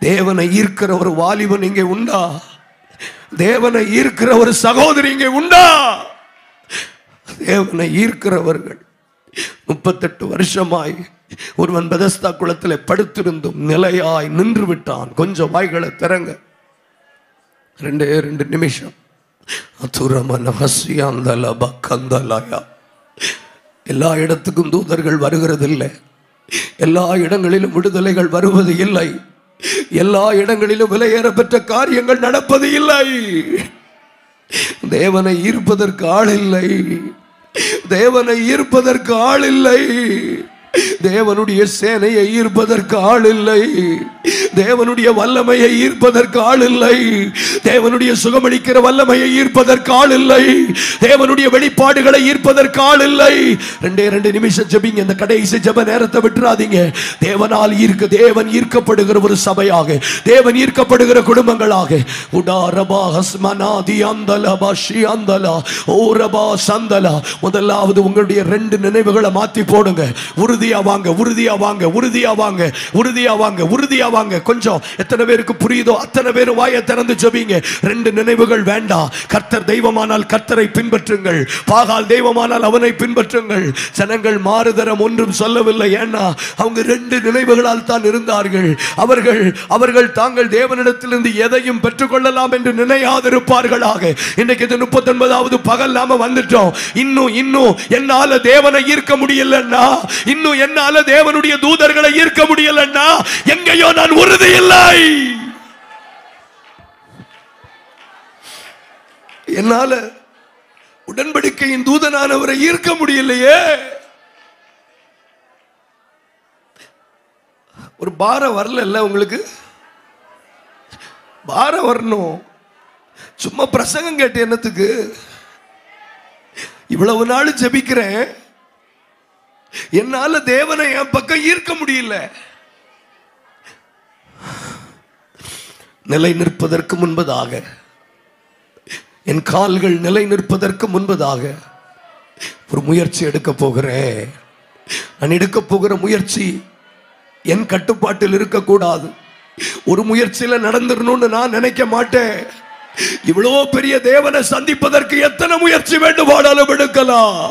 தேவனை ஈர்க்கிற ஒரு வாலிபன் இங்கே உண்டா? தேவனை ஈர்க்கிற ஒரு சகோதரி இங்கே உண்டா? தேவனை ஈர்க்கிறவர்கள் 38 வருஷமாய் ஒருவன் பெதஸ்தா குளத்தில் படுத்திருந்தும் நிலையாய் நின்று விட்டான். கொஞ்சம் வாய்களை திறங்க, 2 நிமிஷம். எல்லா இடத்துக்கும் தூதர்கள் வருகிறதில்லை. எல்லா இடங்களிலும் விடுதலைகள் வருவது இல்லை. எல்லா இடங்களிலும் விலையேற பெற்ற காரியங்கள் நடப்பது இல்லை. தேவனை ஈர்ப்பதற்கு ஆள் இல்லை. தேவனை ஈர்ப்பதற்கு ஆள் இல்லை. தேவனுடைய சேனையை ஈர்ப்பதற்கு ஆள் இல்லை. தேவனுடைய வல்லமையை ஈர்ப்பதற்கு ஆள் இல்லை. தேவனுடைய சுகமளிக்கிற வல்லமையை ஈர்ப்பதற்கு ஆள் இல்லை. தேவனுடைய வெளிப்பாடுகளை ஈர்ப்பதற்கு ஆள் இல்லை. 2 நிமிஷம் ஜெபிங்க. இந்த கடைசி ஜெப நேரத்தை விட்டுறாதீங்க. தேவனால் தேவன் ஈர்க்கப்படுகிற ஒரு சபையாக, தேவன் ஈர்க்கப்படுகிற குடும்பங்களாக. முதலாவது உங்களுடைய 2 நினைவுகளை மாத்தி போடுங்க. உறுதியா வாங்க, உறுதியா வாங்க, உறுதியா வாங்க, உறுதியா வாங்க, உறுதியா வாங்க. கொஞ்சம் எத்தனை பேருக்கு புரியுதோ அத்தனை பேர் வாயை திறந்து ஜெபிங்க. 2 நினைவுகள் வேண்டாம். கர்த்தர் தெய்வமானால் கர்த்தரை பின்பற்றுங்கள், பாகால் தெய்வமானால் அவனை பின்பற்றுங்கள். ஜனங்கள் மாறுதரம் ஒன்றும் சொல்லவில்லை. ஏன்னா அவங்க 2 நினைவுகளால் தான் இருந்தார்கள். அவர்கள் தாங்கள் தேவனிடத்திலிருந்து எதையும் பெற்றுக்கொள்ளலாம் என்று நினையாதிருப்பார்களாக. இன்னைக்கு இது 39வது பகல் நாம வந்துட்டோம். இன்னும் என்னால தேவனை ஈர்க்க முடியலன்னா, இன்னும் என்னால தேவனுடைய தூதர்களை ஈர்க்க முடியலன்னா, எங்கேயோ நான் உறுதி இல்லை. என்னால உடன்படிக்கையின் தூதனானவரை ஈர்க்க முடியலையே. ஒரு பாரம் வரல உங்களுக்கு? பாரம் வரணும். சும்மா பிரசங்கம் கேட்டு என்னத்துக்கு? இவ்வளவு நாள் ஜெபிக்கிறேன், என்னால தேவனை என் பக்கம் ஈர்க்க முடியல. நிலை நிற்பதற்கு முன்பதாக, என் கால்கள் நிலை நிற்பதற்கு முன்பதாக ஒரு முயற்சி எடுக்க போகிறேன். நான் எடுக்க போகிற முயற்சி என் கட்டுப்பாட்டில் இருக்கக்கூடாது. ஒரு முயற்சியில நடந்துடணும்னு நான் நினைக்க மாட்டேன். இவ்வளவு பெரிய தேவனை சந்திப்பதற்கு எத்தனை முயற்சி வேண்டுமானாலும் எடுக்கலாம்.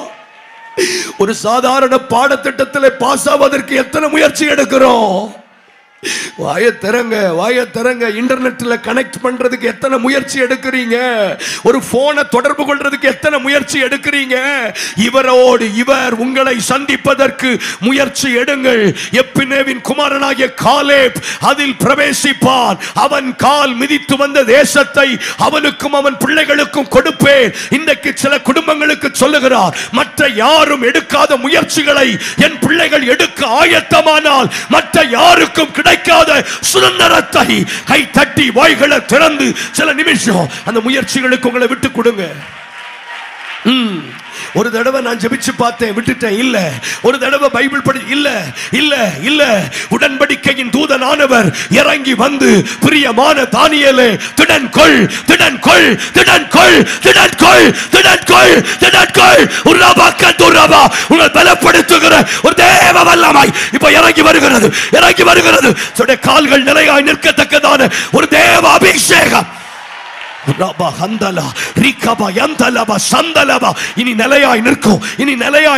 ஒரு சாதாரண பாடத்திட்டத்தில் பாஸ் ஆவதற்கு எத்தனை முயற்சி எடுக்கிறோம். வாய திறங்க. இன்டர்நெட்ல கனெக்ட் பண்றதுக்கு எத்தனை முயற்சி எடுக்கிறீங்க. ஒரு போனை தொடர்பு கொள்றதுக்கு எத்தனை முயற்சி எடுக்கிறீங்க. இவர் உங்களை சந்திப்பதற்கு முயற்சி எடுங்கள். எப்பினேவின் குமாரனாகிய காலேப் அதில் பிரவேசிப்பான். அவன் கால் மிதித்து வந்த தேசத்தை அவனுக்கும் அவன் பிள்ளைகளுக்கும் கொடுப்பேன். இன்றைக்கு சில குடும்பங்களுக்கு சொல்லுகிறார், மற்ற யாரும் எடுக்காத முயற்சிகளை என் பிள்ளைகள் எடுக்க ஆயத்தமானால் மற்ற யாருக்கும் கிடைக்காத சுதந்திரத்தை கை தட்டி வாய்களை திறந்து சில நிமிஷம் அந்த முயற்சிகளுக்கு உங்களை விட்டு கொடுங்க. ஒரு தடவை நான் ஜெபிச்சு பார்த்தேன், விட்டுட்டேன். இல்ல. ஒரு தடவை பைபிள் படி இல்ல. உடன்படிக்கையின் தூதனானவர் இறங்கி வந்து, பிரியமான தானியேலே, திடன் கொள். உங்களை பலப்படுத்துகிற ஒரு தேவ வல்லமை இப்ப இறங்கி வருகிறது. கால்கள் நிலையாய் நிற்கத்தக்கதான ஒரு தேவ அபிஷேகம். இனி நிலையாய்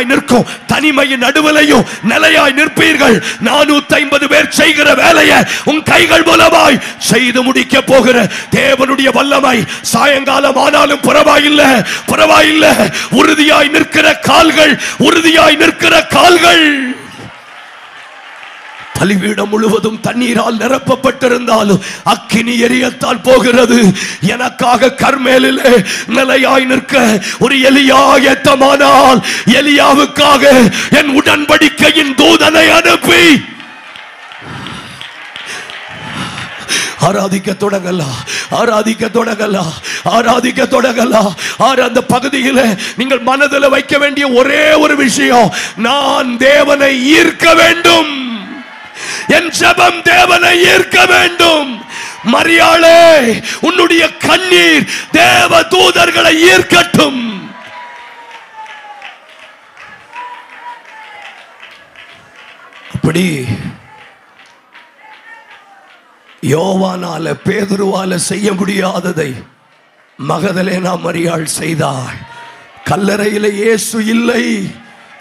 நிற்கும். தனிமையின் நடுவிலையும் நிலையாய் நிற்பீர்கள். 450 பேர் செய்கிற வேலையை உன் கைகள் மூலமாய் செய்து முடிக்க போகிற தேவனுடைய வல்லமை சாயங்காலம் ஆனாலும் பரவாயில்லை. உறுதியாய் நிற்கிற கால்கள். பலிபீடம் முழுவதும் தண்ணீரால் நிரப்பப்பட்டிருந்தாலும் அக்கினி எரியத்தான் போகிறது. எனக்காக கர்மேலிலே நிலையாய் நிற்க ஒரு எலியா ஏத்தமானால் எலியாவுக்காக என் உடன்படிக்கையின் தூதனை அனுப்பி ஆராதிக்க தொடங்கலாம். அந்த பகுதியில் நீங்கள் மனதில் வைக்க வேண்டிய ஒரே ஒரு விஷயம், நான் தேவனை ஈர்க்க வேண்டும். என் ஜெபம் தேவனை ஈர்க்க வேண்டும். மரியாளே, உன்னுடைய கண்ணீர் தேவ தூதர்களை ஈர்க்கட்டும். அப்படி யோவானால பேதுருவால செய்ய முடியாததை மகதலேனா மரியாள் செய்தாள். கல்லறையிலே இயேசு இல்லை,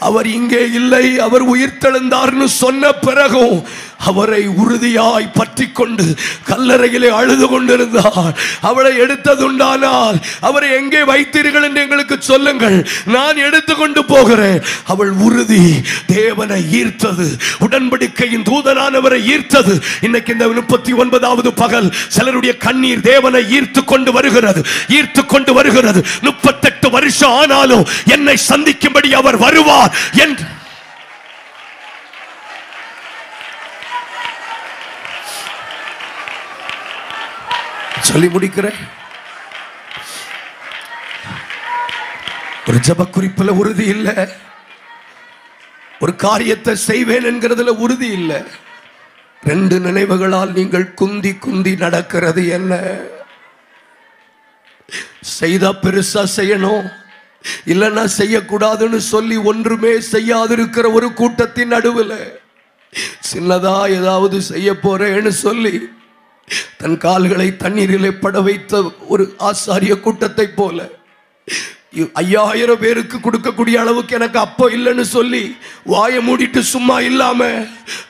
அவர் இங்கே இல்லை, அவர் உயிர்த்தெழுந்தார்னு சொன்ன பிறகும் அவரை உறுதியாய் பற்றி கொண்டு கல்லறையிலே அழுது கொண்டிருந்தார். அவளை எடுத்ததுண்டானால் அவரை எங்கே வைத்தீர்கள் என்று எங்களுக்கு சொல்லுங்கள், நான் எடுத்துக்கொண்டு போகிறேன். அவள் உறுதி தேவனை ஈர்த்தது, உடன்படிக்கையின் தூதனானவரை ஈர்த்தது. இன்னைக்கு இந்த 39வது பகல் சிலருடைய கண்ணீர் தேவனை ஈர்த்து கொண்டு வருகிறது. 38 வருஷம் ஆனாலும் என்னை சந்திக்கும்படி அவர் வருவார் என்று சொல்லி முடிக்கிறேன். ஒரு ஜெப குறிப்புல உறுதி இல்லை, ஒரு காரியத்தை செய்வேன் என்கிறதுல உறுதி இல்லை. 2 நினைவுகளால் நீங்கள் குந்தி நடக்கிறது என்ன? செய்தா பெருசா செய்யணும், இல்லைன்னா செய்யக்கூடாதுன்னு சொல்லி ஒன்றுமே செய்யாதிருக்கிற ஒரு கூட்டத்தின் நடுவில் சின்னதா ஏதாவது செய்ய போறேன்னு சொல்லி தன் கால்களை தண்ணீரிலே பட வைத்த ஒரு ஆசாரிய கூட்டத்தை போல 5000 பேருக்கு கொடுக்கக்கூடிய அளவுக்கு எனக்கு அப்போ இல்லைன்னு சொல்லி வாயை மூடிட்டு சும்மா இல்லாம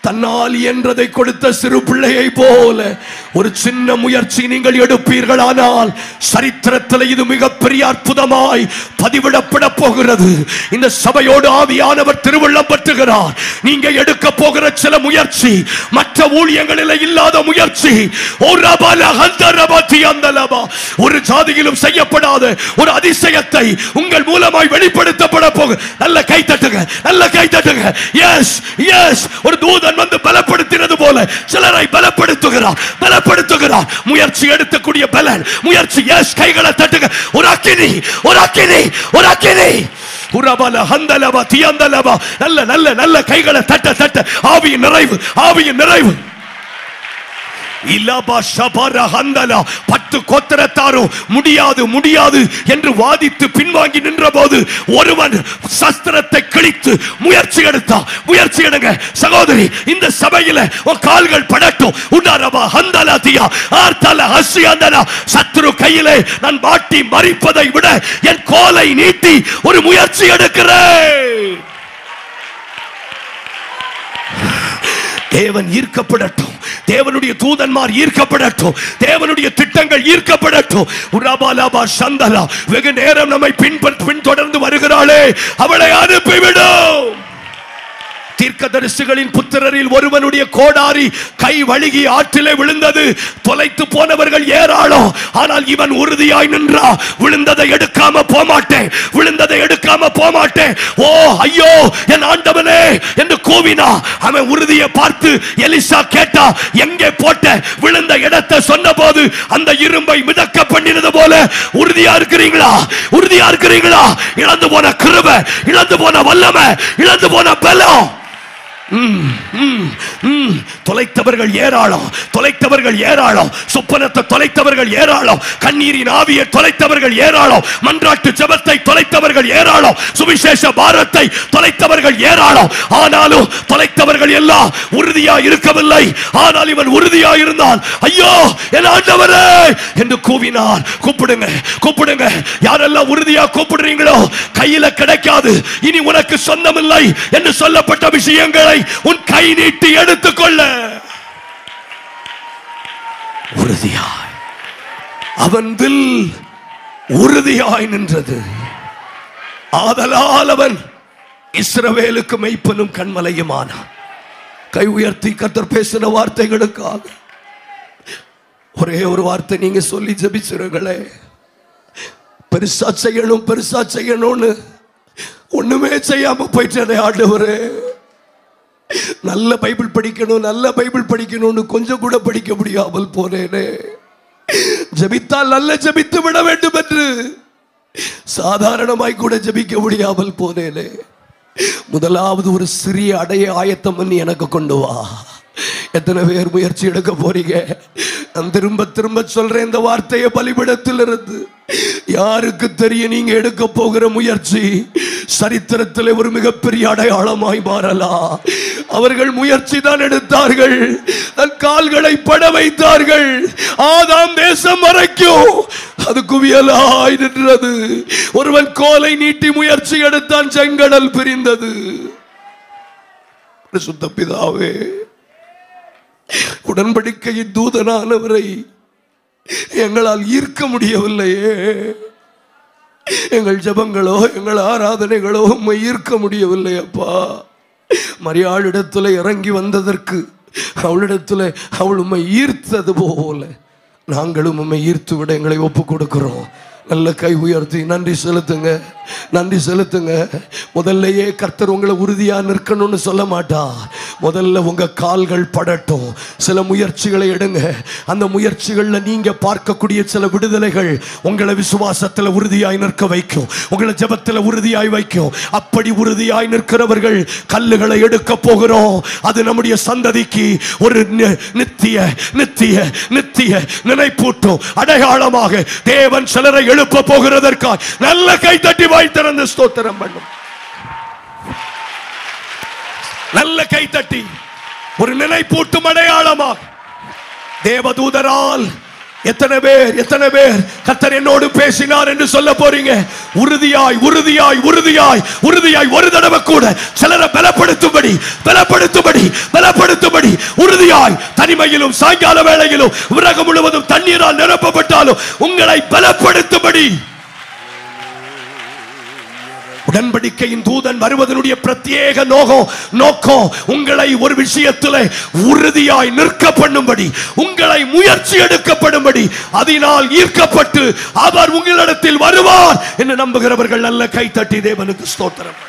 தன்னால் என்றதை கொடுத்த சிறு பிள்ளையை போல ஒரு சின்ன முயற்சி நீங்கள் எடுப்பீர்களானால் சரித்திரத்தில் இது மிகப்பெரிய அற்புதமாய் பதிவிடப்பட போகிறது. இந்த சபையோடு ஆவியானவர் திருவுள்ளம் பற்றுகிறார். நீங்க எடுக்க போகிற சில முயற்சி மற்ற ஊழியங்களில் இல்லாத முயற்சி, ஒரு ஜாதியிலும் செய்யப்படாத ஒரு அதிசயத்தை உங்கள் மூலமாய் வெளிப்படுத்தப்பட போக. நல்ல கை தட்டுங்க. எஸ், ஒரு தூதன் வந்து பலப்படுத்தினது போல சிலரை பலப்படுத்துகிறார். முயற்சி எடுக்கக்கூடிய பலன், முயற்சி. எஸ், கைகளை தட்டுங்க. ஒரு அக்கினி நல்ல கைகளை தட்ட. ஆவியின் நிறைவு. இலபா ஷபர ஹந்தலா 10 கோத்திரத்தாரும் முடியாது முடியாது என்று வாதித்து பின்வாங்கி நின்ற போது ஒருவன் சஸ்திரத்தை கிழித்து முயற்சி எடுத்தான். முயற்சி எடுங்க சகோதரி, இந்த சபையில உன் கால்கள் படட்டும். உன்னரபா ஹந்தலா தியா ஆர்தல ஹஸ்யந்தலா, சத்ரு கையிலே நான் மாட்டி மரிப்பதை விட என் கோலை நீட்டி ஒரு முயற்சி எடுக்கிறேன். தேவன் ஈர்க்கப்படட்டும், தேவனுடைய தூதன்மார் ஈர்க்கப்படட்டும், தேவனுடைய திட்டங்கள் ஈர்க்கப்படட்டும். உராபாலாபா சந்தலா, வெகு நேரம் நம்மை பின்தொடர்ந்து வருகிறாளே, அவளை அனுப்பிவிடும். தீர்க்கதரிசிகளின் புத்திரரில் ஒருவனுடைய கோடாரி கை வழுகி ஆற்றிலே விழுந்தது. தொலைத்து போனவர்கள் ஏராளம், ஆனால் இவன் உறுதியாய் நின்றா. விழுந்ததை எடுக்காம போமாட்டேன், விழுந்ததை எடுக்காம போமாட்டேன். ஓ ஐயோ என் ஆண்டவனே என்று கூவினா. அவன் உறுதியை பார்த்து எலிசா கேட்டா, எங்கே போட்ட? விழுந்த இடத்தை சொன்ன போது அந்த இரும்பை மிதக்க பண்ணினது போல உறுதியா இருக்கிறீங்களா? உறுதியா இருக்கிறீங்களா? இழந்து போன கிருபை, இழந்து போன வல்லமை, இழந்து போன பலம். தொலைத்தவர்கள் ஏராளம், தொலைத்தவர்கள் ஏராளம். சொப்பனத்தை தொலைத்தவர்கள் ஏராளம், கண்ணீரின் ஆவியை தொலைத்தவர்கள் ஏராளம், மன்றாட்டு ஜெபத்தை தொலைத்தவர்கள் ஏராளம், சுவிசேஷ பாரத்தை தொலைத்தவர்கள் ஏராளம். ஆனாலும் தொலைத்தவர்கள் எல்லாம் உறுதியா இருக்கவில்லை. ஆனால் இவன் உறுதியா இருந்தான். ஐயோ என் ஆண்டவரே என்று கூவினார். கூப்பிடுங்க, கூப்பிடுங்க. யாரெல்லாம் உறுதியா கூப்பிடுறீங்களோ கையில கிடைக்காது, இனி உனக்கு சொந்தமில்லை என்று சொல்லப்பட்ட விஷயங்களை உன் கை நீட்டி எடுத்துக்கொள்ள உறுதியாய். அவன் வில் உறுதியாய் நின்றது. ஆதலால் அவன் இஸ்ரவேலுக்கு மெய்ப்பனும் கண்மலையுமானான். கை உயர்த்தி கர்த்தர் பேசின வார்த்தைகளுக்காக ஒரே ஒரு வார்த்தை நீங்க சொல்லி ஜெபிச்சிருங்களே. பெருசா செய்யணும் பெருசா செய்யணும்னு ஒண்ணுமே செய்யாம போயிட்டே ஆண்டவரே. நல்ல பைபிள் படிக்கணும், நல்ல பைபிள் படிக்கணும்னு கொஞ்சம் கூட படிக்க முடியாமல் போனேனே. ஜெபித்தால் நல்ல ஜெபித்து விட வேண்டும் என்று சாதாரணமாய் கூட ஜெபிக்க முடியாமல் போனேனே. முதலாவது ஒரு சிறிய அடைய ஆயத்தம் பண்ணி எனக்கு கொண்டு வா. எத்தனை பேர் முயற்சி எடுக்க போறீங்க? நான் திரும்ப திரும்ப சொல்றேன் இந்த வார்த்தையை பலிபீடத்தில் இருந்து. யாருக்கு தெரியும் நீங்க எடுக்க போகிற முயற்சி சரித்திரத்தில் ஒரு மிகப்பெரிய அடையாளமாய் மாறலாம். அவர்கள் முயற்சி தான் எடுத்தார்கள், தன் கால்களை பட வைத்தார்கள். ஆதாம் தேசம் வரைக்கும் அது குவியலாய் நின்றது. ஒருவன் கோலை நீட்டி முயற்சி எடுத்தான், செங்கடல் பிரிந்தது. பரிசுத்த பிதாவே, உடன்படிக்கையின் தூதனானவரை எங்களால் ஈர்க்க முடியவில்லையே. எங்கள் ஜெபங்களோ எங்கள் ஆராதனைகளோ உம்மை ஈர்க்க முடியவில்லை அப்பா. மரியாளிடத்துல இறங்கி வந்ததற்கு அவளிடத்துல அவள் உம்மை ஈர்த்தது போல நாங்களும் உம்மை ஈர்த்து விட எங்களை ஒப்பு கொடுக்கிறோம். நல்ல கை உயர்த்தி நன்றி செலுத்துங்க, நன்றி செலுத்துங்க. முதல்லையே கர்த்தர் உங்களை உறுதியா நிற்கணும்னு சொல்ல மாட்டார். முதல்ல உங்க கால்கள் படட்டும். சில முயற்சிகளை எடுங்க. அந்த முயற்சிகள்ல நீங்க பார்க்கக்கூடிய சில விடுதலைகள் உங்களை விசுவாசத்துல உறுதியாய் நிற்க வைக்கும், உங்களை ஜெபத்துல உறுதியாய் வைக்கும். அப்படி உறுதியாய் நிற்கிறவர்கள் கல்லுகளை எடுக்க போகிறோம். அது நம்முடைய சந்ததிக்கு ஒரு நித்திய நித்திய நித்திய நினைப்பூட்டும் அடையாளமாக தேவன் சிலரை எழுப்ப போகிறதற்காக நல்ல கை தட்டி வாய் திறந்து ஸ்தோத்திரம் பண்ணும். நல்ல கை தட்டி ஒரு நினைப்பூட்டும் அடையாளமாக தேவதூதரால் எத்தனை பேர் கர்த்தர் என்னோடு பேசினார் என்று சொல்ல போறீங்க. உறுதியாய் உறுதியாய் உறுதியாய் உறுதியாய் ஒரு தடவை கூட சிலரை பலப்படுத்தும்படி உறுதியாய் தனிமையிலும் சாயங்கால வேளையிலும் உலகம் முழுவதும் தண்ணீரால் நிரப்பப்பட்டாலும் உங்களை பலப்படுத்தும்படி உடன்படிக்கையின் தூதன் வருவதனுடைய பிரத்யேக நோக்கம் உங்களை ஒரு விஷயத்தில் உறுதியாய் நிற்க பண்ணும்படி, உங்களை முயற்சி எடுக்கப்படும்படி, அதனால் ஈர்க்கப்பட்டு அவர் உங்களிடத்தில் வருவார் என்று நம்புகிறவர்கள் நல்ல கை தட்டி தேவனுக்கு ஸ்தோத்திரம்.